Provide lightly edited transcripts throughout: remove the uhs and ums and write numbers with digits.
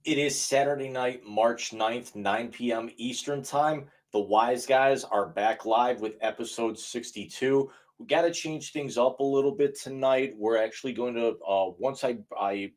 It is Saturday night, March 9th, 9 p.m. Eastern Time. The Wise Guys are back live with episode 62. We got to change things up a little bit tonight. We're actually going to, once I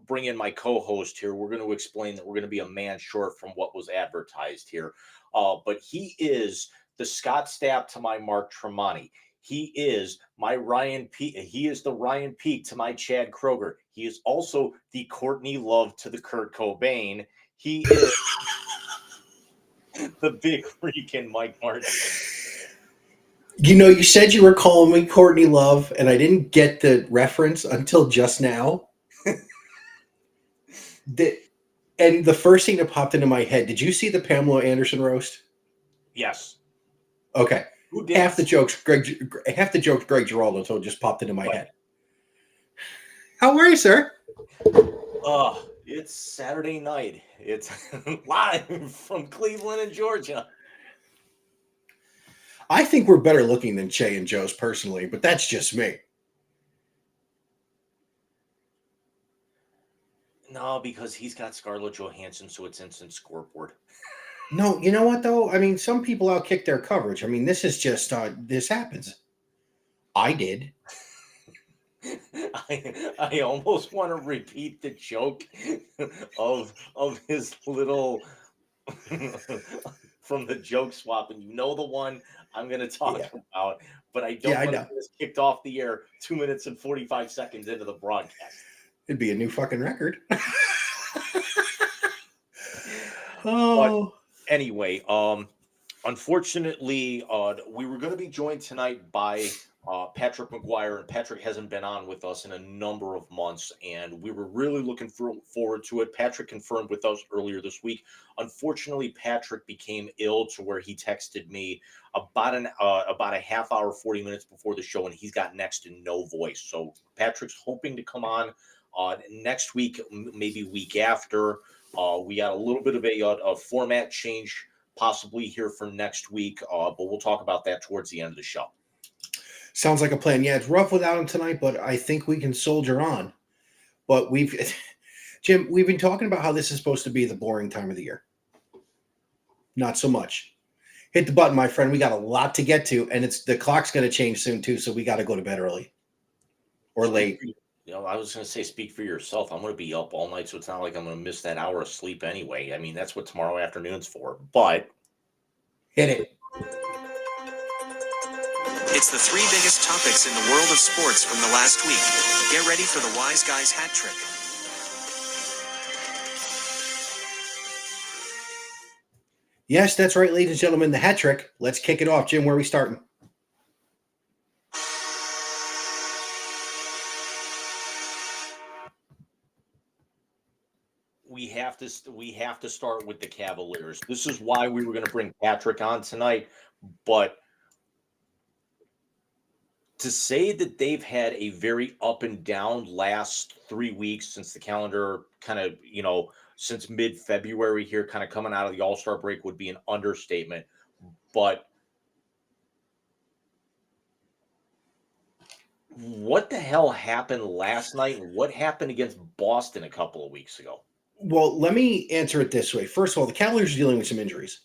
bring in my co host here, we're going to explain that we're going to be a man short from what was advertised here. But he is the Scott Stapp to my Mark Tremonti. He is my Ryan Peake. He is the Ryan Peake to my Chad Kroger. He is also the Courtney Love to the Kurt Cobain. He is the big freaking Mike Martin. You know, you said you were calling me Courtney Love, and I didn't get the reference until just now. And the first thing that popped into my head, did you see the Pamela Anderson roast? Yes. Okay. Who did? Half the jokes Greg Giraldo told just popped into my head. How are you, sir? It's Saturday night. It's live from Cleveland and Georgia. I think we're better looking than Che and Joe's personally, but that's just me. No, because he's got Scarlett Johansson, so it's instant scoreboard. No, you know what though? I mean, some people outkick their coverage. I mean, this is just this happens. I did. I almost want to repeat the joke of his little from the joke swap, and you know the one I'm going to talk about, but I don't want to get this kicked off the air 2 minutes and 45 seconds into the broadcast. It'd be a new fucking record. But anyway, unfortunately, we were going to be joined tonight by Patrick McGuire, and Patrick hasn't been on with us in a number of months, and we were really looking forward to it. Patrick confirmed with us earlier this week. Unfortunately, Patrick became ill to where he texted me about a half hour, 40 minutes before the show, and he's got next to no voice. So Patrick's hoping to come on next week, maybe week after. We got a little bit of a format change possibly here for next week, but we'll talk about that towards the end of the show. Sounds like a plan. Yeah, it's rough without him tonight, but I think we can soldier on. But Jim, we've been talking about how this is supposed to be the boring time of the year. Not so much. Hit the button, my friend. We got a lot to get to, and the clock's going to change soon too, so we got to go to bed early or late. You know, I was going to say, speak for yourself. I'm going to be up all night, so it's not like I'm going to miss that hour of sleep anyway. I mean, that's what tomorrow afternoon's for. But hit it. It's the three biggest topics in the world of sports from the last week. Get ready for the Wise Guys hat trick. Yes, that's right, ladies and gentlemen, the hat trick. Let's kick it off. Jim, where are we starting? We have to start with the Cavaliers. This is why we were going to bring Patrick on tonight, but to say that they've had a very up and down last 3 weeks since the calendar kind of, since mid-February here, kind of coming out of the All-Star break would be an understatement. But what the hell happened last night, and what happened against Boston a couple of weeks ago? Well, let me answer it this way. First of all, the Cavaliers are dealing with some injuries.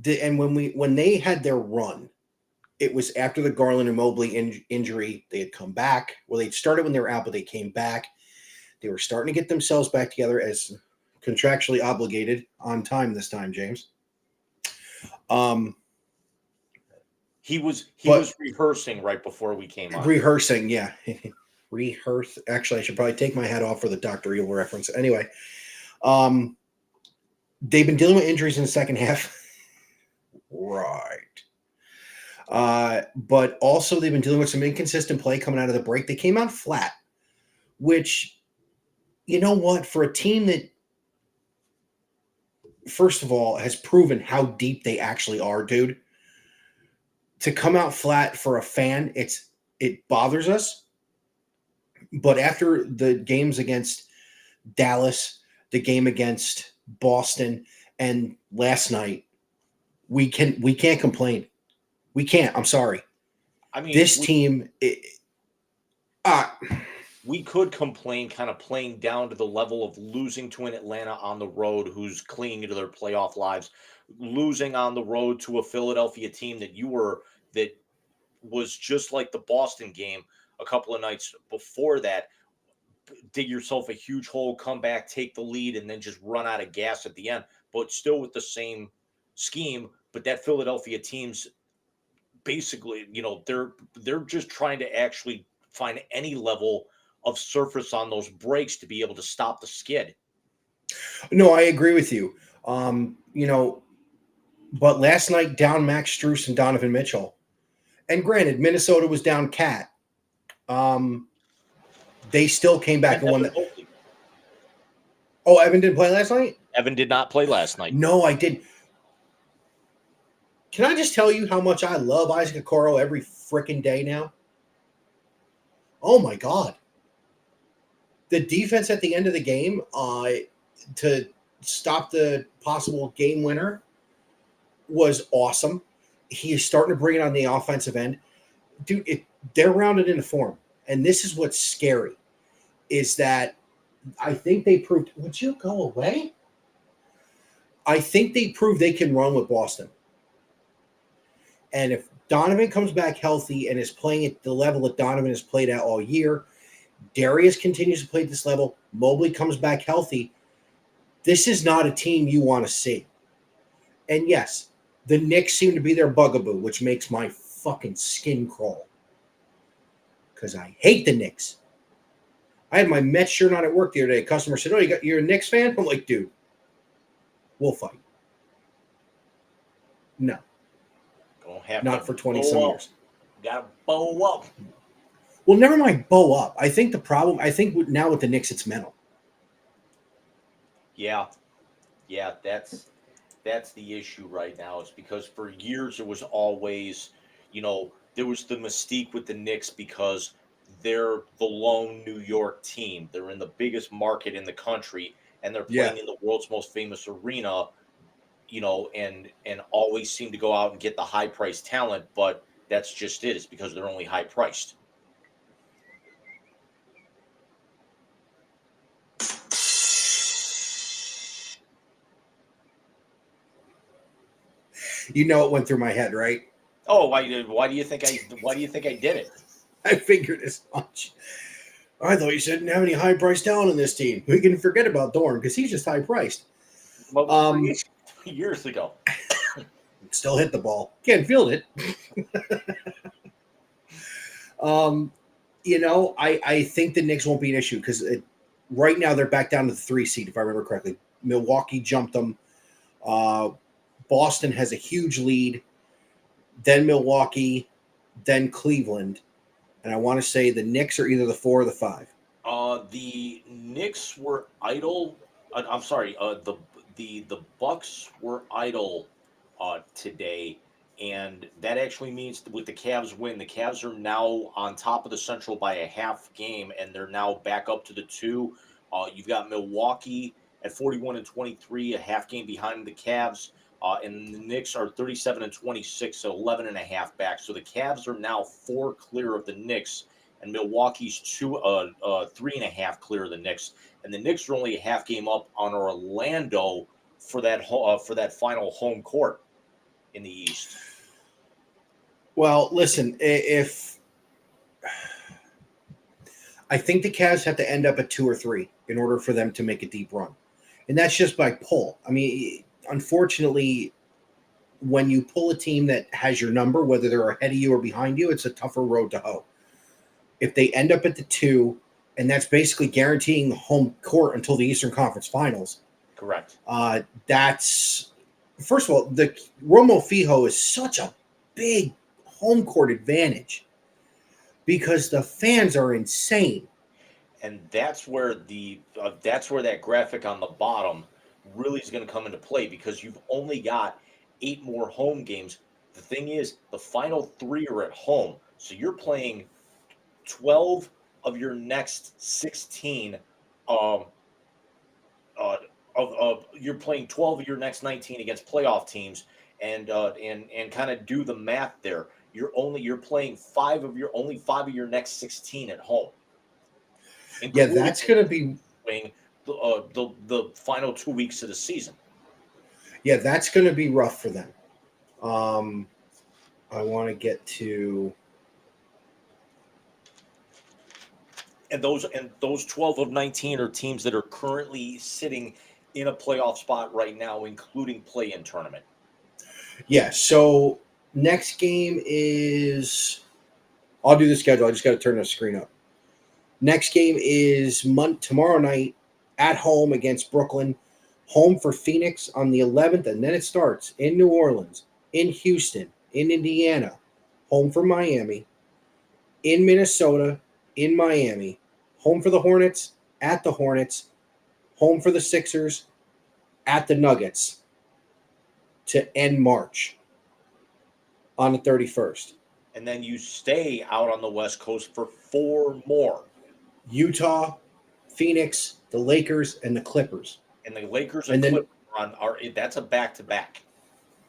And when they had their run, it was after the Garland and Mobley injury. They had come back. Well, they started when they were out, but they came back. They were starting to get themselves back together as contractually obligated on time this time, James. He was rehearsing right before we came on. Rehearsing, yeah. Rehearse. Actually, I should probably take my hat off for the Dr. Evil reference. Anyway, they've been dealing with injuries in the second half. Right. But also they've been dealing with some inconsistent play coming out of the break. They came out flat, which, you know what, for a team that, first of all, has proven how deep they actually are, dude, to come out flat for a fan, it bothers us. But after the games against Dallas, the game against Boston, and last night, we can't complain. We can't. I'm sorry. I mean, this team. we could complain kind of playing down to the level of losing to an Atlanta on the road who's clinging to their playoff lives, losing on the road to a Philadelphia team that was just like the Boston game a couple of nights before that. Dig yourself a huge hole, come back, take the lead, and then just run out of gas at the end. But still with the same scheme. But that Philadelphia team's basically, they're just trying to actually find any level of surface on those brakes to be able to stop the skid. No, I agree with you. But last night down Max Strus and Donovan Mitchell, and granted, Minnesota was down Cat. They still came back and won. Oh, Evan didn't play last night? Evan did not play last night. No, I didn't. Can I just tell you how much I love Isaac Okoro every freaking day now? Oh, my God. The defense at the end of the game to stop the possible game winner was awesome. He is starting to bring it on the offensive end. Dude, they're rounded into form. And this is what's scary, is that I think they proved – would you go away? I think they proved they can run with Boston. And if Donovan comes back healthy and is playing at the level that Donovan has played at all year, Darius continues to play at this level, Mobley comes back healthy, this is not a team you want to see. And yes, the Knicks seem to be their bugaboo, which makes my fucking skin crawl. Because I hate the Knicks. I had my Mets shirt on at work the other day. A customer said, "Oh, you're a Knicks fan?" I'm like, dude, we'll fight. No. Not for 20-some years. Gotta bow up. Well, never mind bow up. I think now with the Knicks, it's mental. Yeah, that's the issue right now. It's because for years it was always, there was the mystique with the Knicks because they're the lone New York team. They're in the biggest market in the country, and they're playing in the world's most famous arena, and always seem to go out and get the high-priced talent, but that's just it. It's because they're only high-priced. It went through my head, right? Oh, why do you think I did it? I figured as much. I thought you said didn't have any high-priced talent in this team. We can forget about Dorn because he's just high-priced. Well, years ago. Still hit the ball. Can't field it. I think the Knicks won't be an issue because right now they're back down to the 3 seed, if I remember correctly. Milwaukee jumped them. Boston has a huge lead. Then Milwaukee, then Cleveland. And I want to say the Knicks are either the 4 or the 5. The Knicks were idle. I'm sorry. The Bucks were idle today, and that actually means that with the Cavs win, the Cavs are now on top of the Central by a half game, and they're now back up to the 2. You've got Milwaukee at 41-23, a half game behind the Cavs. And the Knicks are 37-26, so 11.5 back. So the Cavs are now 4 clear of the Knicks, and Milwaukee's 3.5 clear of the Knicks. And the Knicks are only a half game up on Orlando for that final home court in the East. Well, listen, if I think the Cavs have to end up at 2 or 3 in order for them to make a deep run, and that's just by pull. I mean, unfortunately, when you pull a team that has your number, whether they're ahead of you or behind you, it's a tougher road to hoe. If they end up at the 2, and that's basically guaranteeing home court until the Eastern Conference Finals. Correct. That's, first of all, the Romo Fijo is such a big home court advantage because the fans are insane. And that's where that graphic on the bottom really is going to come into play because you've only got 8 more home games. The thing is, the final 3 are at home, so you're playing 12 of your next 16. You're playing 12 of your next 19 against playoff teams, and kind of do the math there. You're playing 5 of your next 16 at home. Yeah, that's going to be the final 2 weeks of the season. yeah, that's going to be rough for them. I want to get to And those 12 of 19 are teams that are currently sitting in a playoff spot right now, including play-in tournament. yeah. So next game is I'll do the schedule. I just got to turn the screen up. Next game is tomorrow night at home against Brooklyn, home for Phoenix on the 11th, and then it starts in New Orleans, in Houston, in Indiana, home for Miami, in Minnesota, in Miami, home for the Hornets, at the Hornets, home for the Sixers, at the Nuggets to end March on the 31st. And then you stay out on the West Coast for 4 more. Utah, Phoenix, the Lakers, and the Clippers. And the Lakers and Clippers are that's a back-to-back.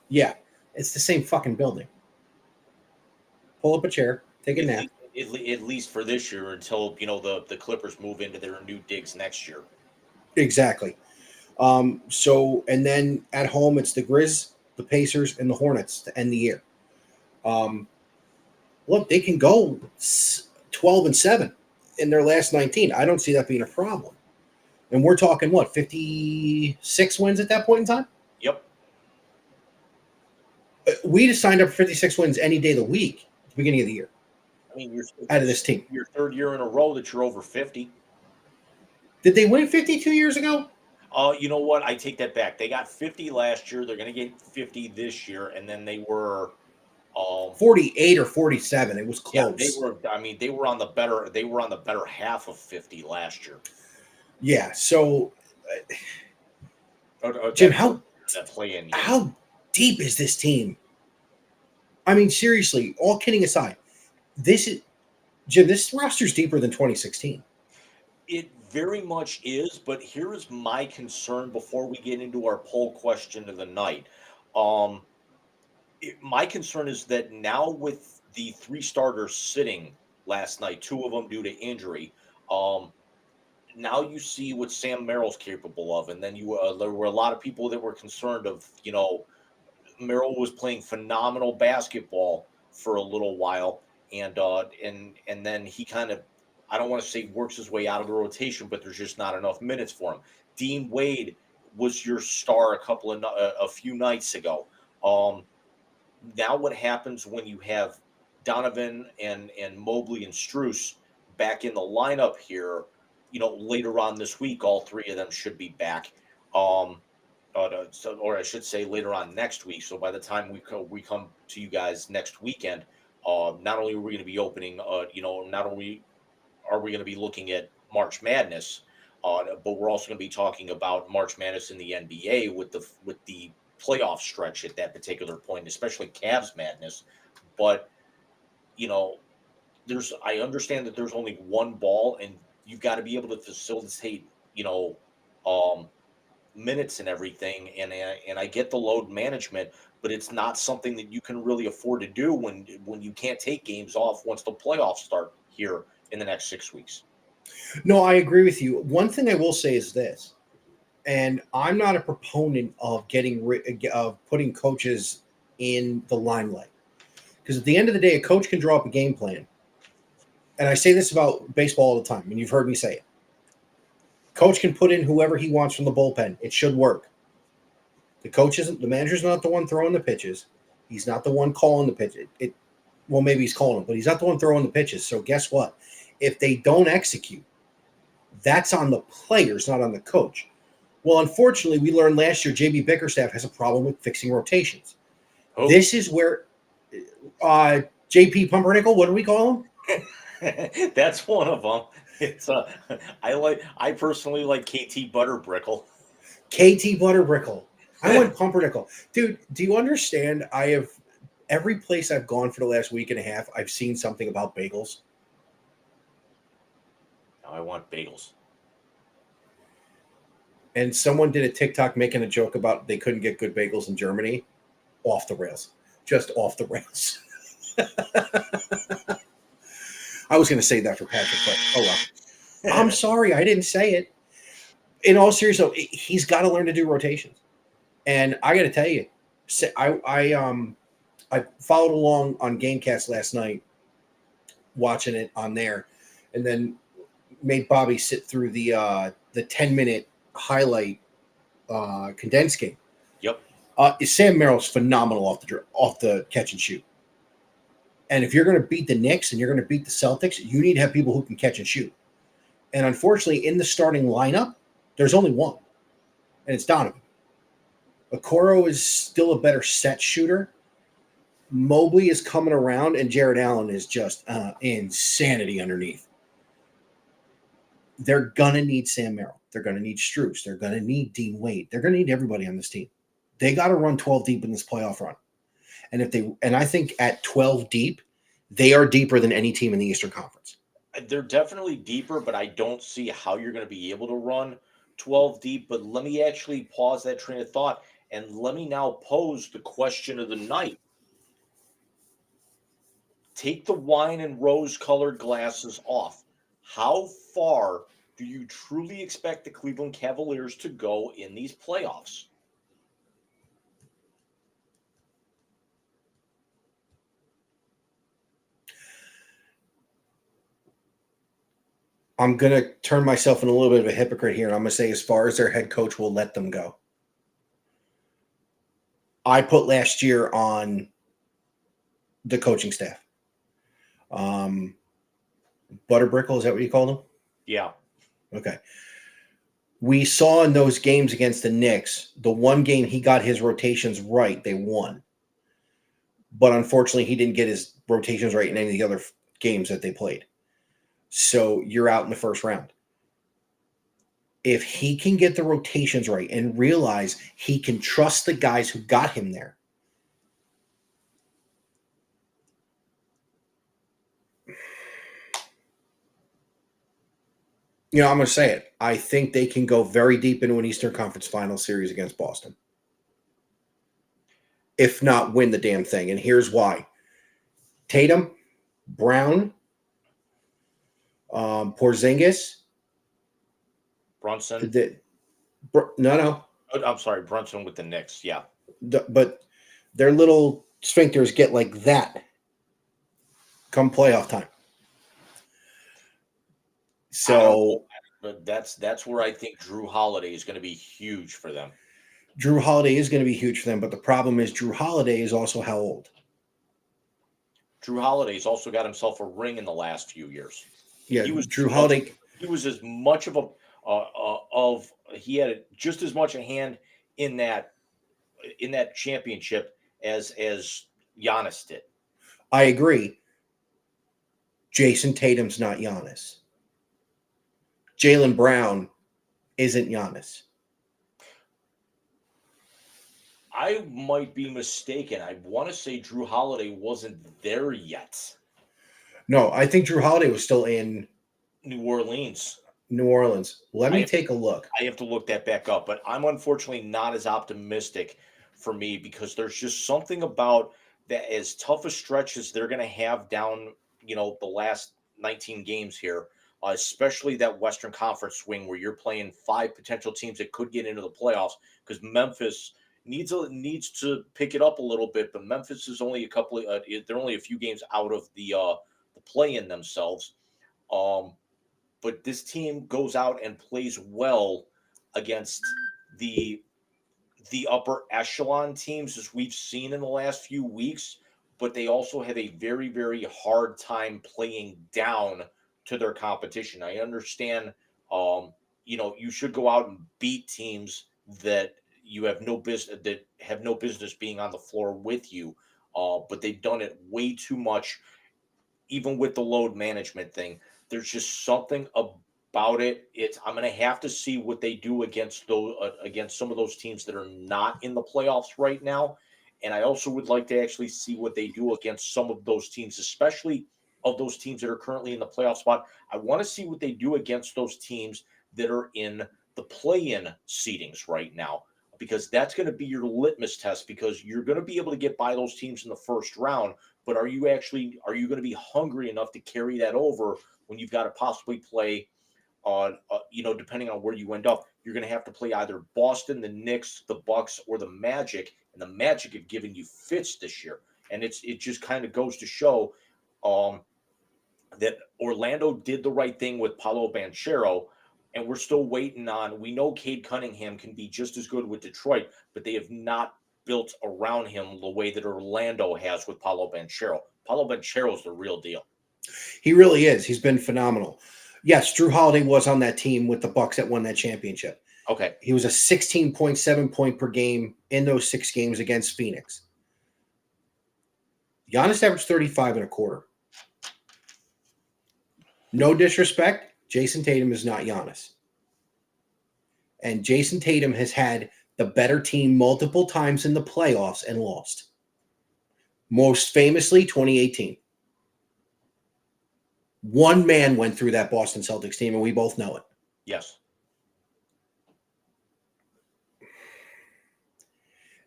Yeah, it's the same fucking building. Pull up a chair, take a nap. At least for this year, until the Clippers move into their new digs next year. Exactly. And then at home it's the Grizz, the Pacers, and the Hornets to end the year. Look, they can go 12-7 in their last 19. I don't see that being a problem. And we're talking 56 wins at that point in time? Yep. We just signed up for 56 wins any day of the week at the beginning of the year. I mean, you're out of this team. Your third year in a row that you're over 50. Did they win 52 years ago? You know what? I take that back. They got 50 last year. They're going to get 50 this year, and then they were 48 or 47. It was close. Yeah, they were on the better half of 50 last year. Yeah. So, Jim, how deep is this team? I mean, seriously, all kidding aside, this roster's deeper than 2016. It very much is, but here is my concern before we get into our poll question of the night. My concern is that now with the 3 starters sitting last night, 2 of them due to injury, now you see what Sam Merrill's capable of, and then there were a lot of people that were concerned of, Merrill was playing phenomenal basketball for a little while, and then he kind of, I don't want to say works his way out of the rotation, but there's just not enough minutes for him. Dean Wade was your star a few nights ago. Now what happens when you have Donovan and Mobley and Strus back in the lineup here? Later on this week, all 3 of them should be back. Or I should say later on next week. So by the time we come to you guys next weekend, not only are we going to be opening, not only are we going to be looking at March Madness, but we're also going to be talking about March Madness in the NBA with the playoff stretch at that particular point, especially Cavs Madness. But I understand that there's only one ball, and you've got to be able to facilitate minutes and everything, and I get the load management, but it's not something that you can really afford to do when you can't take games off once the playoffs start here in the next 6 weeks. No, I agree with you. One thing I will say is this, and I'm not a proponent of putting coaches in the limelight, because at the end of the day, a coach can draw up a game plan. And I say this about baseball all the time, and you've heard me say it. Coach can put in whoever he wants from the bullpen. It should work. The manager's not the one throwing the pitches. He's not the one calling the pitch. Well, maybe he's calling them, but he's not the one throwing the pitches. So guess what? If they don't execute, that's on the players, not on the coach. Well, unfortunately, we learned last year JB Bickerstaff has a problem with fixing rotations. Oh. This is where JP Pumpernickel, what do we call him? That's one of them. It's I personally like KT Butterbrickle. KT Butterbrickle. I went Pumpernickel. Dude, do you understand? Every place I've gone for the last week and a half, I've seen something about bagels. Now I want bagels. And someone did a TikTok making a joke about they couldn't get good bagels in Germany. Off the rails. Just off the rails. I was going to say that for Patrick, but oh I'm sorry, I didn't say it. In all seriousness, he's got to learn to do rotations. And I got to tell you, I followed along on GameCast last night, watching it on there, and then made Bobby sit through the 10-minute highlight condensed game. Yep. Sam Merrill's phenomenal off the catch and shoot. And if you're going to beat the Knicks and you're going to beat the Celtics, you need to have people who can catch and shoot. And unfortunately, in the starting lineup, there's only one, and it's Donovan. Okoro is still a better set shooter. Mobley is coming around, and Jared Allen is just insanity underneath. They're going to need Sam Merrill. They're going to need Strus. They're going to need Dean Wade. They're going to need everybody on this team. They got to run 12 deep in this playoff run. And I think at 12 deep, they are deeper than any team in the Eastern Conference. They're definitely deeper, but I don't see how you're going to be able to run 12 deep. But let me actually pause that train of thought, and let me now pose the question of the night. Take the wine and rose-colored glasses off. How far do you truly expect the Cleveland Cavaliers to go in these playoffs? I'm going to turn myself in a little bit of a hypocrite here, and I'm going to say as far as their head coach will let them go. I put last year on the coaching staff. Butterbrickle, is that what you called him? Yeah. Okay. We saw in those games against the Knicks, the one game he got his rotations right, they won. But unfortunately, he didn't get his rotations right in any of the other games that they played. So you're out in the first round. If he can get the rotations right and realize he can trust the guys who got him there, I'm going to say it. I think they can go very deep into an Eastern Conference Final Series against Boston. If not win the damn thing. And here's why. Tatum, Brown, Porzingis. Brunson. No. I'm sorry, Brunson with the Knicks. Yeah. But their little sphincters get like that come playoff time. So, but that's where I think Drew Holiday is going to be huge for them. Drew Holiday is going to be huge for them, but the problem is Drew Holiday is also how old? Drew Holiday's also got himself a ring in the last few years. Yeah, Drew Holiday. He was as much of he had just as much a hand in that championship as Giannis did. I agree. Jason Tatum's not Giannis. Jaylen Brown isn't Giannis. I might be mistaken. I want to say Drew Holiday wasn't there yet. No, I think Drew Holiday was still in New Orleans. Let me take a look. I have to look that back up, but I'm unfortunately not as optimistic for me because there's just something about that as tough a stretch as they're going to have down, the last 19 games here, especially that Western Conference swing where you're playing 5 potential teams that could get into the playoffs because Memphis needs to pick it up a little bit, but Memphis is only they're only a few games out of the play-in themselves. But this team goes out and plays well against the upper echelon teams as we've seen in the last few weeks, but they also have a very, very hard time playing down to their competition. I understand, you should go out and beat teams that have no business being on the floor with you, but they've done it way too much, even with the load management thing. There's just something about it. I'm going to have to see what they do against some of those teams that are not in the playoffs right now. And I also would like to actually see what they do against some of those teams, especially of those teams that are currently in the playoff spot. I want to see what they do against those teams that are in the play-in seedings right now, because that's going to be your litmus test, because you're going to be able to get by those teams in the first round. But are you going to be hungry enough to carry that over when you've got to possibly play depending on where you end up, you're going to have to play either Boston, the Knicks, the Bucks, or the Magic. And the Magic have given you fits this year, and it just kind of goes to show that Orlando did the right thing with Paolo Banchero, and we're still waiting on. We know Cade Cunningham can be just as good with Detroit, but they have not built around him the way that Orlando has with Paolo Banchero. Paolo Banchero is the real deal. He really is. He's been phenomenal. Yes, Drew Holiday was on that team with the Bucks that won that championship. Okay. He was a 16.7 point per game in those 6 games against Phoenix. Giannis averaged 35 and a quarter. No disrespect, Jason Tatum is not Giannis. And Jason Tatum has had the better team multiple times in the playoffs and lost. Most famously, 2018. One man went through that Boston Celtics team, and we both know it. Yes.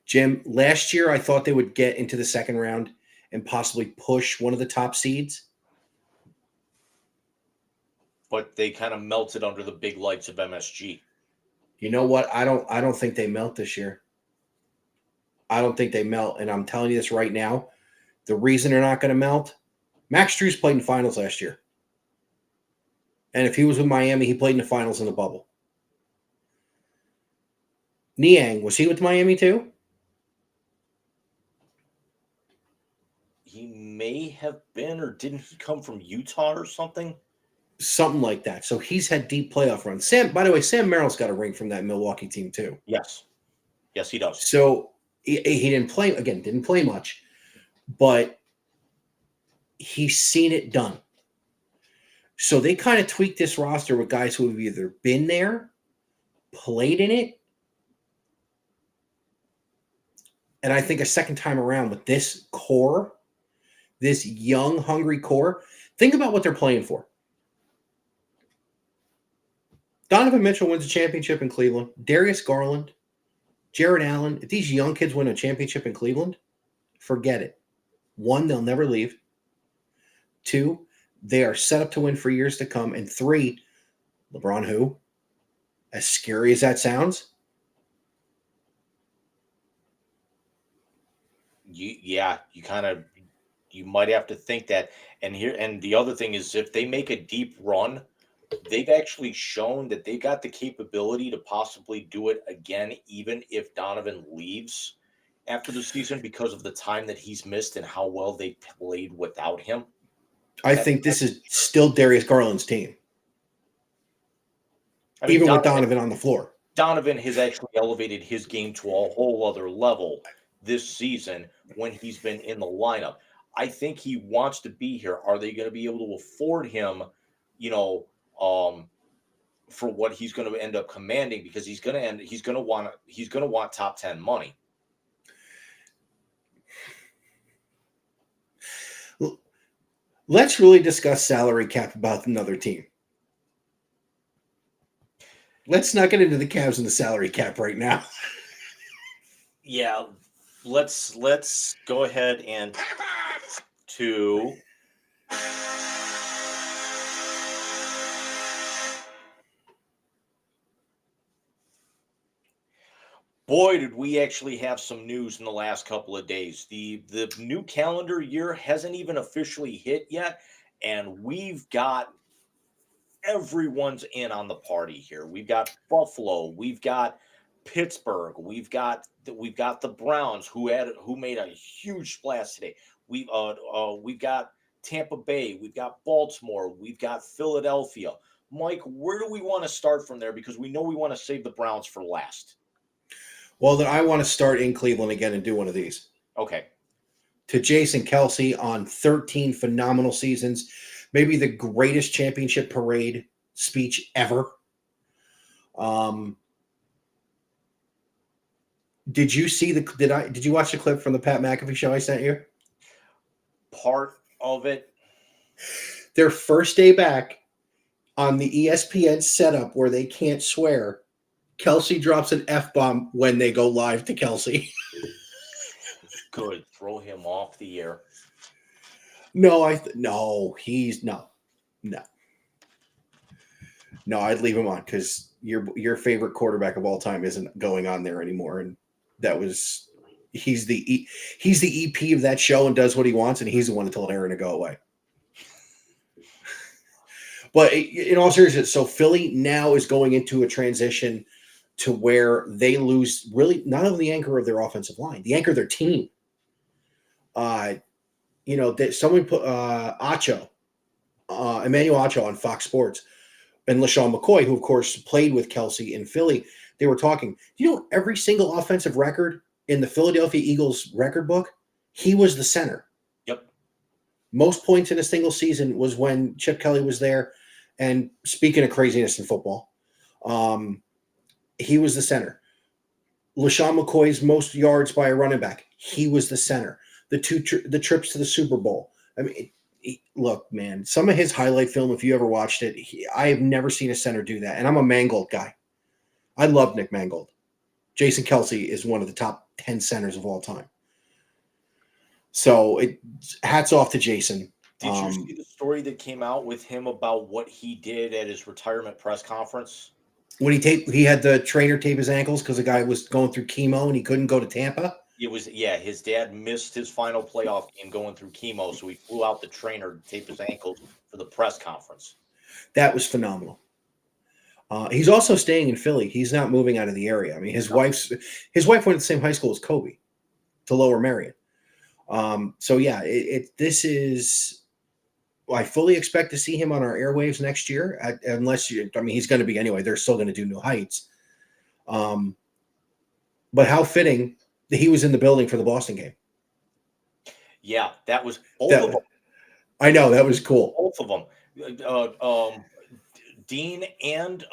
Jim, last year I thought they would get into the second round and possibly push one of the top seeds. But they kind of melted under the big lights of MSG. You know what? I don't think they melt this year. I don't think they melt. And I'm telling you this right now. The reason they're not going to melt, Max Strus played in finals last year. And if he was with Miami, he played in the finals in the bubble. Niang, was he with Miami too? He may have been, or didn't he come from Utah or something? Something like that. So he's had deep playoff runs. By the way, Sam Merrill's got a ring from that Milwaukee team too. Yes. Yes, he does. So he didn't play much, but he's seen it done. So they kind of tweaked this roster with guys who have either been there, played in it, and I think a second time around with this core, this young, hungry core, think about what they're playing for. Donovan Mitchell wins a championship in Cleveland. Darius Garland, Jared Allen. If these young kids win a championship in Cleveland, forget it. 1, they'll never leave. 2, they are set up to win for years to come. And 3, LeBron who? As scary as that sounds. You might have to think that. And the other thing is, if they make a deep run, they've actually shown that they got the capability to possibly do it again, even if Donovan leaves after the season, because of the time that he's missed and how well they played without him. I think this is still Darius Garland's team. I mean, even with Donovan on the floor. Donovan has actually elevated his game to a whole other level this season when he's been in the lineup. I think he wants to be here. Are they going to be able to afford him, for what he's going to end up commanding? Because he's going to want top 10 money. Let's really discuss salary cap about another team. Let's not get into the Cavs and the salary cap right now. Yeah, let's go ahead and to boy, did we actually have some news in the last couple of days. The new calendar year hasn't even officially hit yet, and we've got everyone's in on the party here. We've got Buffalo, we've got Pittsburgh, we've got the Browns who made a huge splash today. We've got Tampa Bay, we've got Baltimore, we've got Philadelphia. Mike, where do we want to start from there? Because we know we want to save the Browns for last. Well, then I want to start in Cleveland again and do one of these. Okay. To Jason Kelce on 13 phenomenal seasons, maybe the greatest championship parade speech ever. Did you see did you watch the clip from the Pat McAfee show I sent you? Part of it. Their first day back on the ESPN setup where they can't swear, Kelce drops an F-bomb when they go live to Kelce. Good. Throw him off the air. No, no. No, I'd leave him on because your favorite quarterback of all time isn't going on there anymore, and that was he's the EP of that show and does what he wants, and he's the one that told Aaron to go away. But in all seriousness, so Philly now is going into a transition to where they lose really not only the anchor of their offensive line, the anchor of their team. That someone put Emmanuel Acho on Fox Sports and LaShawn McCoy, who of course played with Kelsey in Philly. They were talking. Every single offensive record in the Philadelphia Eagles record book, he was the center. Yep. Most points in a single season was when Chip Kelly was there. And speaking of craziness in football, he was the center. LaShawn McCoy's most yards by a running back, he was the center. The trips to the Super Bowl. I mean, look, man, some of his highlight film, if you ever watched it, I have never seen a center do that. And I'm a Mangold guy. I love Nick Mangold. Jason Kelsey is one of the top 10 centers of all time. So hats off to Jason. Did you see the story that came out with him about what he did at his retirement press conference? When he had the trainer tape his ankles because the guy was going through chemo and he couldn't go to Tampa? His dad missed his final playoff game going through chemo, so he flew out the trainer to tape his ankles for the press conference. That was phenomenal. He's also staying in Philly. He's not moving out of the area. I mean, his wife went to the same high school as Kobe, to Lower Merion. This is. I fully expect to see him on our airwaves next year, he's going to be anyway. They're still going to do New Heights. But how fitting that he was in the building for the Boston game. Yeah, that was both of them. I know, that was cool. Both of them. Dean and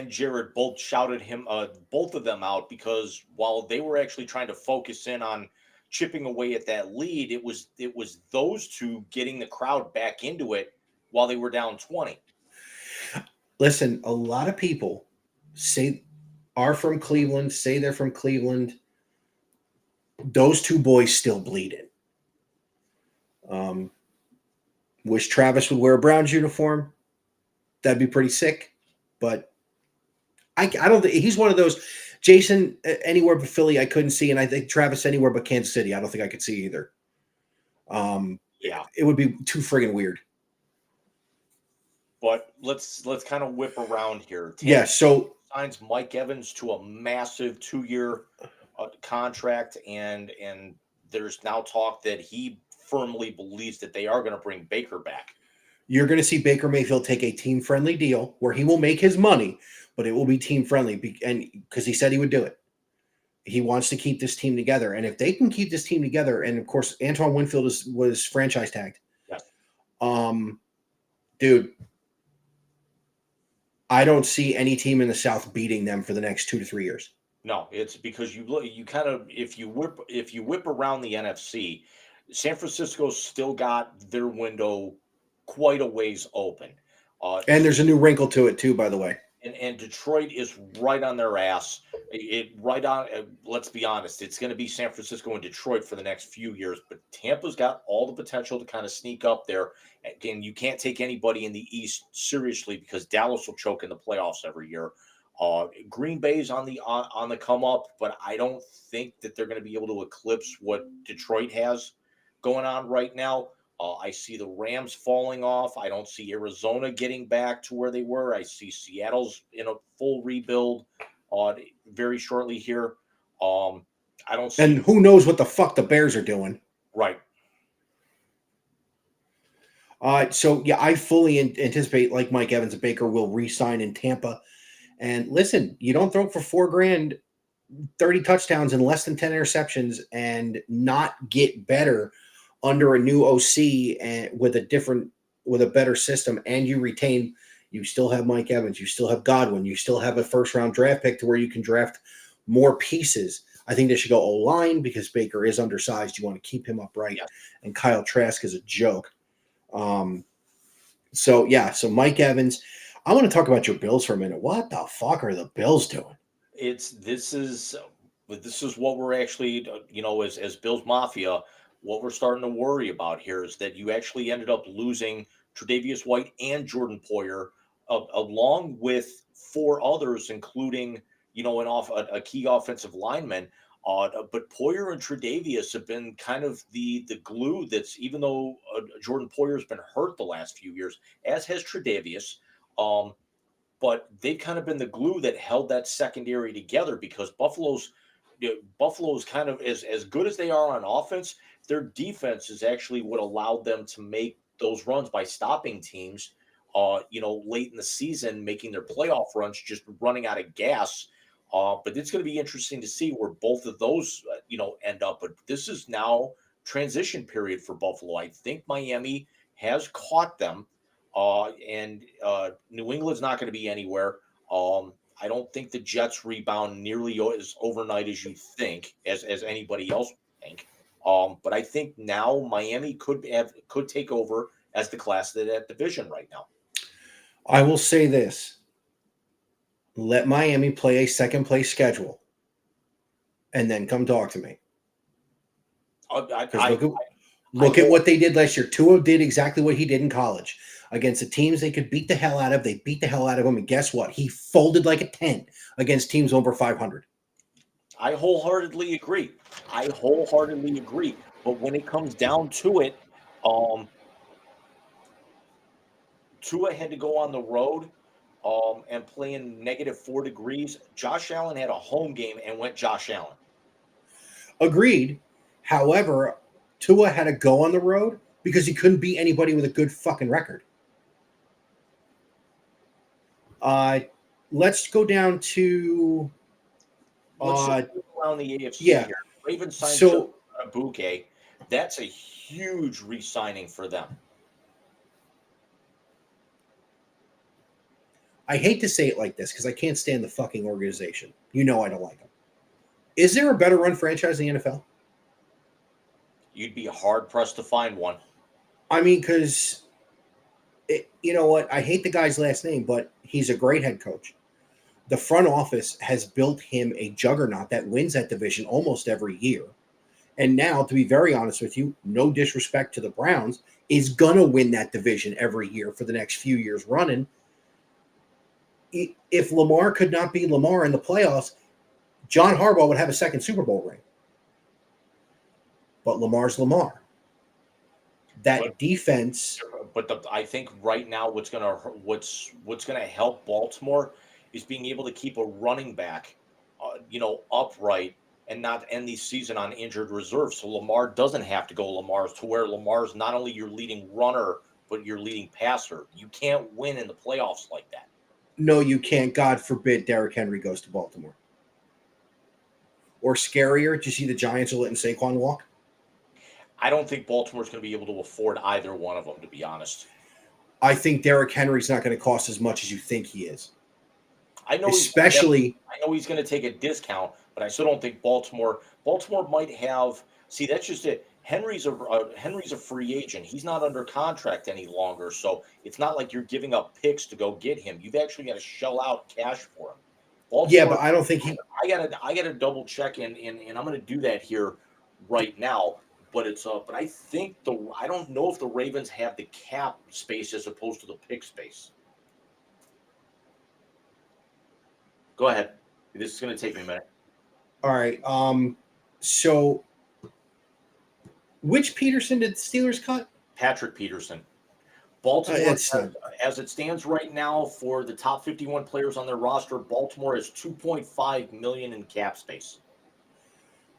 Jared both shouted him, both of them out, because while they were actually trying to focus in on chipping away at that lead, it was those two getting the crowd back into it while they were down 20. Listen, a lot of people are from Cleveland, say they're from Cleveland. Those two boys still bleeding. Wish Travis would wear a Browns uniform. That'd be pretty sick. But I don't think he's one of those. Jason, anywhere but Philly, I couldn't see, and I think Travis anywhere but Kansas City, I don't think I could see either. It would be too friggin' weird. But let's kind of whip around here. So signs Mike Evans to a massive 2-year contract, and there's now talk that he firmly believes that they are going to bring Baker back. You're going to see Baker Mayfield take a team-friendly deal where he will make his money, but it will be team-friendly, and because he said he would do it. He wants to keep this team together, and if they can keep this team together, and of course Antoine Winfield was franchise tagged. Yeah. Dude, I don't see any team in the South beating them for the next 2 to 3 years. No, it's because you kind of if you whip around the NFC, San Francisco's still got their window quite a ways open. And there's a new wrinkle to it too, by the way. And Detroit is right on their ass. Let's be honest, it's going to be San Francisco and Detroit for the next few years, but Tampa's got all the potential to kind of sneak up there. Again, you can't take anybody in the East seriously because Dallas will choke in the playoffs every year. Green Bay's on the come up, but I don't think that they're going to be able to eclipse what Detroit has going on right now. I see the Rams falling off. I don't see Arizona getting back to where they were. I see Seattle's in a full rebuild very shortly here. I don't see. And who knows what the fuck the Bears are doing. Right. I fully anticipate, like Mike Evans and Baker, will re-sign in Tampa. And listen, you don't throw for $4,000, 30 touchdowns and less than 10 interceptions and not get better under a new OC and with a better system, and you still have Mike Evans, you still have Godwin, you still have a first-round draft pick to where you can draft more pieces. I think they should go O-line because Baker is undersized. You want to keep him upright, and Kyle Trask is a joke. So Mike Evans. I want to talk about your Bills for a minute. What the fuck are the Bills doing? This is what we're actually, as Bills Mafia, what we're starting to worry about here is that you actually ended up losing Tre'Davious White and Jordan Poyer along with four others, including a key offensive lineman. But Poyer and Tre'Davious have been kind of the glue. That's even though Jordan Poyer's been hurt the last few years, as has Tre'Davious. But they've kind of been the glue that held that secondary together because Buffalo's kind of as good as they are on offense, their defense is actually what allowed them to make those runs by stopping teams, late in the season, making their playoff runs, just running out of gas. But it's going to be interesting to see where both of those, end up. But this is now transition period for Buffalo. I think Miami has caught them, and New England's not going to be anywhere. I don't think the Jets rebound nearly as overnight as you think, as anybody else would think. But I think now Miami could take over as the class of that division right now. I will say this. Let Miami play a second place schedule and then come talk to me. Look at what they did last year. Tua did exactly what he did in college. Against the teams they could beat the hell out of, they beat the hell out of him. And guess what? He folded like a tent against teams over 500. I wholeheartedly agree. But when it comes down to it, Tua had to go on the road and play in -4 degrees. Josh Allen had a home game and went Josh Allen. Agreed. However, Tua had to go on the road because he couldn't beat anybody with a good fucking record. Let's go down to around the AFC yeah. here. Ravens signed Bouquet. That's a huge re-signing for them. I hate to say it like this because I can't stand the fucking organization. I don't like them. Is there a better run franchise in the NFL? You'd be hard-pressed to find one. I mean, because, you know what? I hate the guy's last name, but he's a great head coach. The front office has built him a juggernaut that wins that division almost every year. And now, to be very honest with you, no disrespect to the Browns, is going to win that division every year for the next few years running. If Lamar could not be Lamar in the playoffs, John Harbaugh would have a second Super Bowl ring. But Lamar's Lamar. Defense. But I think right now what's gonna help Baltimore is being able to keep a running back, upright and not end the season on injured reserve. So Lamar doesn't have to go Lamar's to where Lamar's not only your leading runner but your leading passer. You can't win in the playoffs like that. No, you can't. God forbid Derrick Henry goes to Baltimore. Or scarier, did you see the Giants are letting Saquon walk? I don't think Baltimore's going to be able to afford either one of them, to be honest. I think Derrick Henry's not going to cost as much as you think he is. I know he's going to take a discount, but I still don't think Baltimore might have. See, that's just it. Henry's a free agent. He's not under contract any longer, so it's not like you're giving up picks to go get him. You've actually got to shell out cash for him. Baltimore, yeah, but I don't think he. I gotta double check and I'm going to do that here right now. But I don't know if the Ravens have the cap space as opposed to the pick space. Go ahead. This is going to take me a minute. All right. So, which Peterson did the Steelers cut? Patrick Peterson. Baltimore, as it stands right now, for the top 51 players on their roster, Baltimore has $2.5 million in cap space.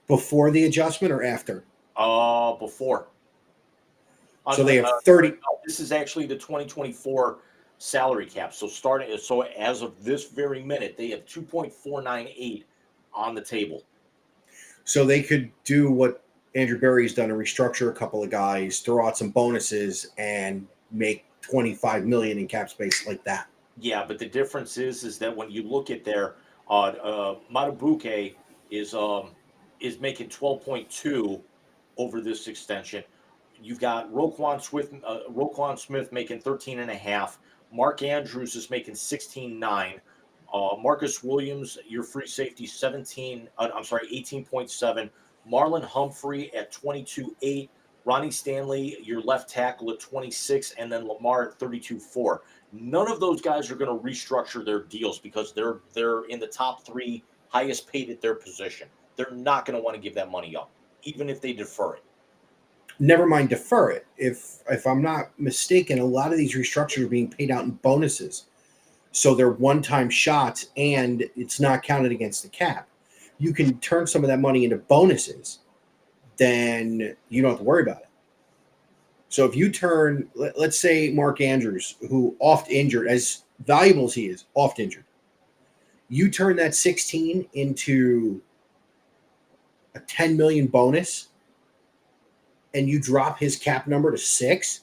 Before the adjustment or after? Before. So they have 30. This is actually the 2024 salary cap. So as of this very minute, they have 2.498 on the table. So they could do what Andrew Berry's done and restructure a couple of guys, throw out some bonuses, and make $25 million in cap space like that. Yeah, but the difference is that when you look at their Matabuke is making 12.2 over this extension. You've got Roquan Smith making 13.5. Mark Andrews is making 16.9. Marcus Williams, your free safety, 18.7. Marlon Humphrey at 22.8. Ronnie Stanley, your left tackle, at 26, and then Lamar at 32.4. None of those guys are going to restructure their deals because they're in the top 3 highest paid at their position. They're not going to want to give that money up, even if they defer it. Never mind defer it. If I'm not mistaken, a lot of these restructures are being paid out in bonuses. So they're one-time shots and it's not counted against the cap. You can turn some of that money into bonuses, then you don't have to worry about it. So if you turn, let's say Mark Andrews, who oft injured, as valuable as he is, oft injured, you turn that 16 into a 10 million bonus and you drop his cap number to 6.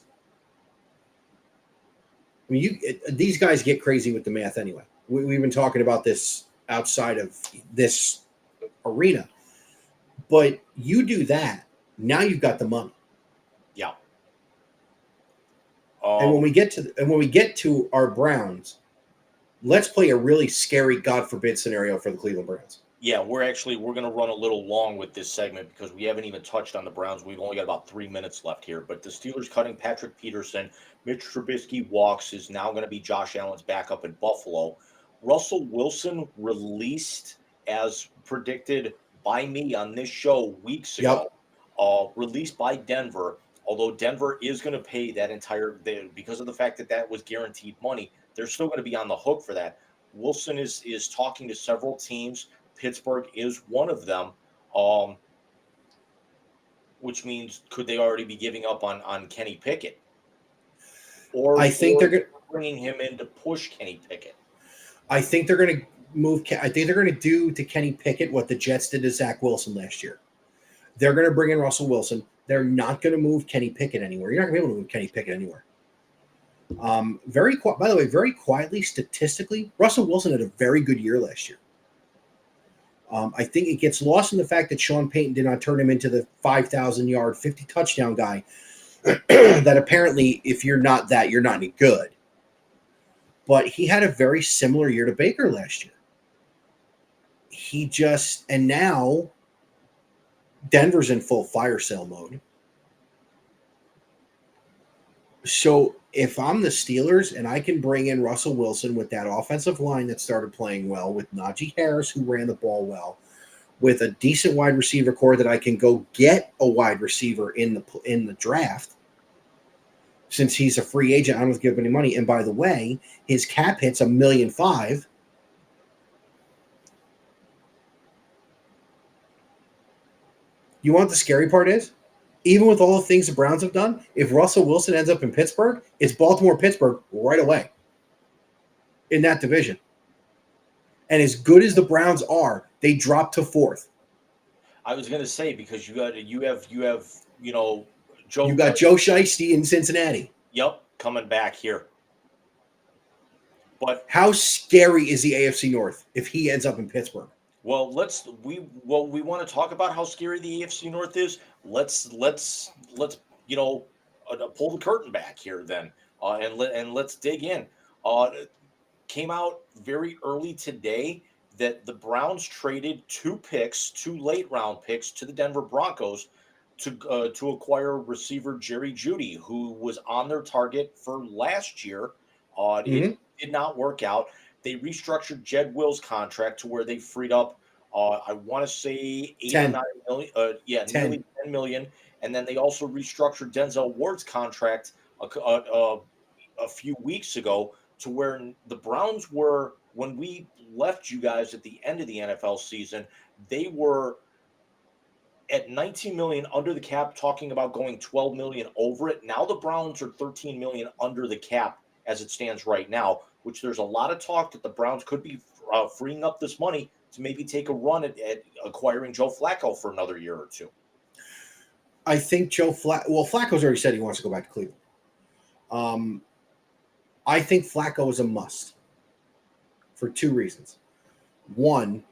I mean, these guys get crazy with the math anyway. We've been talking about this outside of this arena, but you do that, now you've got the money. Yeah. And when we get to our Browns, let's play a really scary, God forbid, scenario for the Cleveland Browns. Yeah, we're going to run a little long with this segment because we haven't even touched on the Browns. We've only got about 3 minutes left here. But the Steelers cutting Patrick Peterson, Mitch Trubisky walks, is now going to be Josh Allen's backup in Buffalo. Russell Wilson released as predicted by me on this show weeks ago. Released by Denver. Although Denver is going to pay that entire because of the fact that that was guaranteed money, they're still going to be on the hook for that. Wilson is talking to several teams. Pittsburgh is one of them, which means could they already be giving up on Kenny Pickett? Or I think they're bringing him in to push Kenny Pickett. I think they're going to move. I think they're going to do to Kenny Pickett what the Jets did to Zach Wilson last year. They're going to bring in Russell Wilson. They're not going to move Kenny Pickett anywhere. You're not going to be able to move Kenny Pickett anywhere. By the way, very quietly, statistically, Russell Wilson had a very good year last year. I think it gets lost in the fact that Sean Payton did not turn him into the 5,000-yard, 50-touchdown guy that apparently, if you're not that, you're not any good. But he had a very similar year to Baker last year. And now Denver's in full fire sale mode. So if I'm the Steelers and I can bring in Russell Wilson with that offensive line that started playing well, with Najee Harris, who ran the ball well, with a decent wide receiver core that I can go get a wide receiver in the draft, since he's a free agent, I don't have to give him any money. And by the way, his cap hit's $1.5 million. You want the scary part is? Even with all the things the Browns have done, if Russell Wilson ends up in Pittsburgh, it's Baltimore-Pittsburgh right away in that division. And as good as the Browns are, they drop to 4th. I was going to say, because you have Joe. You got Joe Shiesty in Cincinnati. Yep, coming back here. But how scary is the AFC North if he ends up in Pittsburgh? Well, we want to talk about how scary the AFC North is. Let's pull the curtain back here then, and let's dig in. Came out very early today that the Browns traded 2 late round picks to the Denver Broncos to acquire receiver Jerry Jeudy, who was on their target for last year. It did not work out. They restructured Jed Will's contract to where they freed up, I want to say 8 or 9 million. Nearly 10 million. And then they also restructured Denzel Ward's contract a few weeks ago to where the Browns were, when we left you guys at the end of the NFL season, they were at 19 million under the cap, talking about going 12 million over it. Now the Browns are 13 million under the cap as it stands right now, which there's a lot of talk that the Browns could be freeing up this money to maybe take a run at acquiring Joe Flacco for another year or two. I think Flacco's already said he wants to go back to Cleveland. I think Flacco is a must for 2 reasons. One,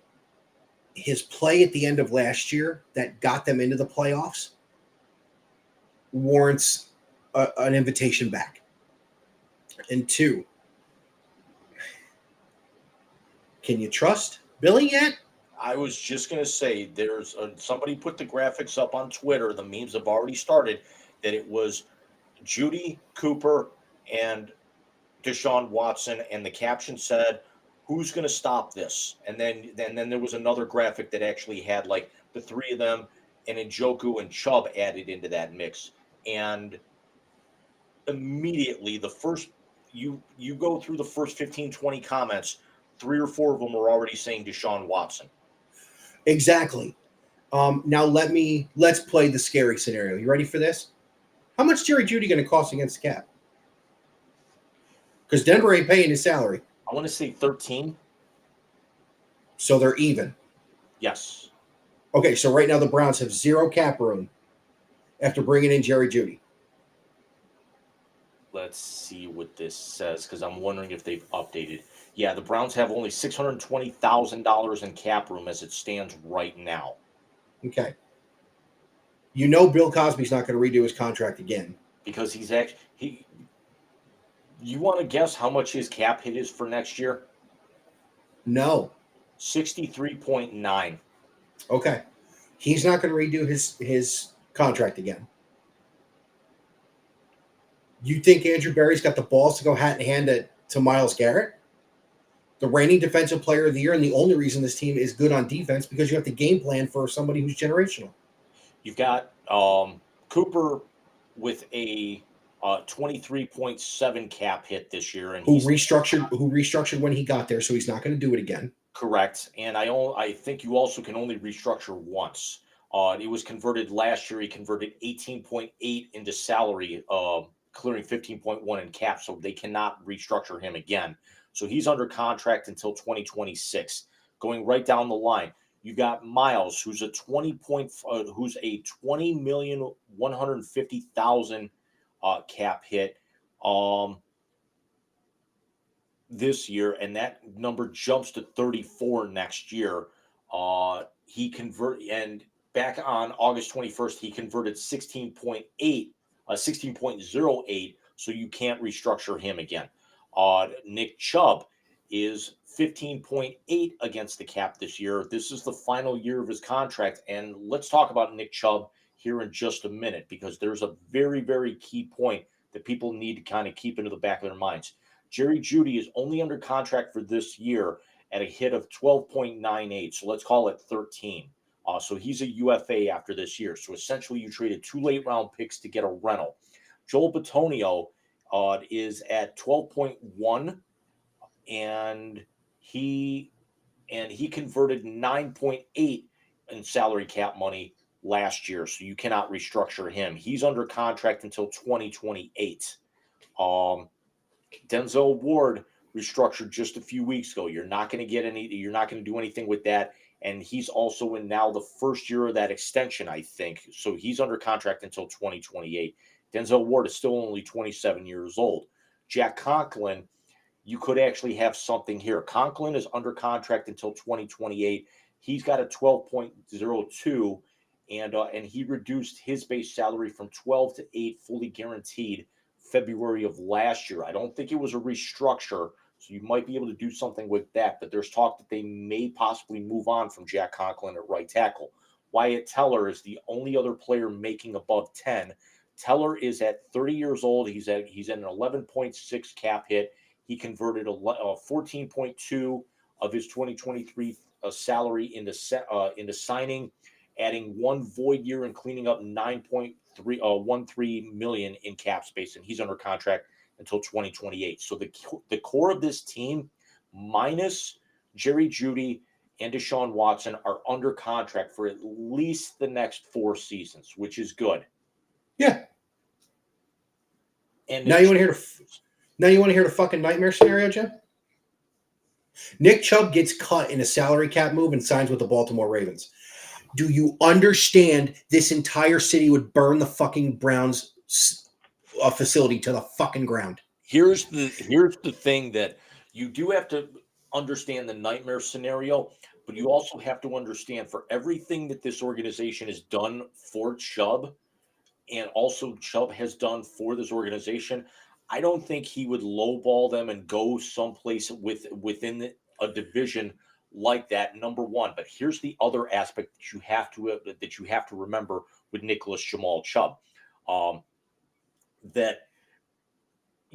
his play at the end of last year that got them into the playoffs warrants an invitation back. And 2, can you trust Billy yet? I was just going to say, there's somebody put the graphics up on Twitter. The memes have already started that it was Jeudy, Cooper, and Deshaun Watson, and the caption said, "Who's going to stop this?" And then there was another graphic that actually had like the three of them and Njoku and Chubb added into that mix. And immediately the first you go through the first 15, 20 comments, 3 or 4 of them are already saying Deshaun Watson. Exactly. Now let's play the scary scenario. You ready for this? How much Jerry Jeudy going to cost against the cap? Because Denver ain't paying his salary, I want to say 13. so they're even. Yes. Okay, so right now the Browns have 0 cap room after bringing in Jerry Jeudy. Let's see what this says because I'm wondering if they've updated. Yeah, the Browns have only $620,000 in cap room as it stands right now. Okay. You know Bill Cosby's not going to redo his contract again. Because he's actually you want to guess how much his cap hit is for next year? No. 63.9. Okay. He's not going to redo his contract again. You think Andrew Berry's got the balls to go hat in hand to Myles Garrett? The reigning defensive player of the year, and the only reason this team is good on defense because you have to game plan for somebody who's generational. You've got Cooper with a 23.7 cap hit this year, and who restructured when he got there, so he's not going to do it again. Correct. And I think you also can only restructure once. It was converted last year. He converted 18.8 into salary, clearing 15.1 in cap, so they cannot restructure him again. So he's under contract until 2026. Going right down the line, you got Miles, who's a 20,150,000 cap hit this year, and that number jumps to 34 next year. He converted, and back on August 21st, he converted 16.08, so you can't restructure him again. Nick Chubb is 15.8 against the cap this year. This is the final year of his contract, and let's talk about Nick Chubb here in just a minute because there's a very, very key point that people need to kind of keep into the back of their minds. Jerry Jeudy is only under contract for this year at a hit of 12.98, so let's call it 13. So he's a UFA after this year. So essentially, you traded 2 late-round picks to get a rental. Joel Bitonio is at 12.1, and he converted 9.8 in salary cap money last year. So you cannot restructure him. He's under contract until 2028. Denzel Ward restructured just a few weeks ago. You're not going to do anything with that. And he's also in now the first year of that extension, I think. So he's under contract until 2028. Denzel Ward is still only 27 years old. Jack Conklin, you could actually have something here. Conklin is under contract until 2028. He's got a 12.02, and he reduced his base salary from 12 to 8, fully guaranteed, February of last year. I don't think it was a restructure, so you might be able to do something with that, but there's talk that they may possibly move on from Jack Conklin at right tackle. Wyatt Teller is the only other player making above 10. Teller is at 30 years old. He's at an 11.6 cap hit. He converted 14.2 of his 2023 salary into signing, adding 1 void year and cleaning up 9.13 million in cap space, and he's under contract until 2028. So the core of this team, minus Jerry Jeudy and Deshaun Watson, are under contract for at least the next 4 seasons, which is good. Yeah. And now you want to hear the fucking nightmare scenario, Jim? Nick Chubb gets cut in a salary cap move and signs with the Baltimore Ravens. Do you understand this entire city would burn the fucking Browns facility to the fucking ground? Here's the thing that you do have to understand the nightmare scenario, but you also have to understand for everything that this organization has done for Chubb, and also Chubb has done for this organization, I don't think he would lowball them and go someplace within a division like that, number one. But here's the other aspect that you have to remember with Nicholas Jamal Chubb, that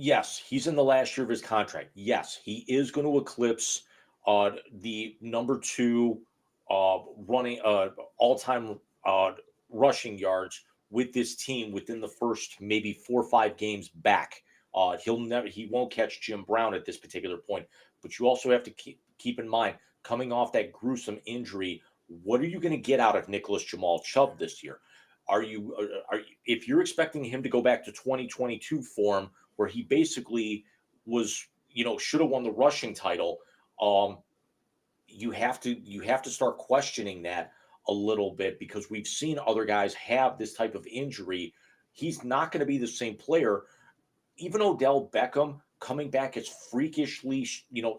Yes, he's in the last year of his contract. Yes, he is going to eclipse the number two running all-time rushing yards with this team within the first maybe 4 or 5 games back. He won't catch Jim Brown at this particular point. But you also have to keep in mind, coming off that gruesome injury, what are you going to get out of Nicholas Jamal Chubb this year? If you're expecting him to go back to 2022 form, where he basically was, should have won the rushing title, you have to start questioning that a little bit, because we've seen other guys have this type of injury. He's not going to be the same player. Even Odell Beckham coming back as freakishly,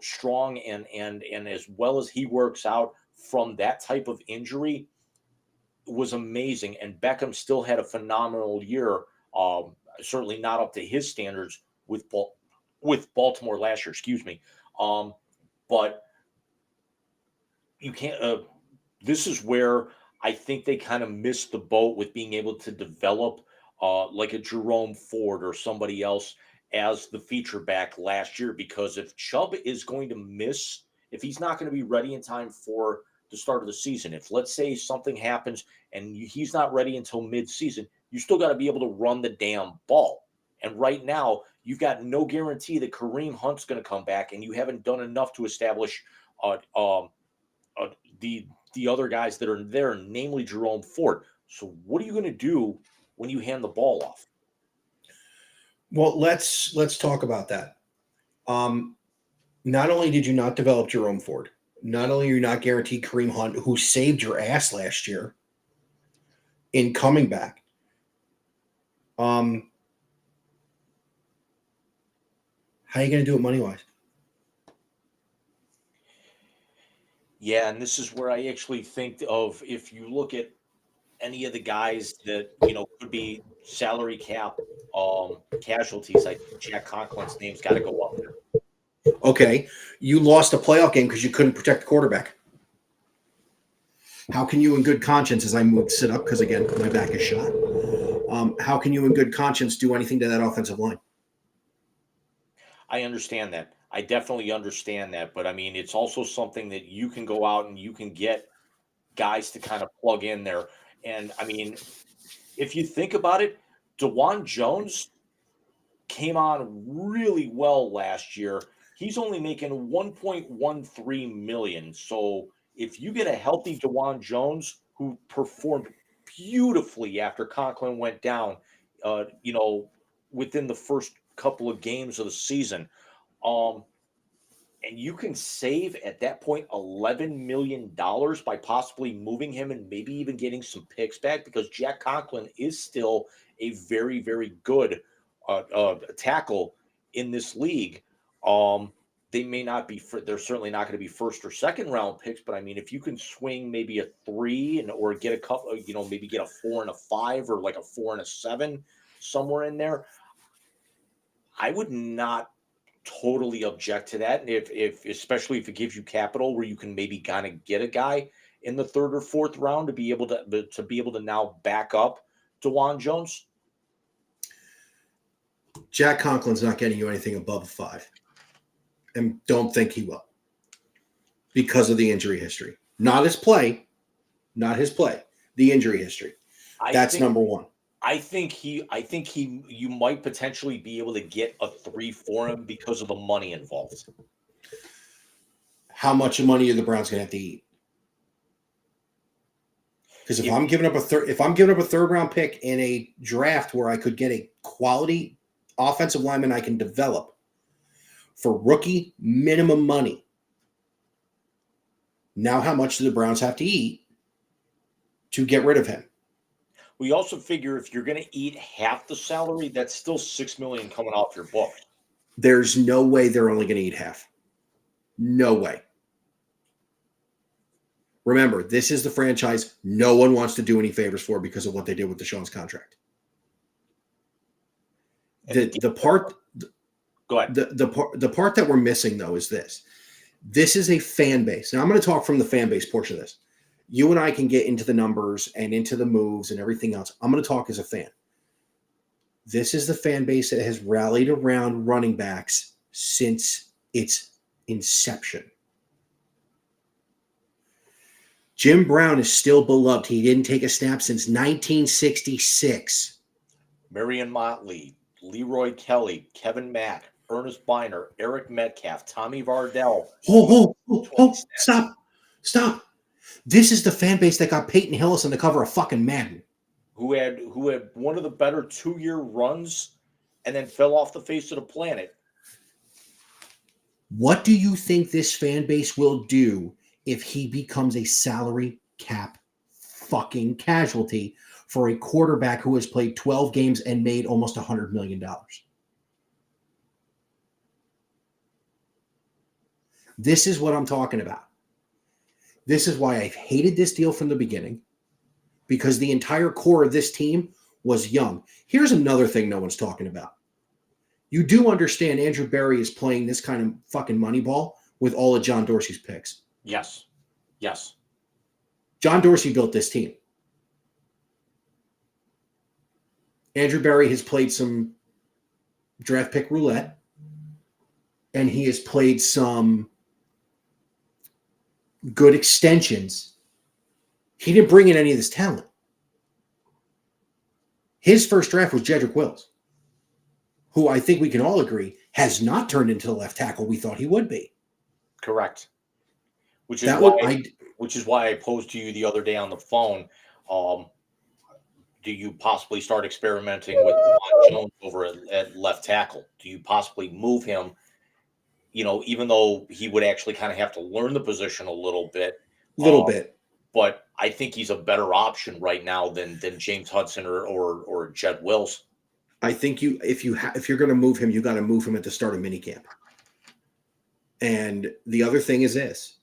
strong and as well as he works out from that type of injury was amazing. And Beckham still had a phenomenal year. Certainly not up to his standards with Baltimore last year. Excuse me. But you can't. This is where I think they kind of missed the boat with being able to develop like a Jerome Ford or somebody else as the feature back last year. Because if Chubb is going to miss, if he's not going to be ready in time for the start of the season, if let's say something happens and he's not ready until mid-season, you still got to be able to run the damn ball. And right now, you've got no guarantee that Kareem Hunt's going to come back, and you haven't done enough to establish the other guys that are there, namely Jerome Ford. So what are you going to do when you hand the ball off? Well, let's talk about that. Not only did you not develop Jerome Ford, not only are you not guaranteed Kareem Hunt, who saved your ass last year in coming back. How are you going to do it money-wise? Yeah, and this is where I actually think of, if you look at any of the guys that could be salary cap casualties, I think Jack Conklin's name's got to go up there. Okay, you lost a playoff game because you couldn't protect the quarterback. How can you in good conscience, as I sit up, because again, my back is shot, how can you in good conscience do anything to that offensive line? I understand that. I definitely understand that. But I mean, it's also something that you can go out and you can get guys to kind of plug in there. And I mean, if you think about it, DeJuan Jones came on really well last year. He's only making $1.13 million. So if you get a healthy DeJuan Jones, who performed beautifully after Conklin went down, within the first couple of games of the season, and you can save at that point $11 million by possibly moving him and maybe even getting some picks back, because Jack Conklin is still a very, very good tackle in this league. They may not be, they're certainly not going to be first or second round picks, but I mean, if you can swing maybe a 3 or get a couple, maybe get a 4 and a 5 or like a 4 and a 7 somewhere in there, I would not totally object to that. And if especially if it gives you capital where you can maybe kind of get a guy in the 3rd or 4th round to be able to now back up DeJuan Jones. Jack Conklin's not getting you anything above 5, and don't think he will, because of the injury history. Not his play, the injury history. That's number one. I think you might potentially be able to get a 3 for him because of the money involved. How much money are the Browns going to have to eat? Because if I'm giving up a 3rd round pick in a draft where I could get a quality offensive lineman I can develop for rookie minimum money, now how much do the Browns have to eat to get rid of him? We also figure if you're going to eat half the salary, that's still $6 million coming off your book. There's no way they're only going to eat half. No way. Remember, this is the franchise no one wants to do any favors for because of what they did with Deshaun's contract. The part that we're missing, though, is this. This is a fan base. Now, I'm going to talk from the fan base portion of this. You and I can get into the numbers and into the moves and everything else. I'm going to talk as a fan. This is the fan base that has rallied around running backs since its inception. Jim Brown is still beloved. He didn't take a snap since 1966. Marion Motley, Leroy Kelly, Kevin Mack, Ernest Biner, Eric Metcalf, Tommy Vardell. Stop. This is the fan base that got Peyton Hillis on the cover of fucking Madden. Who had one of the better 2-year runs and then fell off the face of the planet. What do you think this fan base will do if he becomes a salary cap fucking casualty for a quarterback who has played 12 games and made almost $100 million? This is what I'm talking about. This is why I've hated this deal from the beginning, because the entire core of this team was young. Here's another thing no one's talking about. You do understand Andrew Berry is playing this kind of fucking money ball with all of John Dorsey's picks. Yes. John Dorsey built this team. Andrew Berry has played some draft pick roulette, and he has played some good extensions. He didn't bring in any of this talent. His first draft was Jedrick Wills, who I think we can all agree has not turned into the left tackle we thought he would be. Correct. Which is why I posed to you the other day on the phone. Do you possibly start experimenting with Devon Jones over at left tackle? Do you possibly move him? Even though he would actually kind of have to learn the position a little bit. But I think he's a better option right now than James Hudson or Jed Wills. I think if you're going to move him, you got to move him at the start of minicamp. And the other thing is this: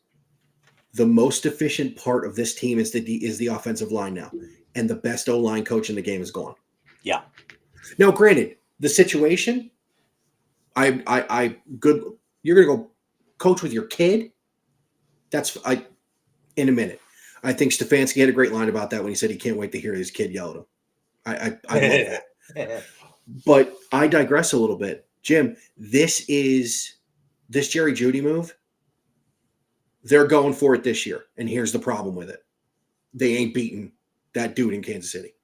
the most efficient part of this team is the offensive line now, and the best O-line coach in the game is gone. Yeah. Now, granted, the situation, I good. You're going to go coach with your kid. In a minute. I think Stefanski had a great line about that when he said he can't wait to hear his kid yell at him. I love that. But I digress a little bit. Jim, this Jerry Jeudy move, they're going for it this year. And here's the problem with it. They ain't beating that dude in Kansas City.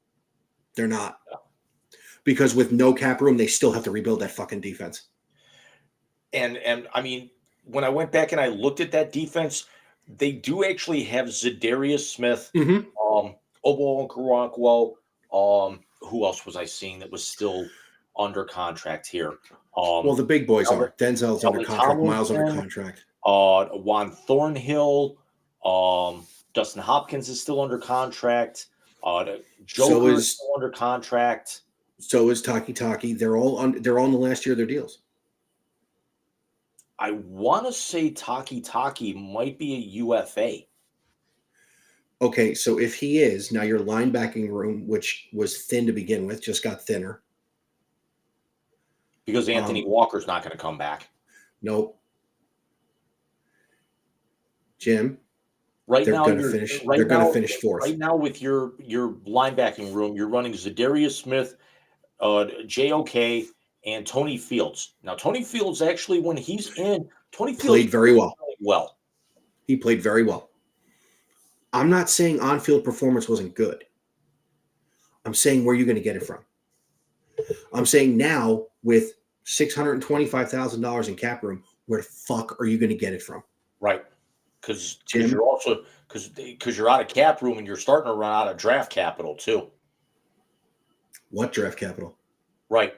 They're not. Because with no cap room, they still have to rebuild that fucking defense. And I mean, when I went back and I looked at that defense, they do actually have Zadarius Smith, Obo Okoronkwo. Who else was I seeing that was still under contract here? Well, the big boys are. Denzel's under contract. Miles under contract. Juan Thornhill. Dustin Hopkins is still under contract. Joker is still under contract. So is Taki. They're all in the last year of their deals. I want to say Taki might be a UFA. Okay, so if he is, now your linebacking room, which was thin to begin with, just got thinner. Because Anthony Walker's not going to come back. Nope. Jim, they're going to finish fourth. Right now with your linebacking room, you're running Zadarius Smith, JOK, and Tony Fields. Now, Tony Fields actually, when he's in, played very well. He played very well. I'm not saying on-field performance wasn't good. I'm saying where you're going to get it from. I'm saying now with $625,000 in cap room, where the fuck are you going to get it from? Right. Because you're also because you're out of cap room and you're starting to run out of draft capital too. What draft capital? They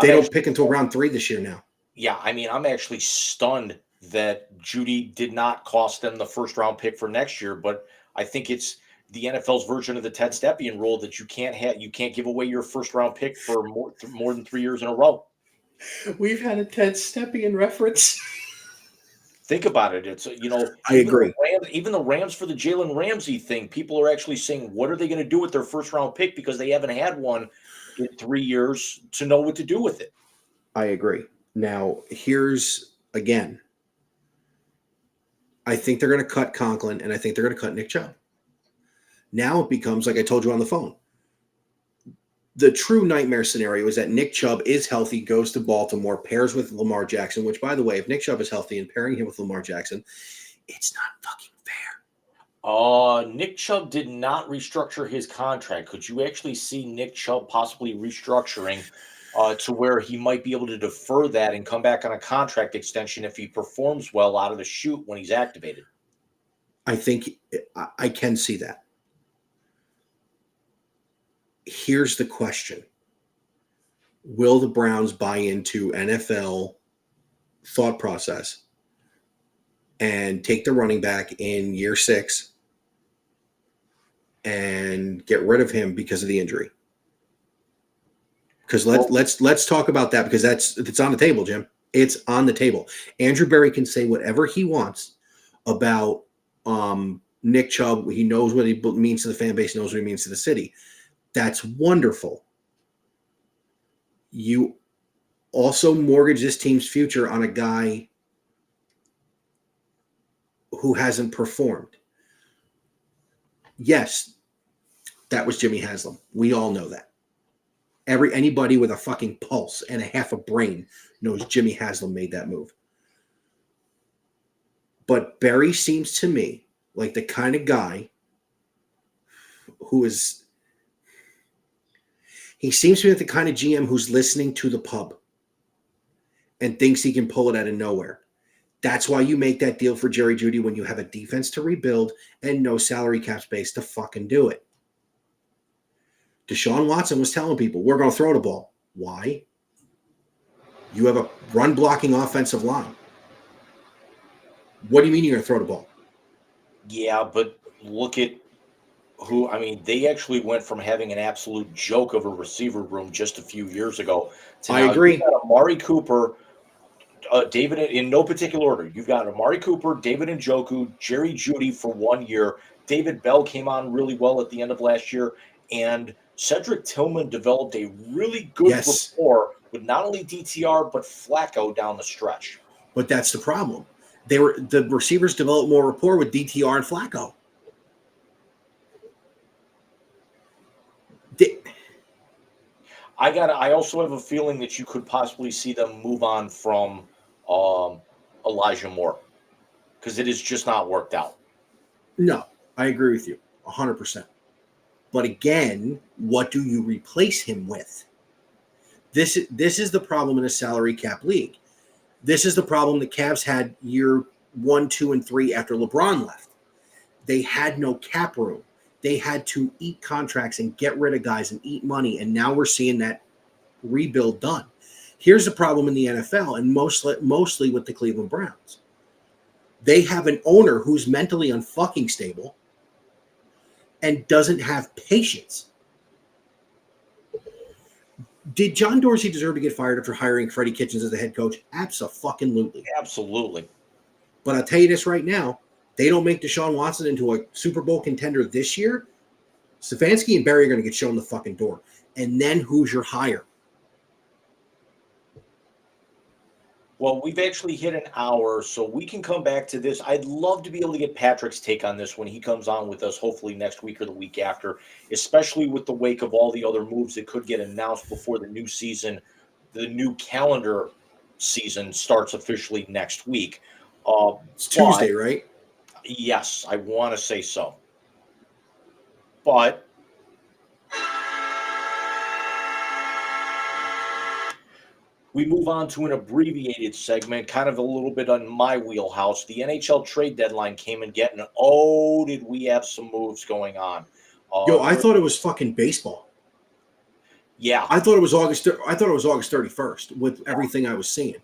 don't pick until round 3 this year now. Yeah, I mean, I'm actually stunned that Jeudy did not cost them the first round pick for next year, but I think it's the NFL's version of the Ted Stepien rule that you can't give away your first round pick for more than 3 years in a row. We've had a Ted Stepien reference. Think about it. It's I agree. Even the Rams for the Jalen Ramsey thing, people are actually saying, what are they going to do with their first round pick because they haven't had one in 3 years to know what to do with it. I agree. Now, here's again. I think they're going to cut Conklin, and I think they're going to cut Nick Chubb. Now it becomes, like I told you on the phone, The true nightmare scenario is that Nick Chubb is healthy, goes to Baltimore, pairs with Lamar Jackson, which, by the way, if Nick Chubb is healthy and pairing him with Lamar Jackson, it's not fucking fair. Nick Chubb did not restructure his contract. Could you actually see Nick Chubb possibly restructuring to where he might be able to defer that and come back on a contract extension if he performs well out of the chute when he's activated? I think I can see that. Here's the question. Will the Browns buy into NFL thought process and take the running back in year 6 and get rid of him because of the injury? Because let's talk about that, because it's on the table, Jim. It's on the table. Andrew Berry can say whatever he wants about Nick Chubb. He knows what he means to the fan base, knows what he means to the city. That's wonderful. You also mortgage this team's future on a guy who hasn't performed. Yes, that was Jimmy Haslam. We all know that. Anybody with a fucking pulse and a half a brain knows Jimmy Haslam made that move. But Barry seems to me like the kind of guy who is... He seems to be the kind of GM who's listening to the pub and thinks he can pull it out of nowhere. That's why you make that deal for Jerry Jeudy when you have a defense to rebuild and no salary cap space to fucking do it. Deshaun Watson was telling people, we're going to throw the ball. Why? You have a run-blocking offensive line. What do you mean you're going to throw the ball? Yeah, but look at they actually went from having an absolute joke of a receiver room just a few years ago to I agree. You've got Amari Cooper, David, in no particular order. You've got Amari Cooper, David Njoku, Jerry Jeudy for 1 year. David Bell came on really well at the end of last year, and Cedric Tillman developed a really good rapport with not only DTR but Flacco down the stretch. But that's the problem. The receivers developed more rapport with DTR and Flacco. I also have a feeling that you could possibly see them move on from Elijah Moore, because it has just not worked out. No, I agree with you 100%. But again, what do you replace him with? This is the problem in a salary cap league. This is the problem the Cavs had year 1, 2, and 3 after LeBron left. They had no cap room. They had to eat contracts and get rid of guys and eat money, and now we're seeing that rebuild done. Here's the problem in the NFL, and mostly with the Cleveland Browns. They have an owner who's mentally unfucking stable and doesn't have patience. Did John Dorsey deserve to get fired after hiring Freddie Kitchens as the head coach? Abso-fucking-lutely. Absolutely. But I'll tell you this right now. They don't make Deshaun Watson into a Super Bowl contender this year, Stefanski and Barry are going to get shown the fucking door. And then who's your hire? Well, we've actually hit an hour, so we can come back to this. I'd love to be able to get Patrick's take on this when he comes on with us, hopefully next week or the week after, especially with the wake of all the other moves that could get announced before the new season, the new calendar season starts officially next week. It's Tuesday, right? Yes, I want to say so. But we move on to an abbreviated segment, kind of a little bit on my wheelhouse. The NHL trade deadline came and getting, did we have some moves going on? I thought it was fucking baseball. Yeah. I thought it was August 31st with everything I was seeing.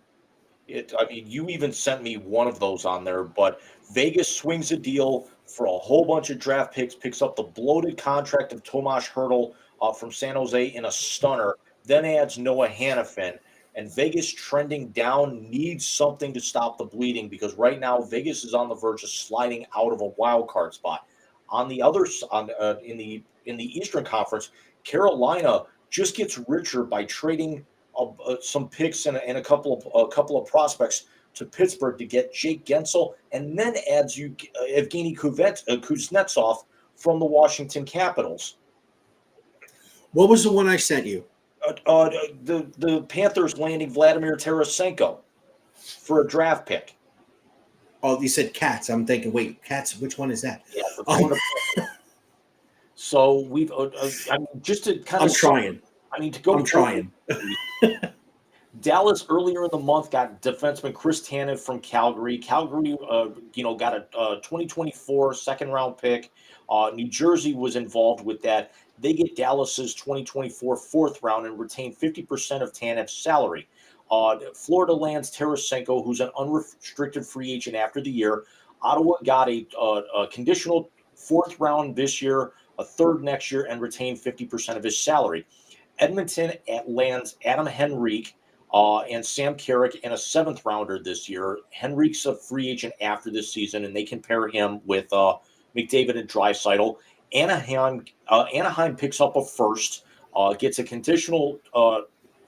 You even sent me one of those on there, but Vegas swings a deal for a whole bunch of draft picks, picks up the bloated contract of Tomas Hertl from San Jose in a stunner, then adds Noah Hannafin. And Vegas trending down needs something to stop the bleeding, because right now Vegas is on the verge of sliding out of a wild card spot. On the other in the Eastern Conference, Carolina just gets richer by trading some picks and a couple of prospects to Pittsburgh to get Jake Gensel, and then adds Evgeny Kuznetsov from the Washington Capitals. What was the one I sent you? The Panthers landing Vladimir Tarasenko for a draft pick. Oh, you said Cats. I'm thinking, wait, Cats. Which one is that? Yeah, the Florida Panthers. So we've, I mean, just to kind of, I'm trying. I mean, to go. I'm trying. Dallas earlier in the month got defenseman Chris Tanev from Calgary. Calgary, got a 2024 second round pick. New Jersey was involved with that. They get Dallas's 2024 fourth round and retain 50% of Tanev's salary. Florida lands Tarasenko, who's an unrestricted free agent after the year. Ottawa got a conditional fourth round this year, a third next year, and retained 50% of his salary. Edmonton lands Adam Henrique and Sam Carrick and a seventh rounder this year. Henrique's a free agent after this season, and they can pair him with McDavid and Draisaitl. Anaheim picks up a first, gets a conditional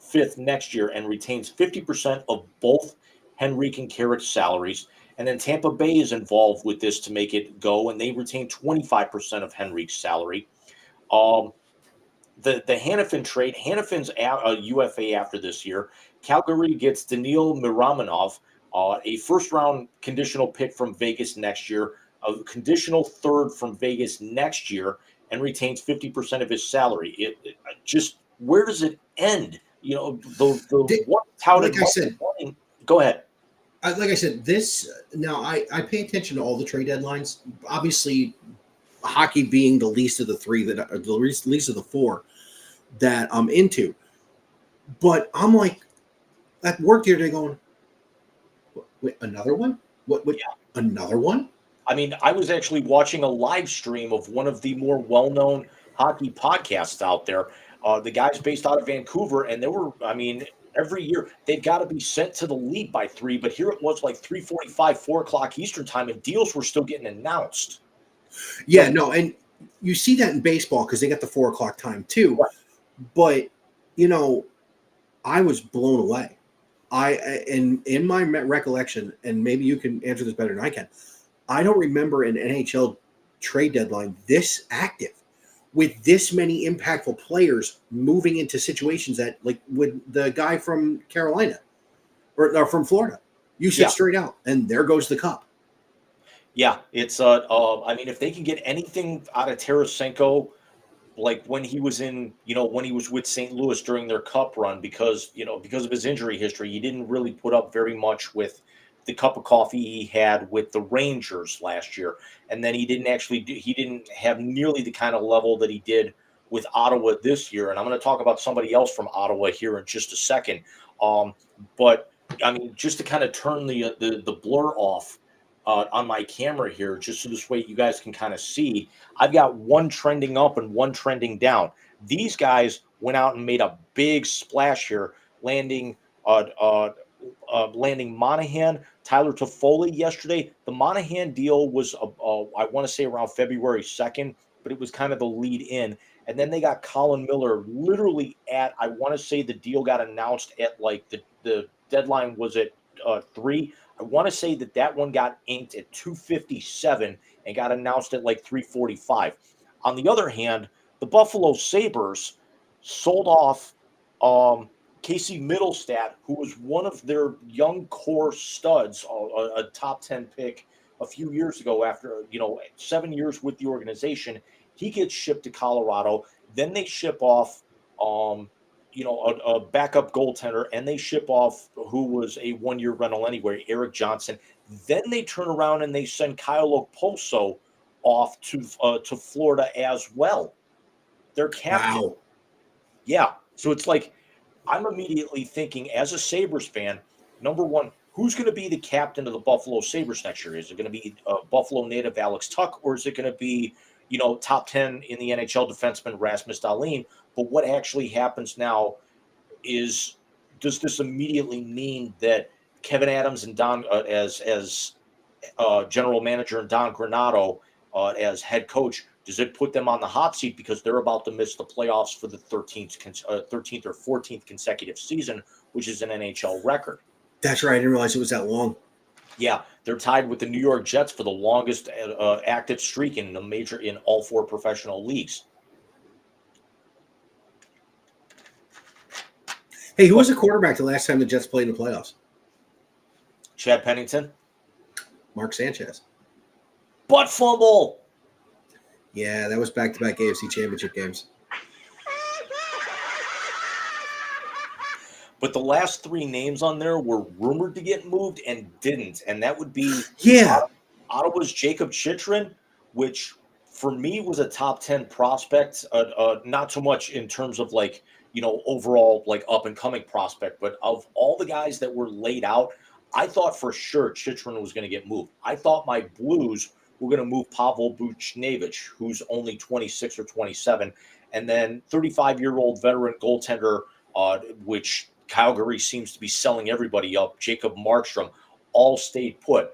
fifth next year, and retains 50% of both Henrique and Carrick's salaries. And then Tampa Bay is involved with this to make it go, and they retain 25% of Henrique's salary. The Hanifin trade, Hanifin's a UFA after this year. Calgary gets Daniil Miramonov, a first-round conditional pick from Vegas next year, a conditional third from Vegas next year, and retains 50% of his salary. It just, where does it end? You know, the one touted. Like I said, go ahead. Like I said, this now I pay attention to all the trade deadlines. Obviously, hockey being the least of the three the least of the four that I'm into. But I'm like at work the other day going, wait, another one? What yeah. Another one? I mean, I was actually watching a live stream of one of the more well-known hockey podcasts out there. The guys based out of Vancouver, and they were, I mean, every year they've got to be sent to the league by 3, but here it was like 3:45, 4 o'clock Eastern time, and deals were still getting announced. Yeah, no, and you see that in baseball because they got the 4 o'clock time too. Right. But you know, I was blown away. In my recollection, and maybe you can answer this better than I can. I don't remember an NHL trade deadline this active, with this many impactful players moving into situations that, like with the guy from Carolina or from Florida, you said straight out, and there goes the cup. Yeah, it's I mean, if they can get anything out of Tarasenko, like when he was when he was with St. Louis during their cup run, because of his injury history, he didn't really put up very much with the cup of coffee he had with the Rangers last year. And then he didn't have nearly the kind of level that he did with Ottawa this year. And I'm going to talk about somebody else from Ottawa here in just a second. But I mean, just to kind of turn the blur off on my camera here, just so this way you guys can kind of see, I've got one trending up and one trending down. These guys went out and made a big splash here, landing Monahan, Tyler Toffoli yesterday. The Monahan deal was, I want to say around February 2nd, but it was kind of the lead in. And then they got Colin Miller literally at, I want to say the deal got announced at like the deadline was at 3. I want to say that one got inked at 2:57 and got announced at like 3:45. On the other hand, the Buffalo Sabres sold off Casey Middlestat, who was one of their young core studs, a top 10 pick a few years ago after, 7 years with the organization. He gets shipped to Colorado. Then they ship off, a backup goaltender, and they ship off who was a one-year rental anyway, Eric Johnson. Then they turn around and they send Kyle Okposo off to Florida as well. They're captain. Wow. Yeah. So it's like, I'm immediately thinking, as a Sabres fan, number one, who's going to be the captain of the Buffalo Sabres next year? Is it going to be Buffalo native Alex Tuch, or is it going to be, top 10 in the NHL defenseman Rasmus Dahlin? But what actually happens now is, does this immediately mean that Kevin Adams and Don, as general manager, and Don Granato as head coach, does it put them on the hot seat because they're about to miss the playoffs for the 13th or 14th consecutive season, which is an NHL record? That's right. I didn't realize it was that long. Yeah, they're tied with the New York Jets for the longest active streak in all 4 professional leagues. Hey, who was the quarterback the last time the Jets played in the playoffs? Chad Pennington. Mark Sanchez. Butt fumble. Yeah, that was back-to-back AFC Championship games. But the last three names on there were rumored to get moved and didn't. And that would be Yeah. Ottawa's Jacob Chitrin, which for me was a top 10 prospect. Not so much in terms of like, overall like up and coming prospect, but of all the guys that were laid out, I thought for sure Chitrin was going to get moved. I thought my Blues were going to move Pavel Buchnevich, who's only 26 or 27, and then 35-year-old veteran goaltender, which Calgary seems to be selling everybody up, Jacob Markstrom, all stayed put.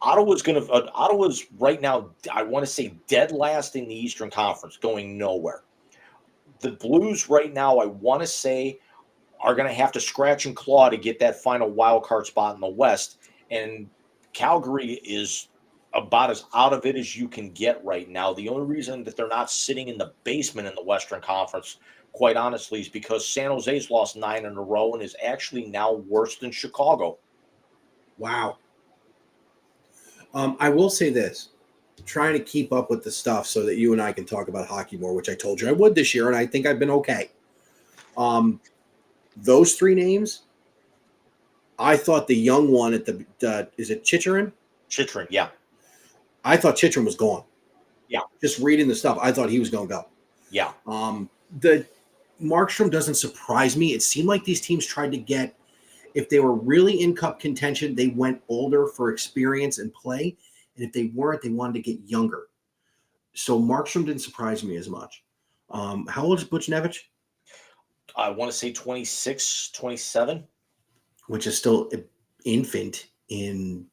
Ottawa's right now, I want to say dead last in the Eastern Conference, going nowhere. The Blues right now, I want to say, are going to have to scratch and claw to get that final wild card spot in the West. And Calgary is about as out of it as you can get right now. The only reason that they're not sitting in the basement in the Western Conference, quite honestly, is because San Jose's lost 9 in a row and is actually now worse than Chicago. Wow. I will say this, trying to keep up with the stuff so that you and I can talk about hockey more, which I told you I would this year, and I think I've been okay. Those three names, I thought the young one at the is it Chitrin? Chitrin, yeah. I thought Chitrin was gone. Yeah. Just reading the stuff, I thought he was going to go. Yeah. The Markstrom doesn't surprise me. It seemed like these teams tried to get, if they were really in cup contention, they went older for experience and play. And if they weren't, they wanted to get younger. So Markstrom didn't surprise me as much. How old is Buchnevich? I want to say 26, 27. Which is still an infant in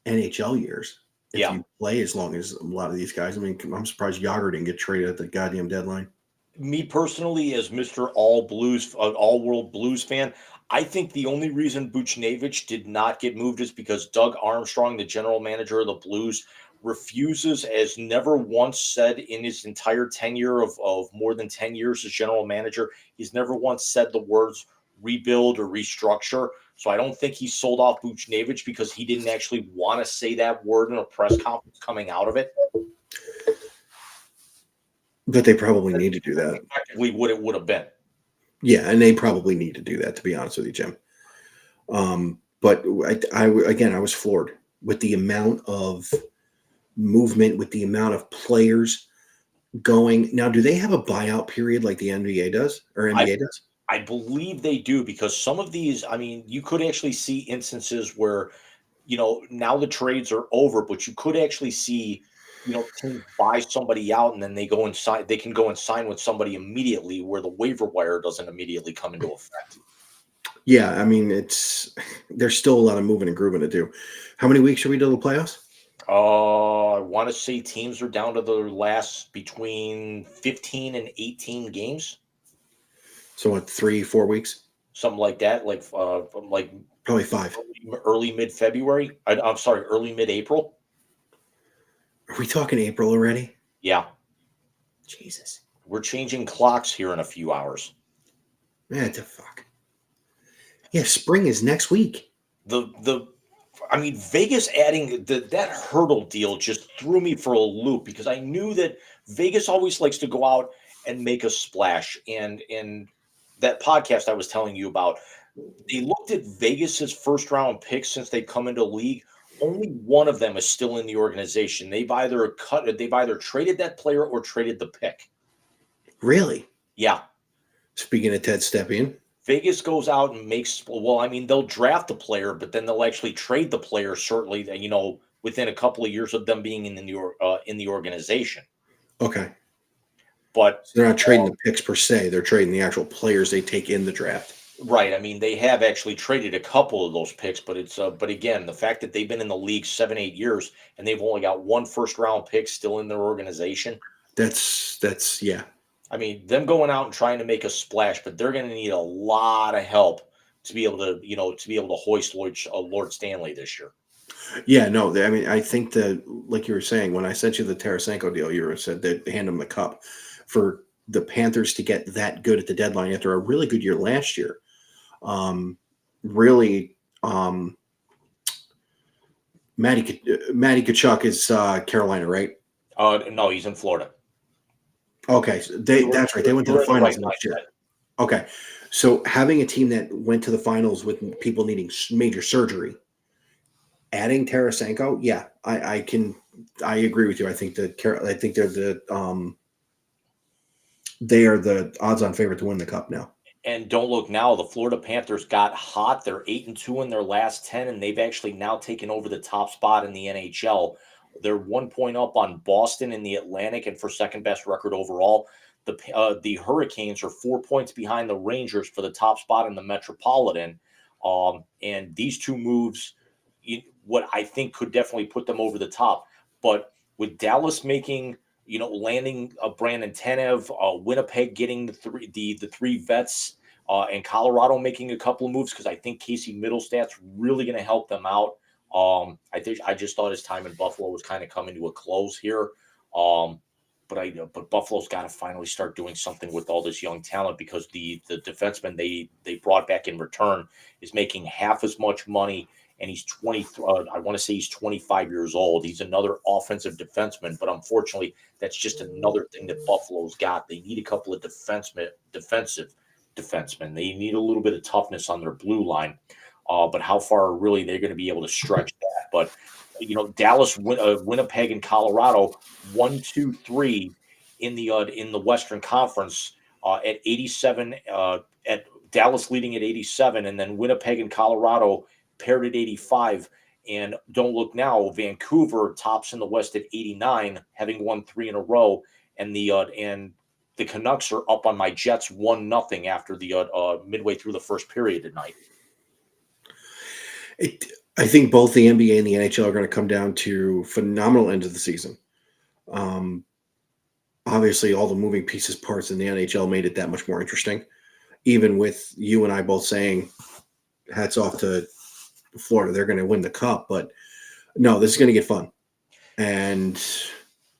NHL years. If you play as long as a lot of these guys. I mean, I'm surprised Yager didn't get traded at the goddamn deadline. Me personally, as Mr. All-World Blues fan, I think the only reason Buchnevich did not get moved is because Doug Armstrong, the general manager of the Blues, refuses, as never once said in his entire tenure of more than 10 years as general manager, he's never once said the words rebuild or restructure. So I don't think he sold off Buchnevich because he didn't actually want to say that word in a press conference coming out of it. But they probably need to do that. Effectively what it would have been. Yeah, and they probably need to do that, to be honest with you, Jim. But I was floored with the amount of movement, with the amount of players going. Now, do they have a buyout period like the NBA does or NBA does? I believe they do, because some of these, I mean, you could actually see instances where, now the trades are over, but you could actually see, teams buy somebody out and then they go and sign. They can go and sign with somebody immediately, where the waiver wire doesn't immediately come into effect. Yeah, I mean, there's still a lot of moving and grooving to do. How many weeks are we to the playoffs? I want to say teams are down to their last between 15 and 18 games. So what, 3-4 weeks? Something like that, like probably 5. Early mid-February. I'm sorry, early mid-April. Are we talking April already? Yeah. Jesus. We're changing clocks here in a few hours. Man, the fuck. Yeah, spring is next week. Vegas adding that hurdle deal just threw me for a loop, because I knew that Vegas always likes to go out and make a splash. And that podcast I was telling you about, they looked at Vegas's first round picks since they come into the league. Only one of them is still in the organization. They've either traded that player or traded the pick. Really? Yeah. Speaking of Ted Stepien, Vegas goes out and they'll draft the player, but then they'll actually trade the player shortly, within a couple of years of them being in the organization. Okay. But so they're not trading the picks per se. They're trading the actual players they take in the draft. Right. I mean, they have actually traded a couple of those picks, but but again, the fact that they've been in the league 7-8 years and they've only got one first round pick still in their organization. That's yeah. I mean, them going out and trying to make a splash, but they're going to need a lot of help to be able to hoist Lord Stanley this year. Yeah, no, I mean, I think that, like you were saying, when I sent you the Tarasenko deal, you said that hand him the cup. For the Panthers to get that good at the deadline after a really good year last year, Really, Matty Kachuk is Carolina, right? No, he's in Florida. Okay, so that's right. They went to the You're in the right finals last year. mindset. Okay, so having a team that went to the finals with people needing major surgery, adding Tarasenko, yeah, I agree with you. I think they are the odds-on favorite to win the cup now. And don't look now, the Florida Panthers got hot. They're 8-2 in their last 10, and they've actually now taken over the top spot in the NHL. They're 1 point up on Boston in the Atlantic and for second best record overall. The Hurricanes are 4 points behind the Rangers for the top spot in the Metropolitan. And these two moves, what I think could definitely put them over the top. But with Dallas landing Brandon Tanev, Winnipeg getting the three vets, and Colorado making a couple of moves because I think Casey Middlestat's really going to help them out. I just thought his time in Buffalo was kind of coming to a close here. But Buffalo's got to finally start doing something with all this young talent because the defenseman they brought back in return is making half as much money, and he's 20. I want to say he's 25 years old. He's another offensive defenseman, but unfortunately, that's just another thing that Buffalo's got. They need a couple of defensive defensemen. They need a little bit of toughness on their blue line. But how far really they're going to be able to stretch that? But Dallas, Winnipeg, and Colorado, 1, 2, 3 in the Western Conference at 87. At Dallas leading at 87, and then Winnipeg and Colorado paired at 85. And don't look now, Vancouver tops in the West at 89, having won 3 in a row, and the Canucks are up on my Jets 1-0 after the midway through the first period tonight. I think both the NBA and the NHL are going to come down to phenomenal end of the season. Obviously, all the moving pieces parts in the NHL made it that much more interesting. Even with you and I both saying, hats off to Florida, they're going to win the cup. But no, this is going to get fun. And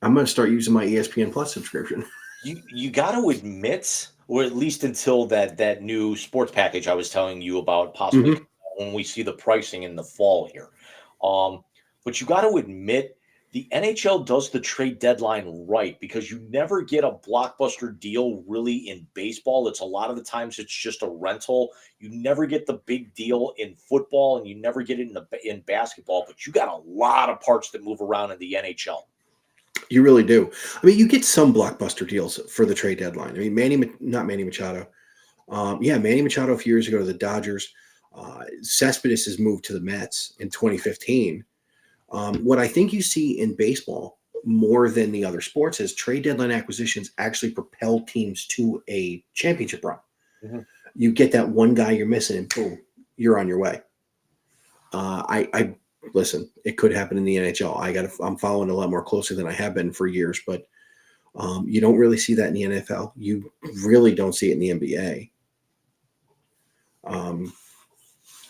I'm going to start using my ESPN Plus subscription. You got to admit, or at least until that new sports package I was telling you about possibly when we see the pricing in the fall here. But you got to admit, the NHL does the trade deadline right because you never get a blockbuster deal really in baseball. It's a lot of the times it's just a rental. You never get the big deal in football, and you never get it in basketball. But you got a lot of parts that move around in the NHL. You really do. I mean, you get some blockbuster deals for the trade deadline. I mean, not Manny Machado. Manny Machado a few years ago to the Dodgers. Cespedes has moved to the Mets in 2015. What I think you see in baseball more than the other sports is trade deadline acquisitions actually propel teams to a championship run. Mm-hmm. You get that one guy you're missing, and boom, you're on your way. I listen. It could happen in the NHL. I'm following a lot more closely than I have been for years, but you don't really see that in the NFL. You really don't see it in the NBA.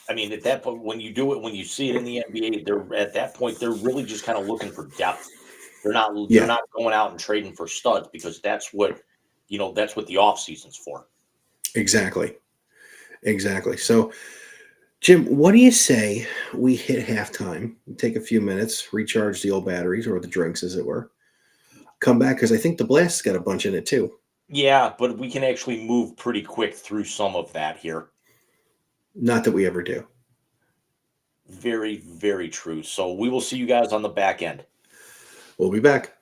I mean, at that point, when you see it in the NBA, they're really just kind of looking for depth. They're not going out and trading for studs because that's what the off season's for. Exactly. So, Jim, what do you say we hit halftime, take a few minutes, recharge the old batteries or the drinks, as it were, come back because I think the Blast's got a bunch in it too. Yeah, but we can actually move pretty quick through some of that here. Not that we ever do. Very, very true. So we will see you guys on the back end. We'll be back.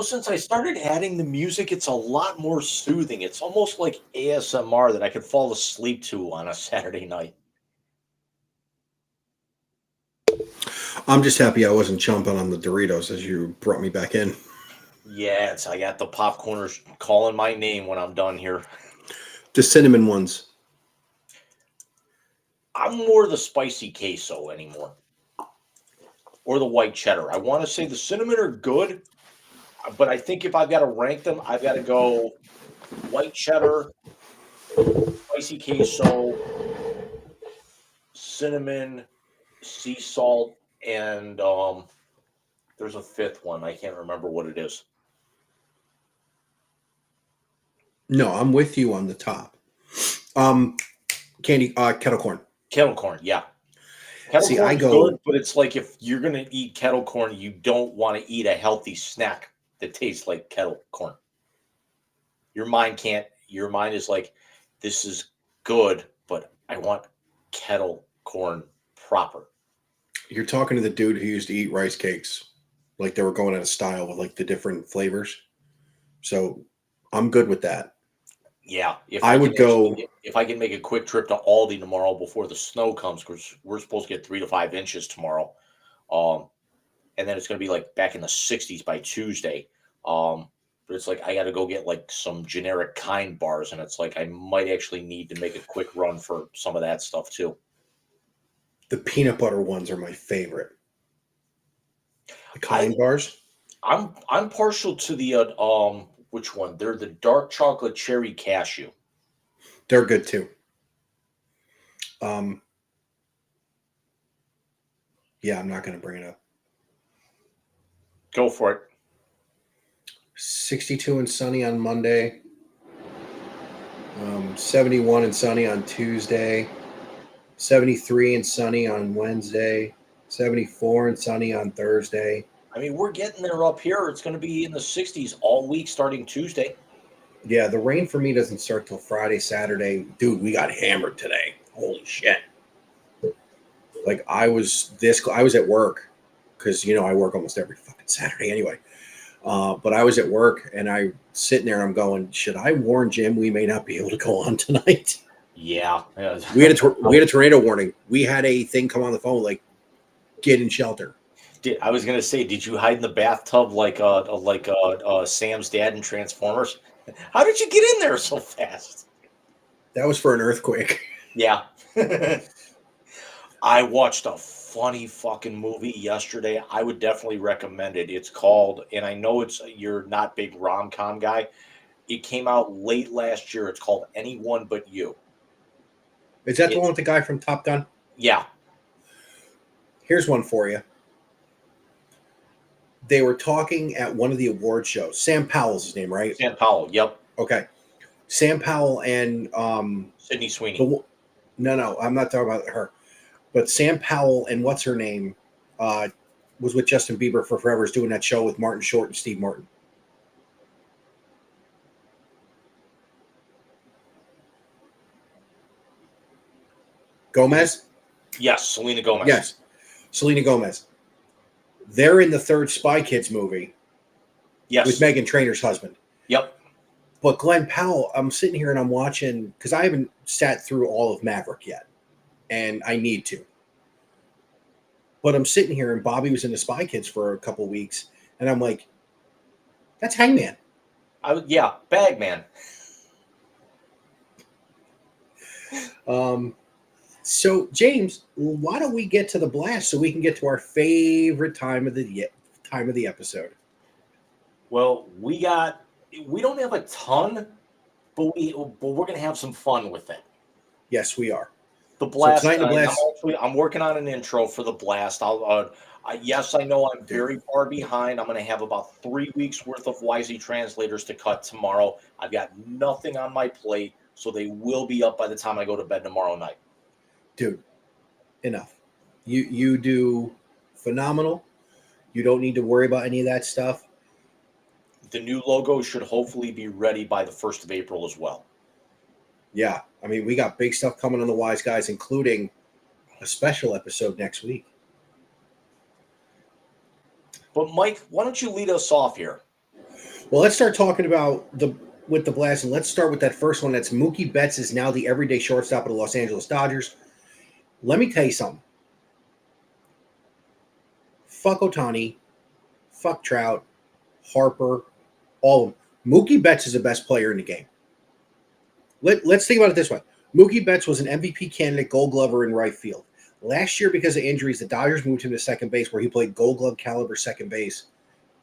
Since I started adding the music, it's a lot more soothing. It's almost like ASMR that I could fall asleep to on a Saturday night. I'm just happy I wasn't chomping on the Doritos as you brought me back in. Yes, I got the popcorners calling my name when I'm done here. The cinnamon ones. I'm more the spicy queso anymore, or the white cheddar. I want to say the cinnamon are good, but I think if I've got to rank them, I've got to go white cheddar, spicy queso, cinnamon, sea salt, and there's a fifth one. I can't remember what it is. No, I'm with you on the top. Kettle corn. Kettle corn, yeah. Kettle See, corn I is go. good, but it's like if you're gonna eat kettle corn, you don't want to eat a healthy snack that tastes like kettle corn. Your mind can't. Your mind is like, this is good, but I want kettle corn proper. You're talking to the dude who used to eat rice cakes, like they were going out of style with like the different flavors. So I'm good with that. Yeah, if I I would can go. if I can make a quick trip to Aldi tomorrow before the snow comes, because we're supposed to get 3 to 5 inches tomorrow, um, and then it's going to be like back in the 60s by Tuesday. But it's like I got to go get like some generic kind bars, and it's like I might actually need to make a quick run for some of that stuff too. The peanut butter ones are my favorite. The I kind bars. I'm partial to the which one? They're the dark chocolate cherry cashew. They're good too. Um, yeah, I'm not going to bring it up. Go for it. 62 and sunny on Monday. 71 and sunny on Tuesday. 73 and sunny on Wednesday. 74 and sunny on Thursday. I mean, we're getting there up here. It's going to be in the 60s all week starting Tuesday. Yeah, the rain for me doesn't start till Friday, Saturday. Dude, we got hammered today. Holy shit. Like I was at work because I work almost every fucking Saturday anyway. But I was at work and I sitting there and I'm going, should I warn Jim we may not be able to go on tonight? Yeah. We had a tornado warning. We had a thing come on the phone like get in shelter. I was gonna say, did you hide in the bathtub like Sam's dad in Transformers? How did you get in there so fast? That was for an earthquake. Yeah. I watched a funny fucking movie yesterday. I would definitely recommend it. It's called, and I know you're not big rom-com guy. It came out late last year. It's called Anyone But You. Is that the one with the guy from Top Gun? Yeah. Here's one for you. They were talking at one of the award shows. Sam Powell's his name, right? Sam Powell. Yep. Okay. Sam Powell and Sydney Sweeney. No, I'm not talking about her. But Sam Powell and what's her name was with Justin Bieber for forever, is doing that show with Martin Short and Steve Martin. Gomez? Yes, Selena Gomez. Yes, Selena Gomez. They're in the third Spy Kids movie. Yes. With Meghan Trainor's husband. Yep. But Glenn Powell, I'm sitting here and I'm watching, because I haven't sat through all of Maverick yet, and I need to. But I'm sitting here and Bobby was in the Spy Kids for a couple of weeks, and I'm like, that's Hangman. Yeah, Bagman. So James, why don't we get to the blast so we can get to our favorite time of the episode? Well, we don't have a ton, but we're gonna have some fun with it. Yes, we are. The blast. So tonight, I'm working on an intro for the blast. Yes, I know I'm very far behind. I'm going to have about 3 weeks worth of Wisely translators to cut tomorrow. I've got nothing on my plate, so they will be up by the time I go to bed tomorrow night. Dude, enough. You do phenomenal. You don't need to worry about any of that stuff. The new logo should hopefully be ready by the 1st of April as well. Yeah, I mean, we got big stuff coming on the Wise Guys, including a special episode next week. But Mike, why don't you lead us off here? Well, let's start talking about the blast, and let's start with that first one. That's Mookie Betts is now the everyday shortstop of the Los Angeles Dodgers. Let me tell you something. Fuck Otani, fuck Trout, Harper, all of them. Mookie Betts is the best player in the game. Let's think about it this way. Mookie Betts was an MVP candidate, Gold Glover in right field. Last year, because of injuries, the Dodgers moved him to second base, where he played Gold Glove caliber second base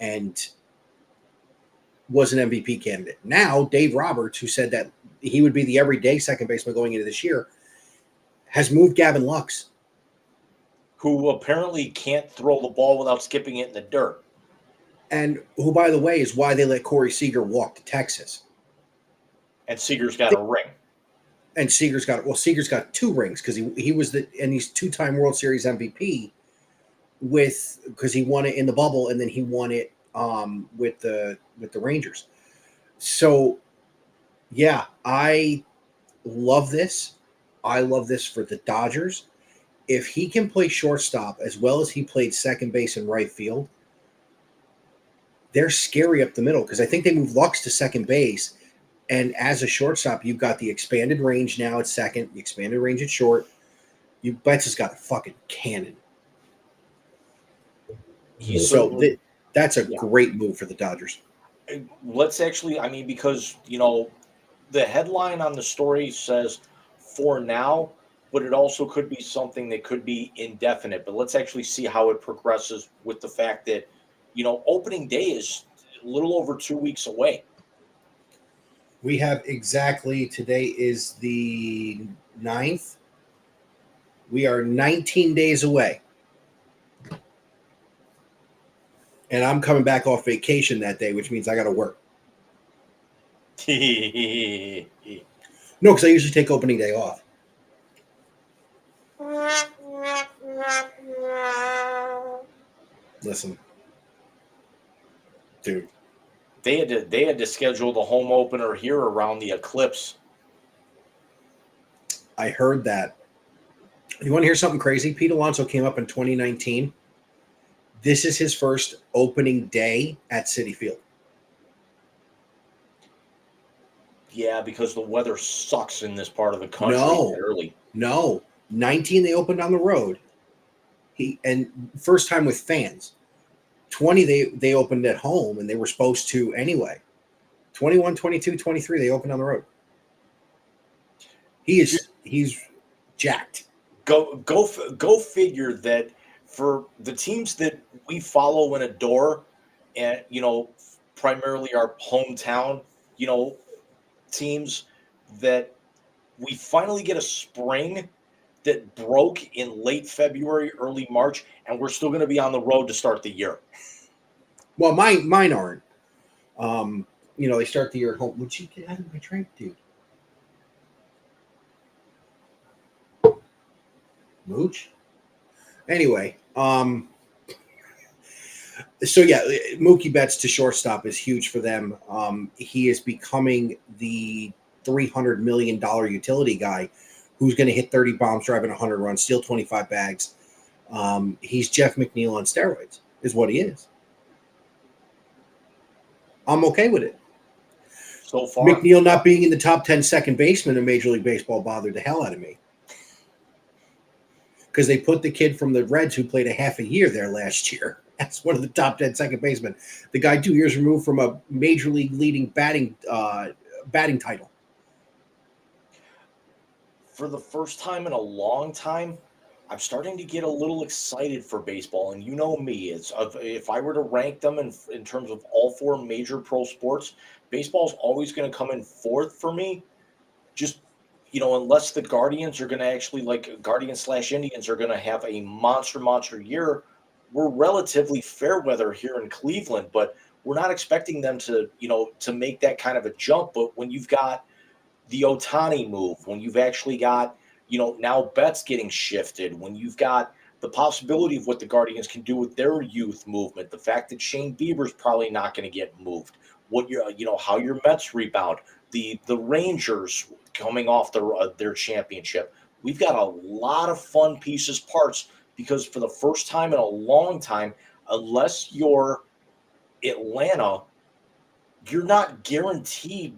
and was an MVP candidate. Now, Dave Roberts, who said that he would be the everyday second baseman going into this year, has moved Gavin Lux. Who apparently can't throw the ball without skipping it in the dirt. And who, by the way, is why they let Corey Seager walk to Texas. And Seager's got a ring. And Seager's got 2 rings because he was and he's 2-time World Series MVP because he won it in the bubble and then he won it with the Rangers. So yeah, I love this. I love this for the Dodgers. If he can play shortstop as well as he played second base and right field, they're scary up the middle because I think they moved Lux to second base. And as a shortstop, you've got the expanded range now at second, the expanded range at short. Betts has got a fucking cannon. That's a great move for the Dodgers. Let's actually, because, the headline on the story says for now, but it also could be something that could be indefinite. But let's actually see how it progresses with the fact that, opening day is a little over 2 weeks away. We have today is the 9th. We are 19 days away. And I'm coming back off vacation that day, which means I got to work. No, because I usually take opening day off. Listen, dude. They had to schedule the home opener here around the eclipse. I heard that. You want to hear something crazy? Pete Alonso came up in 2019. This is his first opening day at Citi Field. Yeah, because the weather sucks in this part of the country early. No. 19 they opened on the road. And first time with fans. 20 they opened at home and they were supposed to anyway. 21, 22, 23 they opened on the road. He's jacked. Go figure that for the teams that we follow and adore, and primarily our hometown, teams, that we finally get a spring that broke in late February, early March, and we're still going to be on the road to start the year. Well, mine aren't. They start the year at home. Would you get out of my drink, dude? Mooch? Anyway, so yeah, Mookie Betts to shortstop is huge for them. He is becoming the $300 million utility guy who's going to hit 30 bombs, driving 100 runs, steal 25 bags. He's Jeff McNeil on steroids, is what he is. I'm okay with it. So far, McNeil not being in the top 10 second baseman in Major League Baseball bothered the hell out of me. Because they put the kid from the Reds who played a half a year there last year as one of the top 10 second basemen. The guy 2 years removed from a Major League leading batting title. For the first time in a long time, I'm starting to get a little excited for baseball. And you know me, if I were to rank them in terms of all 4 major pro sports, baseball's always going to come in 4th for me. Just, unless the Guardians are going to actually, Guardians/Indians are going to have a monster year. We're relatively fair weather here in Cleveland, but we're not expecting them to make that kind of a jump. But when you've got the Otani move, when you've actually got, now Betts getting shifted, when you've got the possibility of what the Guardians can do with their youth movement, the fact that Shane Bieber's probably not going to get moved, how your Mets rebound, the Rangers coming off their championship. We've got a lot of fun pieces, parts, because for the first time in a long time, unless you're Atlanta, you're not guaranteed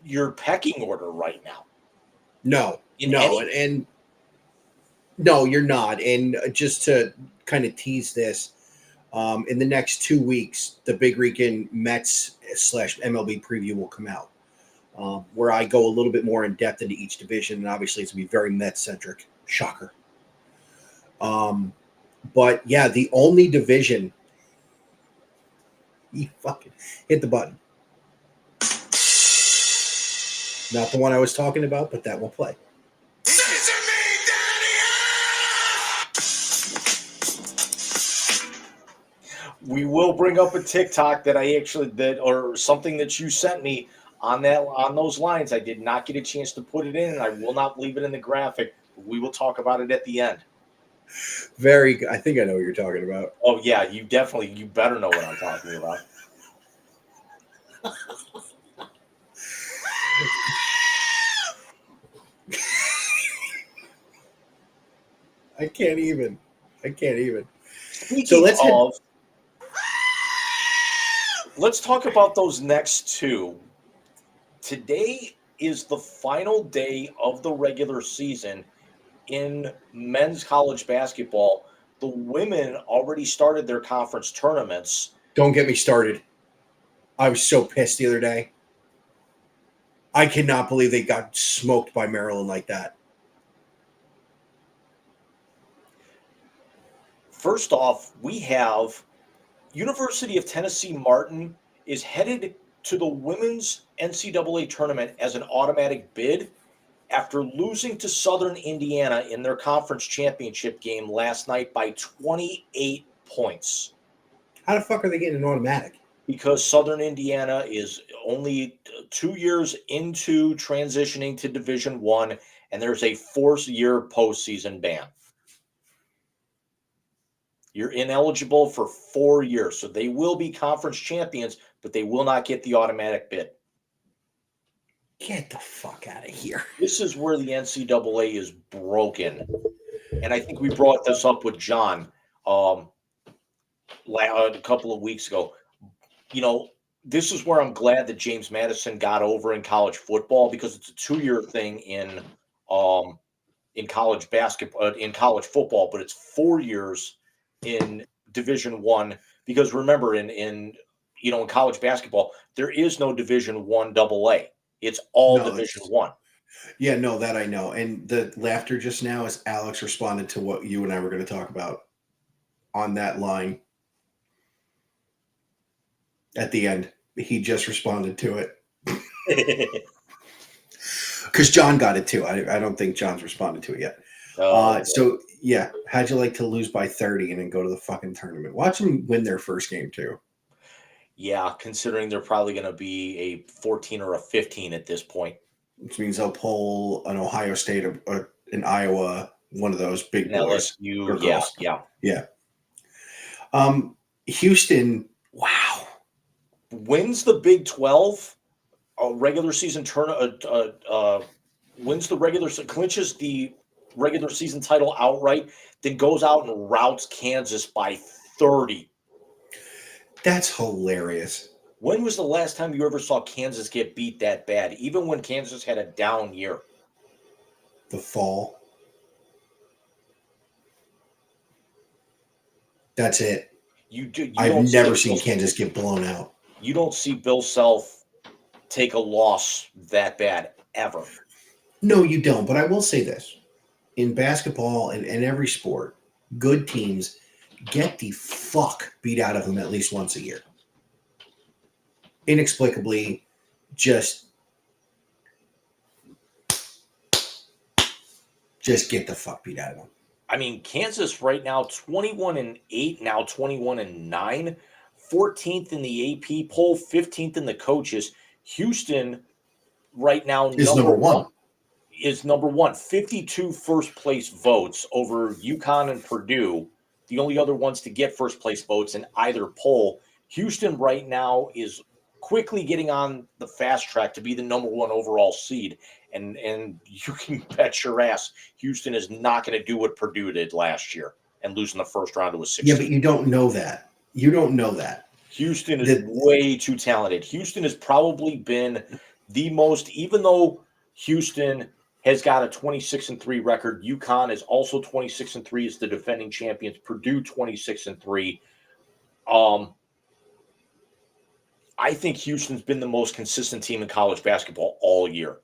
your pecking order right now. No, In no, any- and no, you're not. And just to kind of tease this, in the next 2 weeks, the Big Weekend Mets / MLB preview will come out, where I go a little bit more in depth into each division, and obviously it's gonna be very Mets centric. Shocker. But yeah, the only division. You fucking hit the button. Not the one I was talking about, but that will play. We will bring up a TikTok that I actually did, or something that you sent me on those lines. I did not get a chance to put it in, and I will not leave it in the graphic. We will talk about it at the end. Very good. I think I know what you're talking about. Oh yeah, you better know what I'm talking about. I can't even. Speaking of, let's talk about those next two. Today is the final day of the regular season in men's college basketball. The women already started their conference tournaments. Don't get me started. I was so pissed the other day. I cannot believe they got smoked by Maryland like that. First off, we have University of Tennessee Martin is headed to the women's NCAA tournament as an automatic bid after losing to Southern Indiana in their conference championship game last night by 28 points. How the fuck are they getting an automatic? Because Southern Indiana is only 2 years into transitioning to Division I, and there's a 4-year postseason ban. You're ineligible for 4 years, so they will be conference champions, but they will not get the automatic bid. Get the fuck out of here. This is where the NCAA is broken. And I think we brought this up with John a couple of weeks ago. You know, this is where I'm glad that James Madison got over in college football, because it's a 2-year thing in college basketball, in college football, but it's 4 years in Division I. Because remember, in college basketball, there is no Division I AA. It's all Division I. Yeah, no, that I know. And the laughter just now is Alex responded to what you and I were going to talk about on that line at the end. He just responded to it. Because John got it too. I don't think John's responded to it yet. So, yeah, how'd you like to lose by 30 and then go to the fucking tournament? Watch them win their first game too. Yeah, considering they're probably going to be a 14 or a 15 at this point. Which means they'll pull an Ohio State or an Iowa, one of those big boys. LSU, yeah. Houston, wow. Wins the Big 12 regular season tournament. Clinches the regular season title outright, then goes out and routs Kansas by 30. That's hilarious. When was the last time you ever saw Kansas get beat that bad, even when Kansas had a down year? The fall. That's it. I've never seen Kansas get blown out. You don't see Bill Self take a loss that bad, ever. No, you don't. But I will say this. In basketball and every sport, good teams get the fuck beat out of them at least once a year. Inexplicably, just get the fuck beat out of them. I mean, Kansas right now 21-8, now 21-9, 14th in the AP poll, 15th in the coaches. Houston right now is number one. Is number one. 52 first place votes over UConn and Purdue, the only other ones to get first place votes in either poll. Houston right now is quickly getting on the fast track to be the number one overall seed. And you can bet your ass Houston is not going to do what Purdue did last year and lose in the first round to a 16. Yeah, but you don't know that. You don't know that. Houston is way too talented. Houston has probably been the most, even though Houston has got a 26-3 record, UConn is also 26-3 as the defending champions, Purdue 26-3. I think Houston's been the most consistent team in college basketball all year.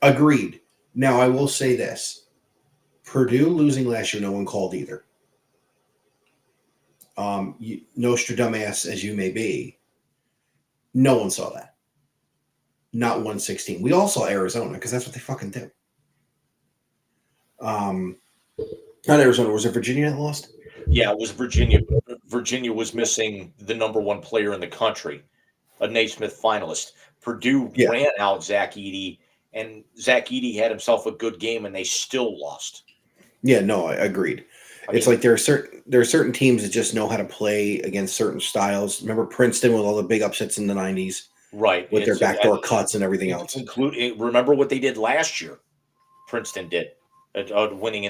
Agreed. Now, I will say this. Purdue losing last year, no one called either. Nostradamus as you may be, no one saw that. Not 116. We all saw Arizona because that's what they fucking do. Not Arizona. Was it Virginia that lost? Yeah, it was Virginia. Virginia was missing the number one player in the country, a Naismith finalist. Purdue ran out Zach Edey, and Zach Edey had himself a good game, and they still lost. I agreed. It's like there are certain teams that just know how to play against certain styles. Remember Princeton with all the big upsets in the 90s? Right. With their backdoor cuts and everything else. Remember what they did last year? Princeton did. Winning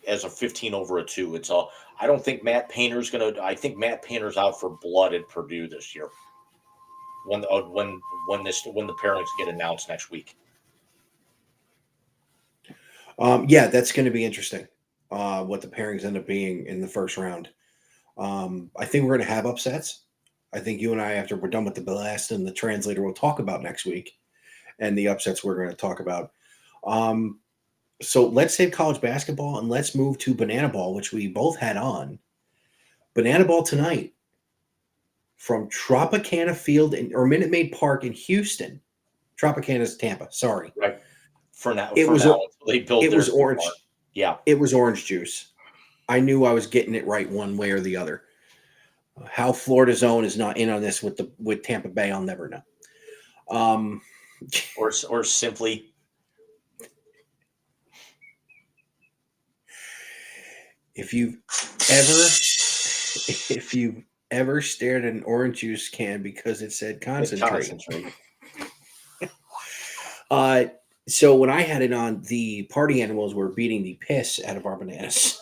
as a 15-2. I don't think Matt Painter's gonna. I think Matt Painter's out for blood at Purdue this year. When the pairings get announced next week. That's going to be interesting. What the pairings end up being in the first round. I think we're going to have upsets. I think you and I, after we're done with the blast and the translator, will talk about next week, and the upsets we're going to talk about. So let's save college basketball and let's move to Banana Ball, which we both had on. Banana Ball tonight from Tropicana Field or Minute Maid Park in Houston. Tropicana's Tampa. Sorry. Right. It was orange. Park. Yeah. It was orange juice. I knew I was getting it right one way or the other. How Florida Zone is not in on this with Tampa Bay, I'll never know. Or simply. If you've ever stared at an orange juice can because it said concentrate. So when I had it on, the party animals were beating the piss out of our bananas.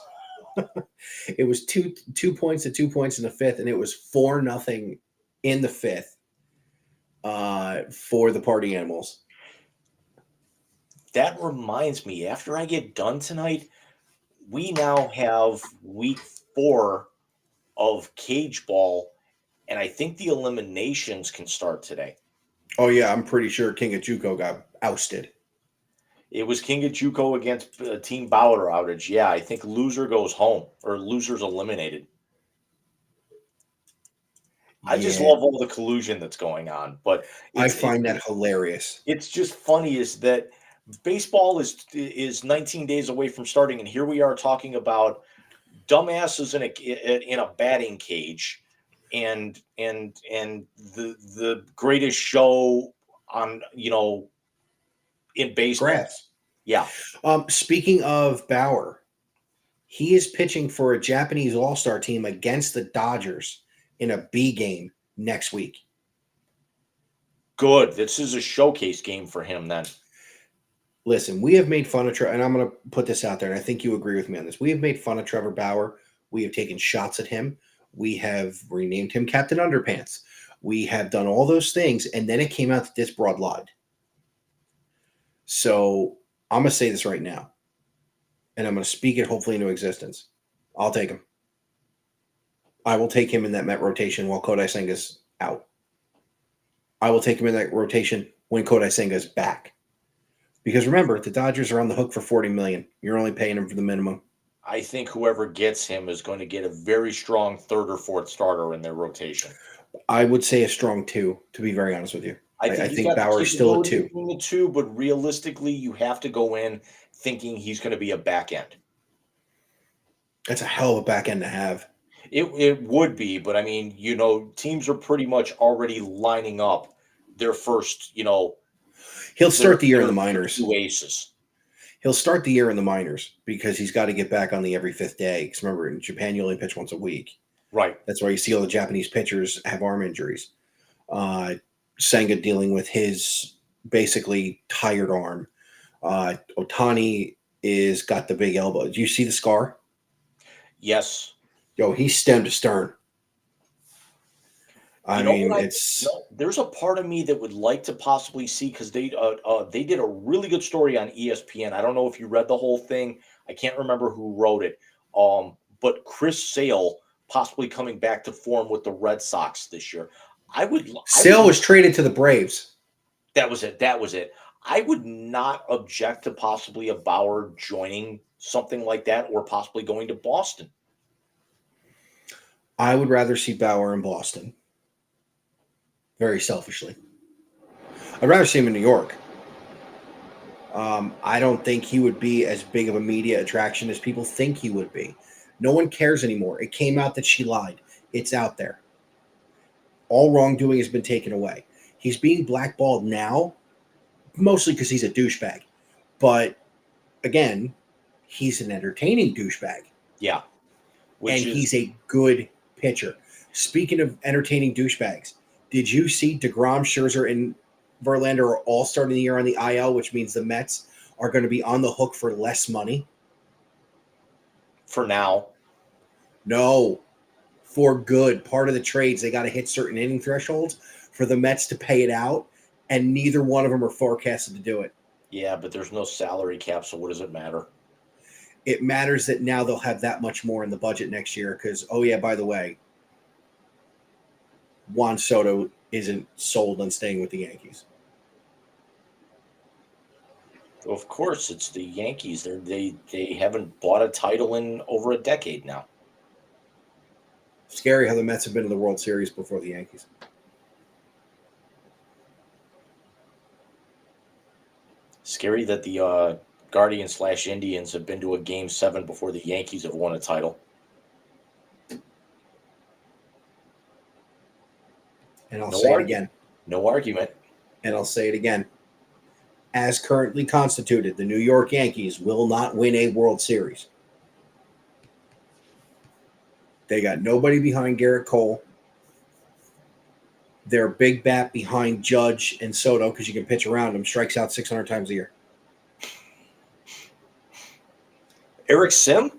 It was 2 points to 2 points in the fifth, and it was 4-0 in the fifth for the party animals. That reminds me, after I get done tonight, we now have week 4 of cage ball, and I think the eliminations can start today. Oh, yeah, I'm pretty sure King of Juco got ousted. It was King of Juco against Team Bowler outage. Yeah, I think loser goes home, or loser's eliminated. I just love all the collusion that's going on. But I find that hilarious. It's just funny is that baseball is 19 days away from starting, and here we are talking about dumbasses in a batting cage, and the greatest show on in baseball. Grass. Yeah. Speaking of Bauer, he is pitching for a Japanese All-Star team against the Dodgers in a B game next week. Good. This is a showcase game for him then. Listen, we have made fun of Trevor, and I'm going to put this out there, and I think you agree with me on this. We have made fun of Trevor Bauer. We have taken shots at him. We have renamed him Captain Underpants. We have done all those things, and then it came out that this broad lied. So I'm going to say this right now, and I'm going to speak it hopefully into existence. I'll take him. I will take him in that Met rotation while Kodai Senga's out. I will take him in that rotation when Kodai Senga's back. Because remember, the Dodgers are on the hook for $40 million. You're only paying him for the minimum. I think whoever gets him is going to get a very strong third or fourth starter in their rotation. I would say a strong 2, to be very honest with you. I think Bauer's still a 2. Between the 2, but realistically, you have to go in thinking he's going to be a back end. That's a hell of a back end to have. It would be, but I mean, teams are pretty much already lining up their first, He'll start the year in the minors. 2 aces. He'll start the year in the minors because he's got to get back on the every 5th day. Because remember, in Japan, you only pitch once a week. Right. That's why you see all the Japanese pitchers have arm injuries. Senga dealing with his basically tired arm. Ohtani is got the big elbow. Do you see the scar? Yes. Yo, he's stem to stern. I You know mean, what it's there's a part of me that would like to possibly see because they did a really good story on ESPN. I don't know if you read the whole thing. I can't remember who wrote it. But Chris Sale possibly coming back to form with the Red Sox this year. I Sale would was traded to the Braves. That was it. That was it. I would not object to possibly a Bauer joining something like that or possibly going to Boston. I would rather see Bauer in Boston. Very selfishly, I'd rather see him in New York. I don't think he would be as big of a media attraction as people think he would be. No one cares anymore. It came out that she lied. It's out there. All wrongdoing has been taken away. He's being blackballed now, mostly because he's a douchebag. But again, he's an entertaining douchebag, Yeah, and which is he's a good pitcher. Speaking of entertaining douchebags, did you see DeGrom, Scherzer, and Verlander are all starting the year on the IL, which means the Mets are going to be on the hook for less money? for now. No, for good. Part of the trades, they got to hit certain inning thresholds for the Mets to pay it out, and neither one of them are forecasted to do it. Yeah, but there's no salary cap, so what does it matter? It matters that now they'll have that much more in the budget next year because, oh, yeah, by the way, Juan Soto isn't sold on staying with the Yankees. Of course, it's the Yankees. They haven't bought a title in over a decade now. Scary how the Mets have been to the World Series before the Yankees. Scary that the Guardians/Indians have been to a Game 7 before the Yankees have won a title. And I'll No say it argument. again. No argument. And I'll say it again. As currently constituted, the New York Yankees will not win a World Series. They got nobody behind Garrett Cole. Their big bat behind Judge and Soto, because you can pitch around him, strikes out 600 times a year. Eric Sim?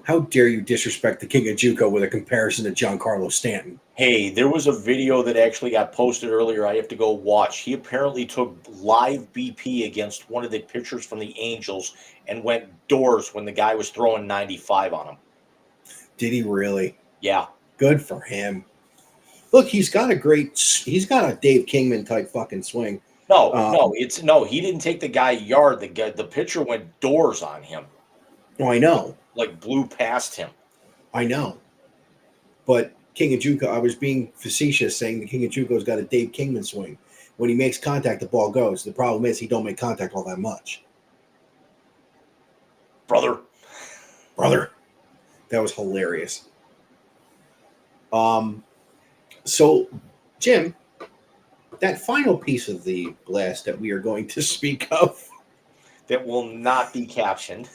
How dare you disrespect the king of JUCO with a comparison to Giancarlo Stanton? Hey, there was a video that actually got posted earlier. I have to go watch. He apparently took live BP against one of the pitchers from the Angels and went doors when the guy was throwing 95 on him. Did he really? Yeah. Good for him. Look, he's got a Dave Kingman type fucking swing. No, he didn't take the guy yard. The pitcher went doors on him. Oh, I know. Like blew past him. I know. But King of JUCO, I was being facetious saying the King of JUCO's got a Dave Kingman swing. When he makes contact, the ball goes. The problem is he don't make contact all that much. Brother. That was hilarious. So, Jim, that final piece of the blast that we are going to speak of. That will not be captioned.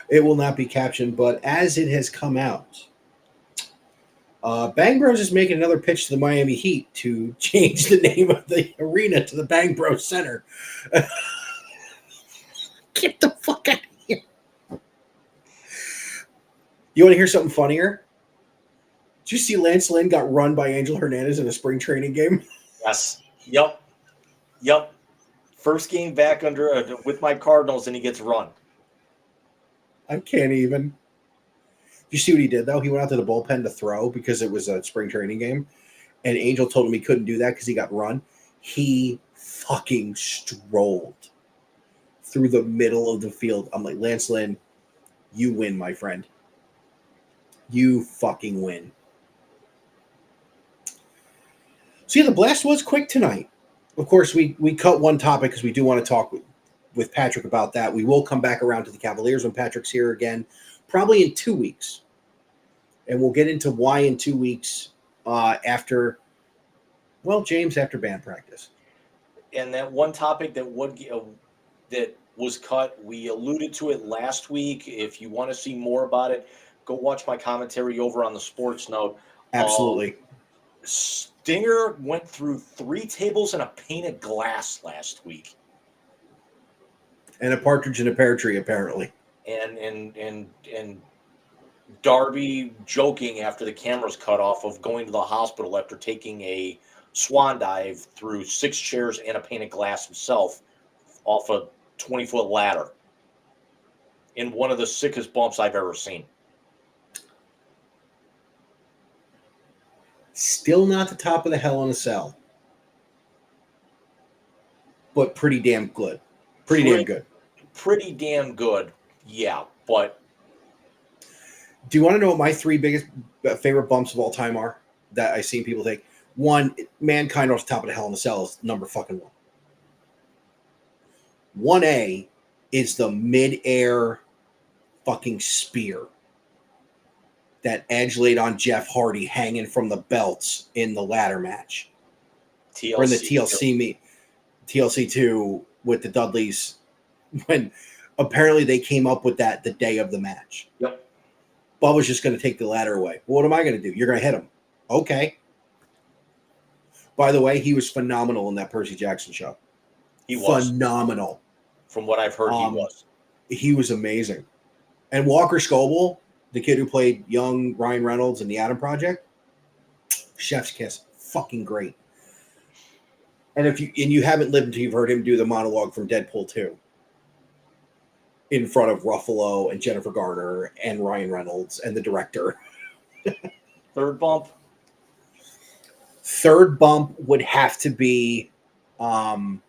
It will not be captioned, but as it has come out, Bang Bros is making another pitch to the Miami Heat to change the name of the arena to the Bang Bros Center. Get the fuck out of here. You want to hear something funnier? Did you see Lance Lynn got run by Angel Hernandez in a spring training game? Yes. Yep. First game back with my Cardinals, and he gets run. I can't even. You see what he did, though? He went out to the bullpen to throw because it was a spring training game, and Angel told him he couldn't do that because he got run. He fucking strolled through the middle of the field. I'm like, Lance Lynn, you win, my friend. You fucking win. So, yeah, the blast was quick tonight. Of course, we cut one topic because we do want to talk with Patrick about that. We will come back around to the Cavaliers when Patrick's here again, probably in 2 weeks. And we'll get into why in 2 weeks after band practice. And that one topic that was cut, we alluded to it last week. If you want to see more about it, go watch my commentary over on the Sports Note. Absolutely. Stinger went through 3 tables and a pane of glass last week. And a partridge in a pear tree, apparently. And Darby joking after the cameras cut off of going to the hospital after taking a swan dive through 6 chairs and a pane of glass himself off a 20-foot ladder in one of the sickest bumps I've ever seen. Still not the top of the Hell in a Cell, but pretty damn good. Pretty damn good. Pretty damn good, yeah. But do you want to know what my 3 biggest favorite bumps of all time are that I've seen people take? One, Mankind off the top of the Hell in a Cell is number fucking 1. 1A is the mid-air fucking spear that Edge laid on Jeff Hardy hanging from the belts in the ladder match. Or in the TLC 2 with the Dudleys, when apparently they came up with that the day of the match. Yep. Bubba's just going to take the ladder away. Well, what am I going to do? You're going to hit him. Okay. By the way, he was phenomenal in that Percy Jackson show. He was. Phenomenal. From what I've heard, he was. He was amazing. And Walker Scobell, the kid who played young Ryan Reynolds in the Adam Project, chef's kiss. Fucking great. And you haven't lived until you've heard him do the monologue from Deadpool 2 in front of Ruffalo and Jennifer Garner and Ryan Reynolds and the director. Third bump? Third bump would have to be oh,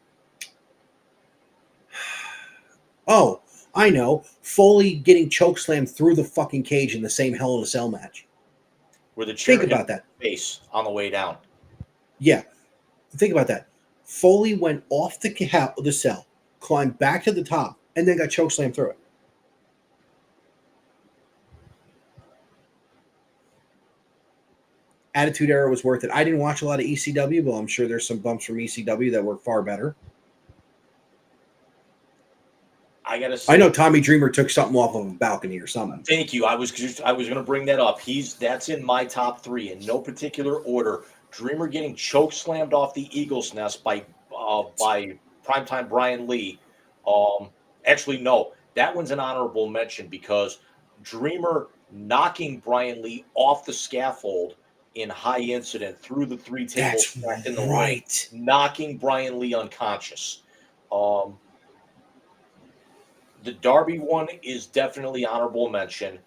I know. Foley getting chokeslammed through the fucking cage in the same Hell in a Cell match. Where the chair Think about that. Face on the way down. Yeah. Think about that. Foley went off the cell, climbed back to the top, and then got chokeslammed through it. Attitude Era was worth it. I didn't watch a lot of ECW, but I'm sure there's some bumps from ECW that were far better. I know Tommy Dreamer took something off of a balcony or something. Thank you. I was going to bring that up. That's in my top 3 in no particular order. Dreamer getting choke slammed off the Eagle's Nest by primetime Brian Lee. Actually, no, that one's an honorable mention because Dreamer knocking Brian Lee off the scaffold in high incident through the 3 tables back in the ring, knocking Brian Lee unconscious. The Darby one is definitely honorable mention.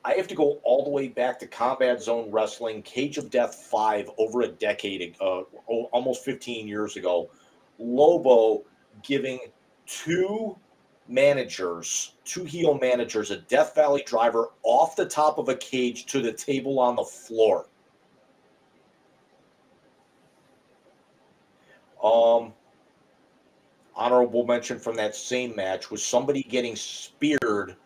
I have to go all the way back to Combat Zone Wrestling, Cage of Death 5, over a decade, almost 15 years ago. Lobo giving 2 heel managers, a Death Valley driver off the top of a cage to the table on the floor. Honorable mention from that same match was somebody getting speared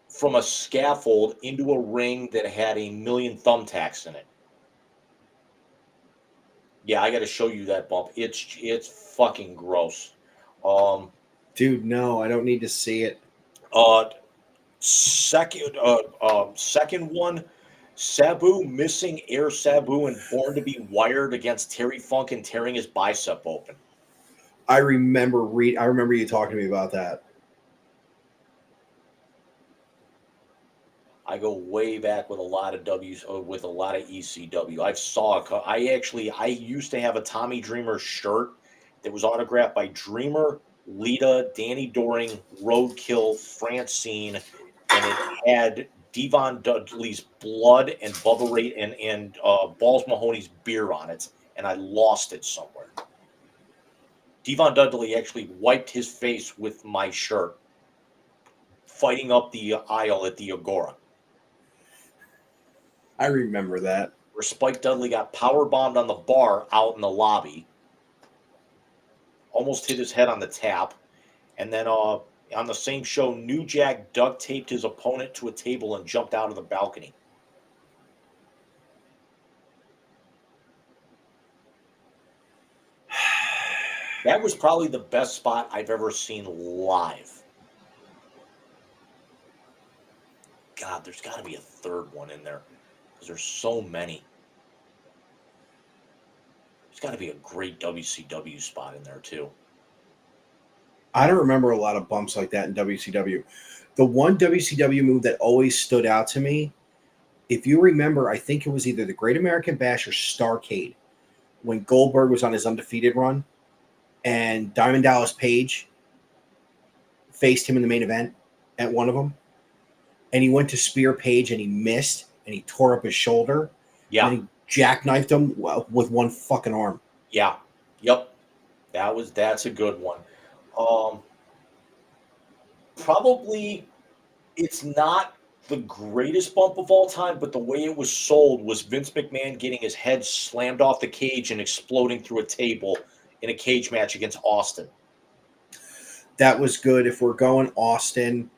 from a scaffold into a ring that had a million thumbtacks in it. Yeah, I got to show you that bump. It's fucking gross. Dude, no, I don't need to see it. Second one, Sabu missing Air Sabu and Born to be Wired against Terry Funk and tearing his bicep open. I remember you talking to me about that. I go way back with a lot of with a lot of ECW. I used to have a Tommy Dreamer shirt that was autographed by Dreamer, Lita, Danny Doring, Roadkill, Francine, and it had Devon Dudley's blood and Bubba Ray and Balls Mahoney's beer on it, and I lost it somewhere. Devon Dudley actually wiped his face with my shirt, fighting up the aisle at the Agora. I remember that. Where Spike Dudley got powerbombed on the bar out in the lobby, almost hit his head on the tap, and then on the same show, New Jack duct taped his opponent to a table and jumped out of the balcony. That was probably the best spot I've ever seen live. God, there's got to be a third one in there because there's so many. There's got to be a great WCW spot in there too. I don't remember a lot of bumps like that in WCW. The one WCW move that always stood out to me, if you remember, I think it was either the Great American Bash or Starrcade when Goldberg was on his undefeated run and Diamond Dallas Page faced him in the main event at one of them. And he went to spear Page and he missed and he tore up his shoulder. Yeah. And then he jackknifed him with one fucking arm. Yeah. Yep. That's a good one. Probably it's not the greatest bump of all time, but the way it was sold was Vince McMahon getting his head slammed off the cage and exploding through a table in a cage match against Austin. That was good. If we're going Austin,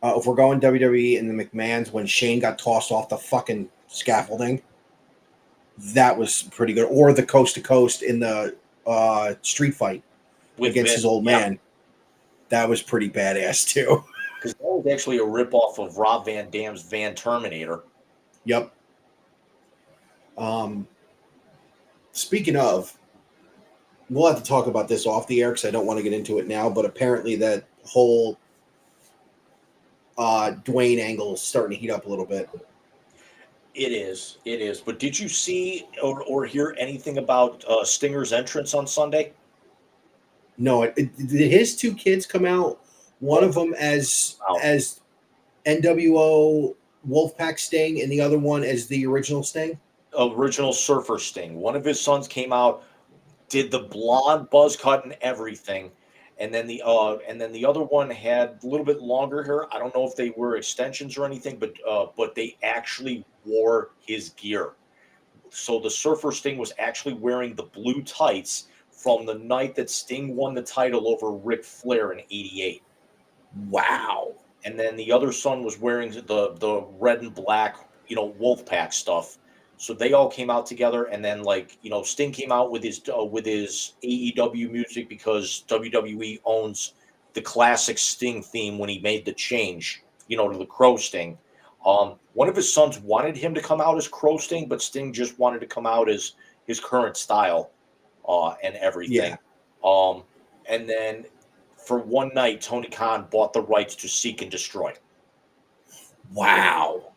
if we're going WWE and the McMahons, when Shane got tossed off the fucking scaffolding, that was pretty good. Or the coast to coast in the street fight With against Vince, his old man. That was pretty badass too. Because that was actually a ripoff of Rob Van Dam's Van Terminator. Yep. Speaking of, we'll have to talk about this off the air because I don't want to get into it now, but apparently that whole Dwayne angle is starting to heat up a little bit. It is. But did you see or hear anything about Stinger's entrance on Sunday? No, did his two kids come out? One of them as NWO Wolfpack Sting, and the other one as the original Sting. Original Surfer Sting. One of his sons came out, did the blonde buzz cut and everything, and then the other one had a little bit longer hair. I don't know if they were extensions or anything, but they actually wore his gear. So the Surfer Sting was actually wearing the blue tights from the night that Sting won the title over Ric Flair in '88. Wow. And then the other son was wearing the red and black, Wolfpack stuff. So they all came out together, and then Sting came out with his AEW music because WWE owns the classic Sting theme when he made the change, to the Crow Sting. One of his sons wanted him to come out as Crow Sting, but Sting just wanted to come out as his current style and everything. Yeah. And then for one night, Tony Khan bought the rights to Seek and Destroy. Wow.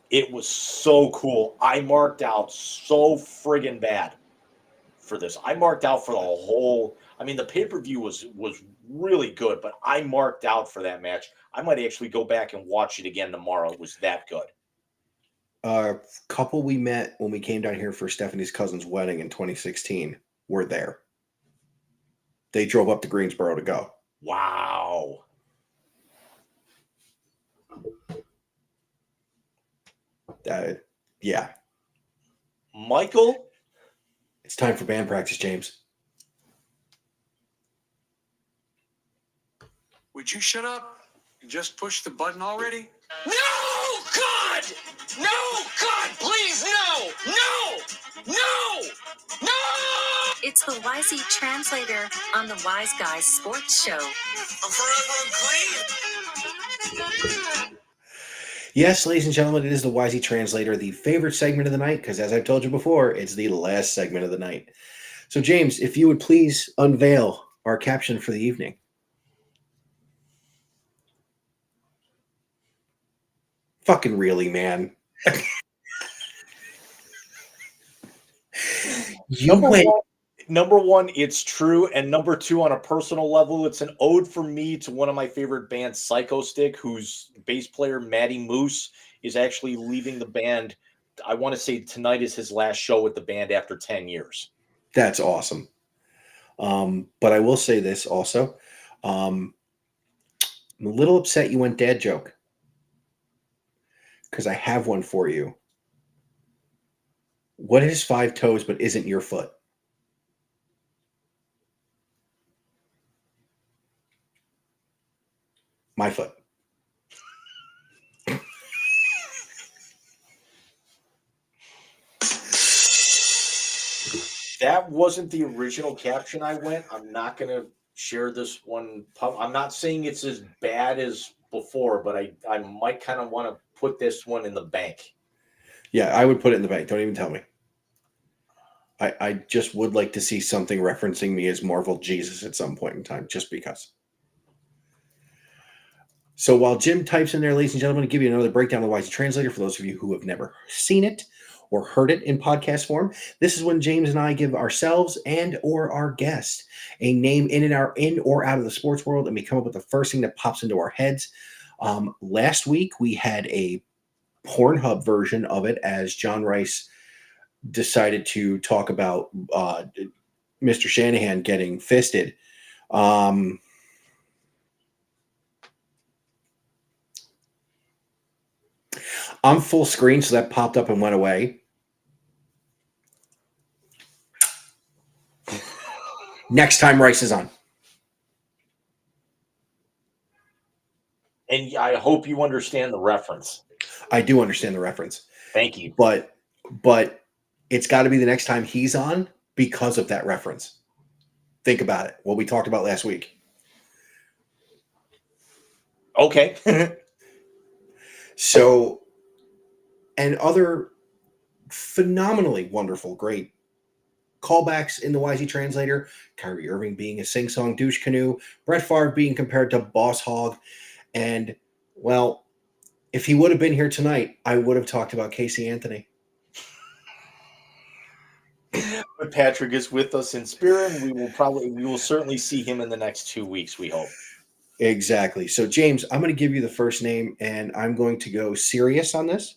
It was so cool. I marked out so friggin' bad for this. I marked out for the whole. I mean, the pay-per-view was really good, but I marked out for that match. I might actually go back and watch it again tomorrow. It was that good. Couple we met when we came down here for Stephanie's cousin's wedding in 2016 were there. They drove up to Greensboro to go. Wow. Yeah. Michael? It's time for band practice, James. Would you shut up? You just pushed the button already? No, God! No, God, please, no! No! No! No! It's the YZ Translator on the Wise Guys Sports Show. I'm forever unclean. Yes, ladies and gentlemen, it is the YZ Translator, the favorite segment of the night, because as I've told you before, it's the last segment of the night. So, James, if you would please unveil our caption for the evening. Fucking really, man. Number one, it's true. And number two, on a personal level, it's an ode for me to one of my favorite bands, Psycho Stick, whose bass player, Matty Moose, is actually leaving the band. I want to say tonight is his last show with the band after 10 years. That's awesome. But I will say this also. I'm a little upset you went dad joke, because I have one for you. What is 5 toes but isn't your foot? My foot. That wasn't the original caption I went. I'm not going to share this one. I'm not saying it's as bad as before, but I might kind of want to put this one in the bank. Yeah, I would put it in the bank. Don't even tell me. I just would like to see something referencing me as Marvel Jesus at some point in time, just because. So while Jim types in there, ladies and gentlemen, to give you another breakdown of the Wisey Translator for those of you who have never seen it or heard it in podcast form, this is when James and I give ourselves and or our guest a name in or out of the sports world, and we come up with the first thing that pops into our heads. Last week we had a Pornhub version of it as John Rice decided to talk about Mr. Shanahan getting fisted. I'm full screen, so that popped up and went away. Next time Rice is on. And I hope you understand the reference. I do understand the reference. Thank you. But it's got to be the next time he's on because of that reference. Think about it. What we talked about last week. Okay. So, and other phenomenally wonderful, great callbacks in the Wisey Translator. Kyrie Irving being a sing-song douche canoe. Brett Favre being compared to Boss Hog. And, well, if he would have been here tonight, I would have talked about Casey Anthony. But Patrick is with us in spirit, and we will certainly see him in the next 2 weeks, we hope. Exactly. So, James, I'm going to give you the first name, and I'm going to go serious on this.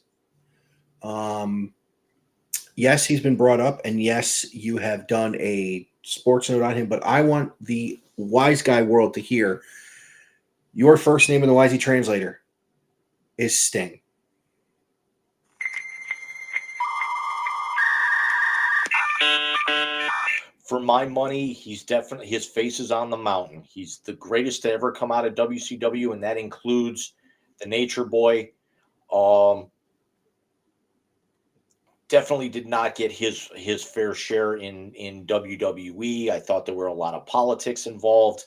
Yes, he's been brought up, and yes, you have done a sports note on him, but I want the wise guy world to hear your first name in the Wisey Translator is Sting. For my money, he's definitely, his face is on the mountain. He's the greatest to ever come out of WCW, and that includes the Nature Boy. Definitely did not get his fair share in WWE. I thought there were a lot of politics involved.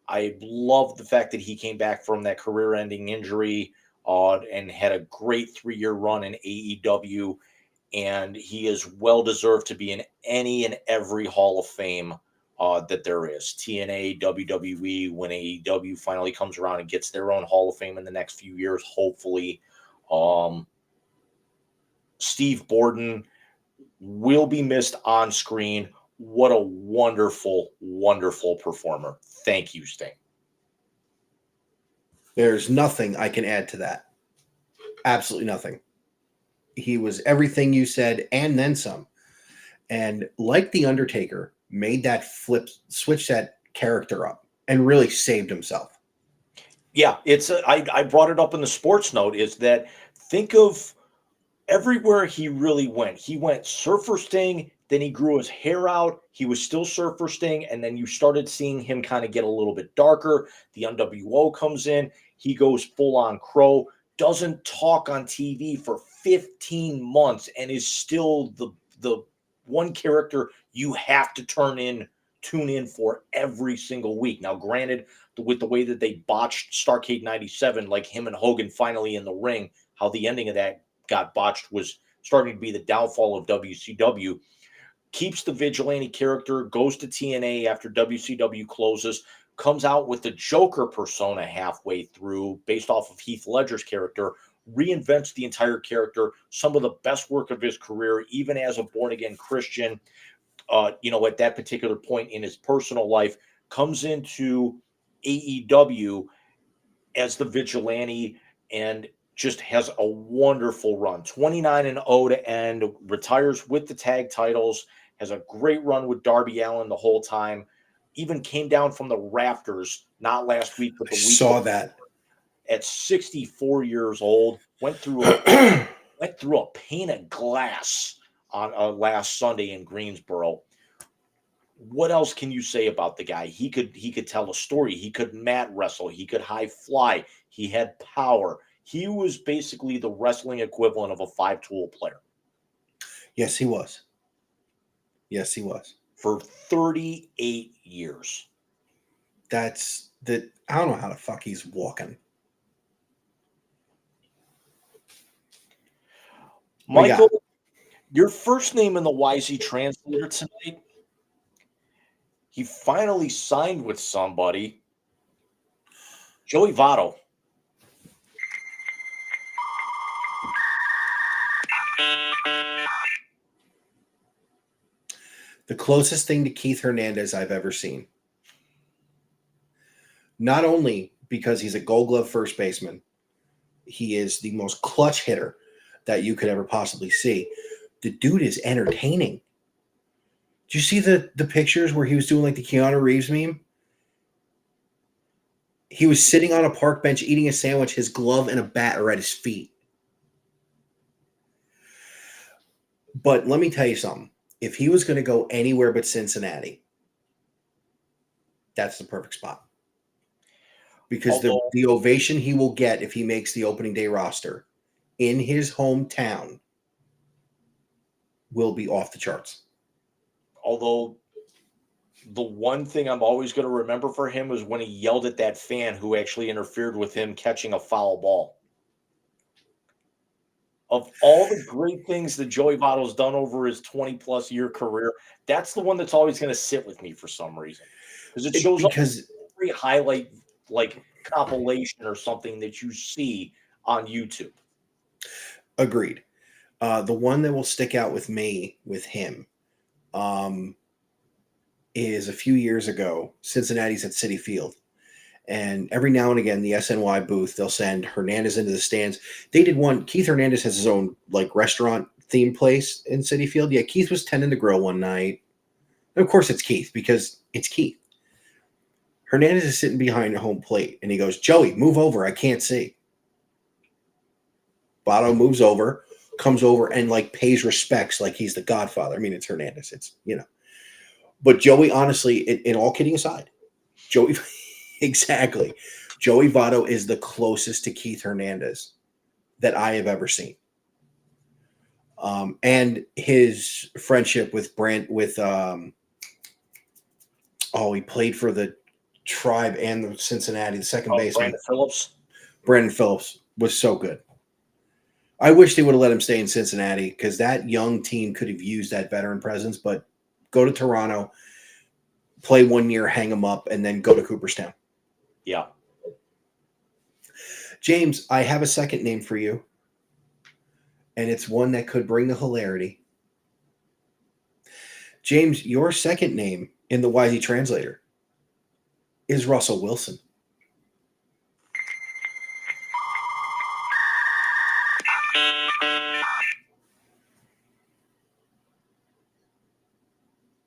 I love the fact that he came back from that career-ending injury and had a great 3-year run in AEW. And he is well deserved to be in any and every Hall of Fame that there is. TNA, WWE, when AEW finally comes around and gets their own Hall of Fame in the next few years, hopefully. Steve Borden will be missed on screen. What a wonderful, wonderful performer. Thank you, Sting. There's nothing I can add to that. Absolutely nothing. He was everything you said and then some. And like The Undertaker, made that switch that character up and really saved himself. Yeah, I brought it up in the sports note, is that think of everywhere he really went. He went Surfer Sting, then he grew his hair out. He was still Surfer Sting, and then you started seeing him kind of get a little bit darker. The NWO comes in. He goes full-on Crow, doesn't talk on TV for 15 months, and is still the one character you have to tune in for every single week. Now, granted, with the way that they botched Starrcade 97, like him and Hogan finally in the ring, how the ending of that got botched was starting to be the downfall of WCW. Keeps the vigilante character, goes to TNA after WCW closes, comes out with the Joker persona halfway through based off of Heath Ledger's character, reinvents the entire character, some of the best work of his career, even as a born-again Christian, at that particular point in his personal life, comes into AEW as the vigilante and just has a wonderful run. 29-0 to end, retires with the tag titles, has a great run with Darby Allin the whole time, even came down from the rafters, not last week, but the week Saw that. At 64 years old, went through a pane of glass on last Sunday in Greensboro. What else can you say about the guy? He could tell a story. He could mat wrestle. He could high fly. He had power. He was basically the wrestling equivalent of a 5-tool player. Yes, he was. Yes, he was. For 38 years. I don't know how the fuck he's walking. Michael, Your first name in the YZ translator tonight, he finally signed with somebody. Joey Votto. The closest thing to Keith Hernandez I've ever seen. Not only because he's a Gold Glove first baseman, he is the most clutch hitter that you could ever possibly see. The dude is entertaining. Did you see the pictures where he was doing like the Keanu Reeves meme? He was sitting on a park bench eating a sandwich. His glove and a bat are at his feet. But let me tell you something. If he was going to go anywhere but Cincinnati, that's the perfect spot. Because the ovation he will get if he makes the opening day roster in his hometown will be off the charts. Although the one thing I'm always going to remember for him was when he yelled at that fan who actually interfered with him catching a foul ball. Of all the great things that Joey Votto's done over his 20-plus year career, that's the one that's always going to sit with me for some reason. Because it shows up every highlight like compilation or something that you see on YouTube. Agreed. The one that will stick out with me with him is a few years ago, Cincinnati's at Citi Field. And every now and again, the SNY booth, they'll send Hernandez into the stands. They did one. Keith Hernandez has his own like restaurant theme place in Citi Field. Yeah, Keith was tending the grill one night. And of course, it's Keith because it's Keith. Hernandez is sitting behind the home plate, and he goes, "Joey, move over. I can't see." Votto moves over, comes over, and like pays respects like he's the Godfather. I mean, it's Hernandez. It's, you know. But Joey, honestly, in all kidding aside, Joey... Exactly. Joey Votto is the closest to Keith Hernandez that I have ever seen. And his friendship with he played for the Tribe and the Cincinnati, the second baseman. Brandon Phillips was so good. I wish they would have let him stay in Cincinnati because that young team could have used that veteran presence, but go to Toronto, play 1 year, hang him up, and then go to Cooperstown. Yeah. James, I have a second name for you, and it's one that could bring the hilarity. James, your second name in the YZ translator is Russell Wilson.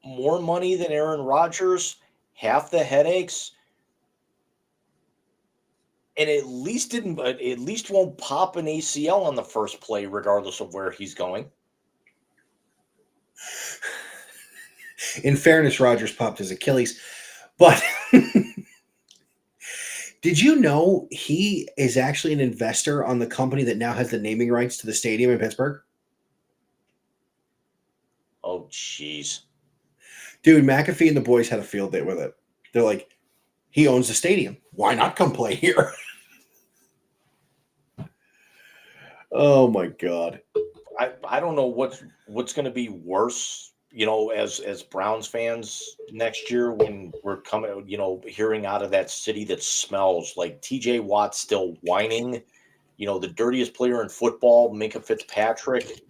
More money than Aaron Rodgers, half the headaches, and at least won't pop an ACL on the first play, regardless of where he's going. In fairness, Rodgers popped his Achilles, but did you know he is actually an investor on the company that now has the naming rights to the stadium in Pittsburgh? Oh, jeez. Dude, McAfee and the boys had a field day with it. They're like, he owns the stadium. Why not come play here? Oh, my God. I don't know what's going to be worse, as Browns fans next year when we're coming, hearing out of that city that smells like TJ Watt still whining, the dirtiest player in football, Minka Fitzpatrick,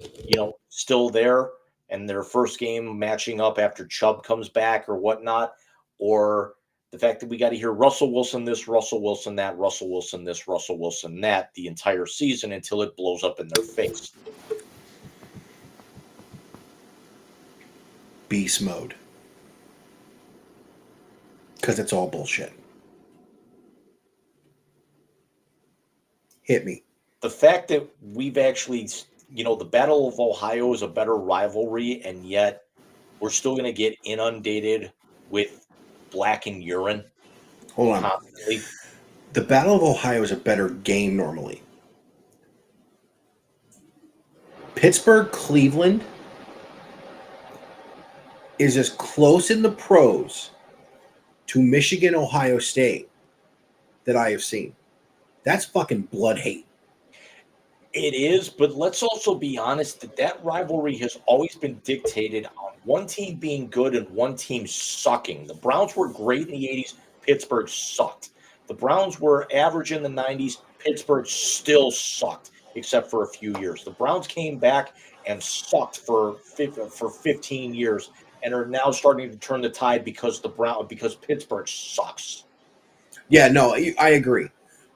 still there, and their first game matching up after Chubb comes back or whatnot, or the fact that we got to hear Russell Wilson this, Russell Wilson that, Russell Wilson this, Russell Wilson that the entire season until it blows up in their face. Beast mode. Because it's all bullshit. Hit me. The fact that we've actually, the Battle of Ohio is a better rivalry, and yet we're still going to get inundated with black and urine. Hold on. Constantly. The Battle of Ohio is a better game normally. Pittsburgh, Cleveland is as close in the pros to Michigan, Ohio State that I have seen. That's fucking blood hate. It is, but let's also be honest that rivalry has always been dictated on one team being good and one team sucking. The Browns were great in the 80s, Pittsburgh sucked. The Browns were average in the 90s, Pittsburgh still sucked, except for a few years. The Browns came back and sucked for 15 years and are now starting to turn the tide because Pittsburgh sucks. Yeah, no, I agree.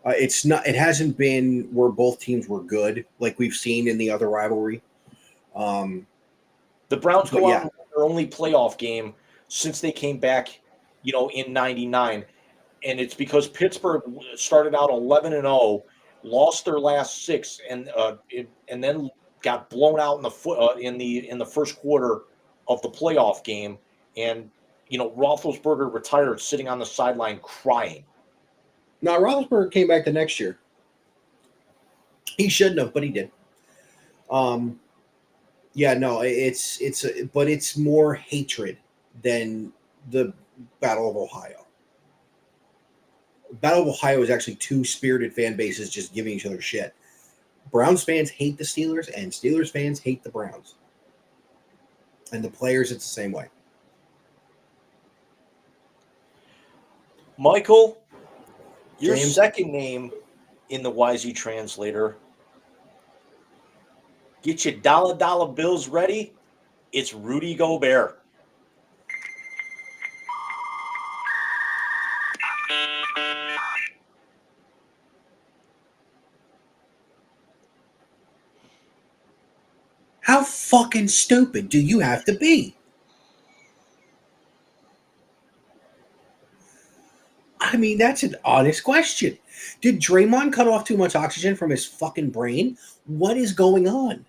It's not. It hasn't been where both teams were good, like we've seen in the other rivalry. Um, The Browns but go out yeah, and win their only playoff game since they came back, in '99, and it's because Pittsburgh started out 11-0, lost their last six, and then got blown out in the foot in the first quarter of the playoff game, and Roethlisberger retired, sitting on the sideline crying. now Roethlisberger came back the next year. He shouldn't have, but he did. Um, yeah, no, but it's more hatred than the Battle of Ohio. Battle of Ohio is actually two spirited fan bases just giving each other shit. Browns fans hate the Steelers, and Steelers fans hate the Browns. And the players, it's the same way. Michael, your James? second name in the YZ translator. Get your dollar bills ready. It's Rudy Gobert. How fucking stupid do you have to be? I mean, that's an honest question. Did Draymond cut off too much oxygen from his fucking brain? What is going on?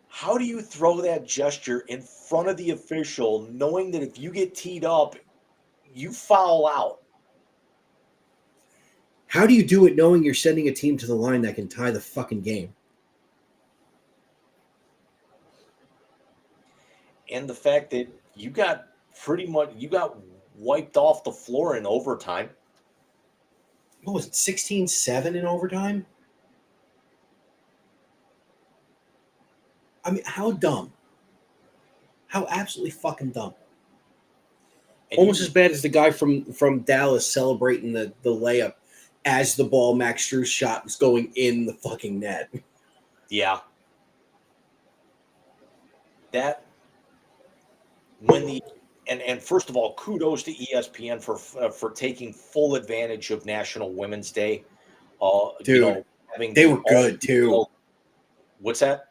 How do you throw that gesture in front of the official, knowing that if you get teed up, you foul out? How do you do it knowing you're sending a team to the line that can tie the fucking game? And the fact that you got wiped off the floor in overtime. What was it, 16-7 in overtime? I mean, how dumb? How absolutely fucking dumb. And Almost as bad as the guy from Dallas celebrating the layup as the ball Max Strus shot was going in the fucking net. Yeah. That when the and first of all, kudos to ESPN for taking full advantage of National Women's Day. Dude, having they the were good too. What's that?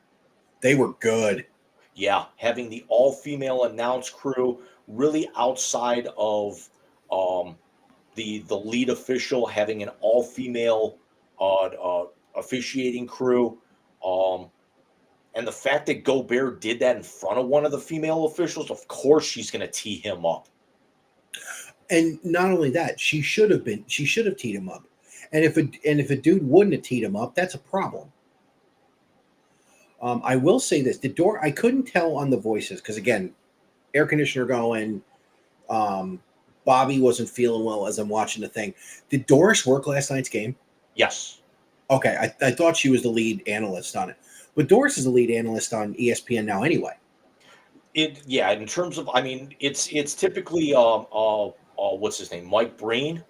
They were good. Yeah, having the all-female announce crew, really outside of the lead official, having an all-female officiating crew, and the fact that Gobert did that in front of one of the female officials, of course she's going to tee him up. And not only that, she should have teed him up. And if a dude wouldn't have teed him up, that's a problem. I will say this: I couldn't tell on the voices because again, air conditioner going. Bobby wasn't feeling well as I'm watching the thing. Did Doris work last night's game? Yes. Okay, I thought she was the lead analyst on it, but Doris is the lead analyst on ESPN now anyway. In terms of, I mean, it's typically what's his name, Mike Breen.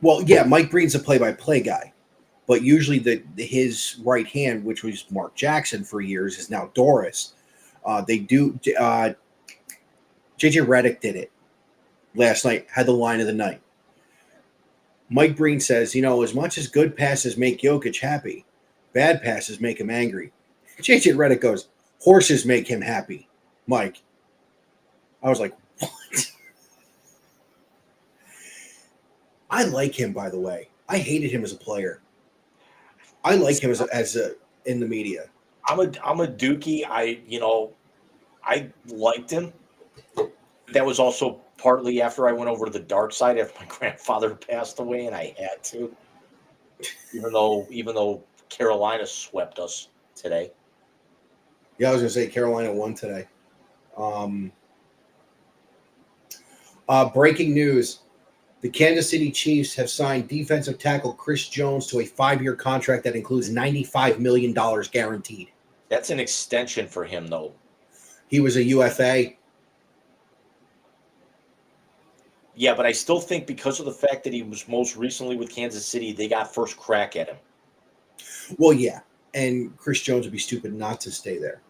Well, yeah, Mike Breen's a play-by-play guy, but usually his right hand, which was Mark Jackson for years, is now Doris. They do. JJ Redick did it last night. Had the line of the night. Mike Breen says, as much as good passes make Jokic happy, bad passes make him angry. JJ Redick goes, horses make him happy, Mike. I was like, what? I like him, by the way. I hated him as a player. I like him as a in the media. I'm a Dookie. I liked him. That was also partly after I went over to the dark side after my grandfather passed away, and I had to. Even though Carolina swept us today. Yeah, I was going to say Carolina won today. Breaking news. The Kansas City Chiefs have signed defensive tackle Chris Jones to a 5-year contract that includes $95 million guaranteed. That's an extension for him, though. He was a UFA. Yeah, but I still think because of the fact that he was most recently with Kansas City, they got first crack at him. Well, yeah, and Chris Jones would be stupid not to stay there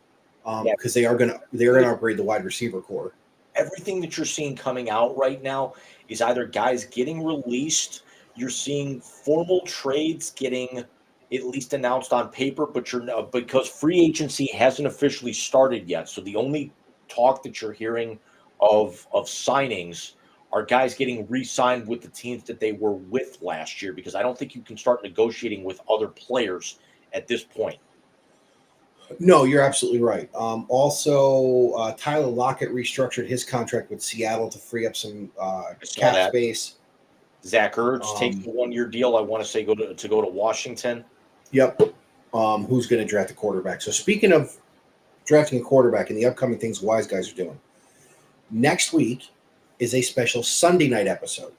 because Yeah. they're gonna upgrade the wide receiver core. Everything that you're seeing coming out right now is either guys getting released, you're seeing formal trades getting at least announced on paper, but you're not, because free agency hasn't officially started yet. So the only talk that you're hearing of signings are guys getting re-signed with the teams that they were with last year, because I don't think you can start negotiating with other players at this point. No, you're absolutely right. Also, Tyler Lockett restructured his contract with Seattle to free up some saw cap that. space. Zach Ertz takes the 1-year deal. I want to say go to Washington. Yep. Who's going to draft a quarterback? So speaking of drafting a quarterback and the upcoming things Wise Guys are doing, next week is a special Sunday night episode.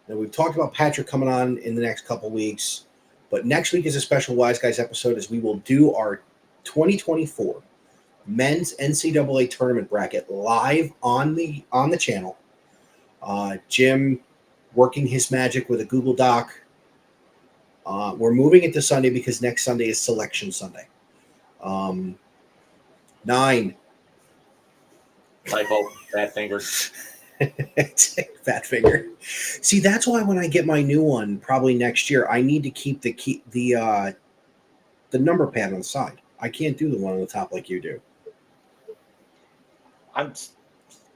Now, we've talked about Patrick coming on in the next couple weeks, but next week is a special Wise Guys episode as we will do our 2024 men's NCAA tournament bracket live on the channel. Jim working his magic with a Google Doc. We're moving it to Sunday because next Sunday is Selection Sunday. 9. Typo, fat finger. Fat finger. See, that's why when I get my new one, probably next year, I need to keep the number pad on the side. I can't do the one on the top like you do.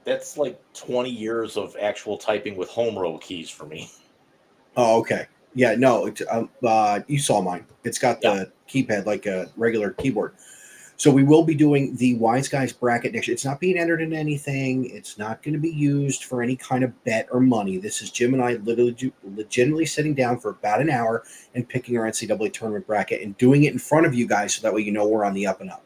That's like 20 years of actual typing with home row keys for me. Oh, okay. Yeah, no, you saw mine. It's got the keypad like a regular keyboard. So we will be doing the Wise Guys bracket next year. It's not being entered in anything. It's not going to be used for any kind of bet or money. This is Jim and I legitimately sitting down for about an hour and picking our NCAA tournament bracket and doing it in front of you guys so that way you know we're on the up and up.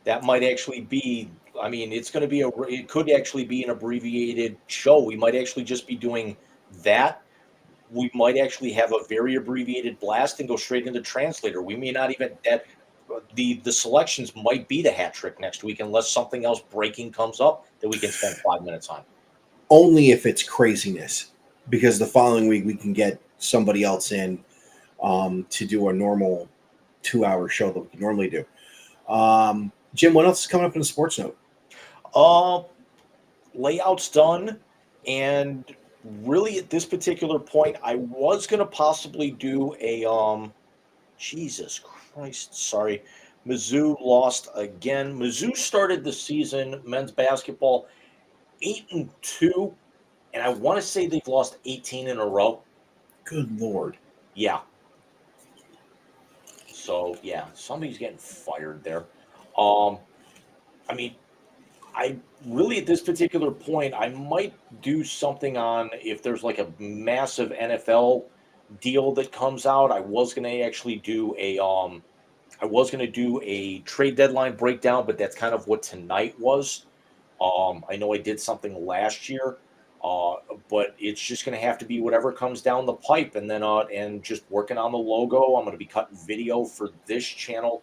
That might actually be, I mean, it's going to be it could actually be an abbreviated show. We might actually just be doing that. We might actually have a very abbreviated blast and go straight into translator. We may not even the selections might be the hat trick next week unless something else breaking comes up that we can spend 5 minutes on. Only if it's craziness, because the following week we can get somebody else in to do a normal 2-hour show that we normally do. Jim, what else is coming up in the sports note? Layout's done, and really at this particular point, I was going to possibly do a Jesus Christ, sorry. Mizzou lost again. Mizzou started the season, men's basketball, 8-2, and I want to say they've lost 18 in a row. Good Lord. Yeah. So, yeah, somebody's getting fired there. I mean, I really, at this particular point, I might do something on if there's like a massive NFL deal that comes out. I was going to actually do a trade deadline breakdown, but that's kind of what tonight was. I know I did something last year, but it's just going to have to be whatever comes down the pipe, and then and just working on the logo. I'm going to be cutting video for this channel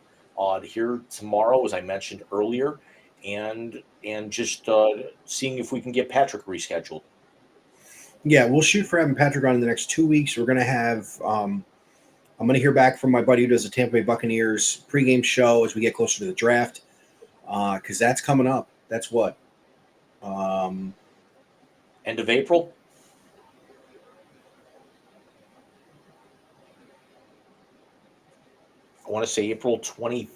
here tomorrow, as I mentioned earlier, and just seeing if we can get Patrick rescheduled. Yeah, we'll shoot for having Patrick on in the next 2 weeks. We're going to have I'm going to hear back from my buddy who does the Tampa Bay Buccaneers pregame show as we get closer to the draft, because that's coming up. That's what? End of April? I want to say April 25th.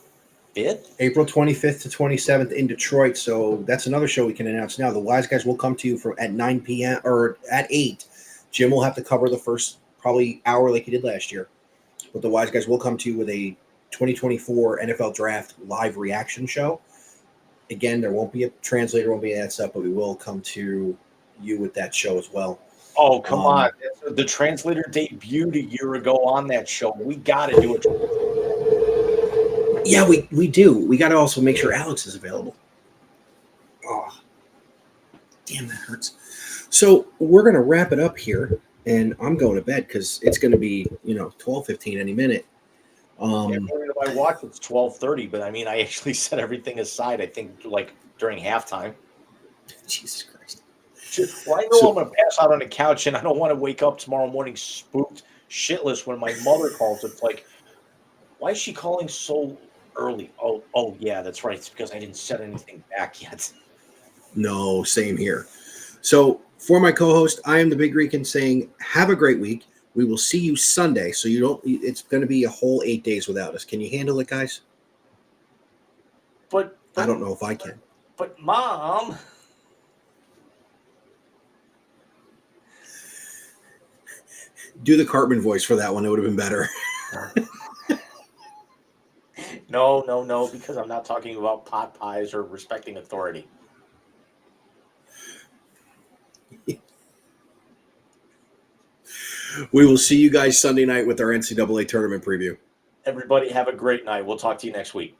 April 25th to 27th in Detroit. So that's another show we can announce now. The Wise Guys will come to you at 9 p.m. or at 8. Jim will have to cover the first probably hour like he did last year. But the Wise Guys will come to you with a 2024 NFL Draft live reaction show. Again, there won't be a translator, won't be that stuff, but we will come to you with that show as well. Oh, come on. The translator debuted a year ago on that show. We got to do it. Yeah, we do. We got to also make sure Alex is available. Oh, damn, that hurts. So we're going to wrap it up here. and I'm going to bed because it's going to be 12:15 any minute. According to my watch, it's 12:30, but I mean, I actually set everything aside. I think like during halftime. Jesus Christ. Well, I know I'm going to pass out on the couch, and I don't want to wake up tomorrow morning spooked shitless when my mother calls. It's like, why is she calling so early? Oh, yeah, that's right. It's because I didn't set anything back yet. No, same here. So for my co-host, I am the Big Rican saying, have a great week. We will see you Sunday. So it's going to be a whole 8 days without us. Can you handle it, guys? But I don't know if I can. But Mom. Do the Cartman voice for that one. It would have been better. No, because I'm not talking about pot pies or respecting authority. We will see you guys Sunday night with our NCAA tournament preview. Everybody have a great night. We'll talk to you next week.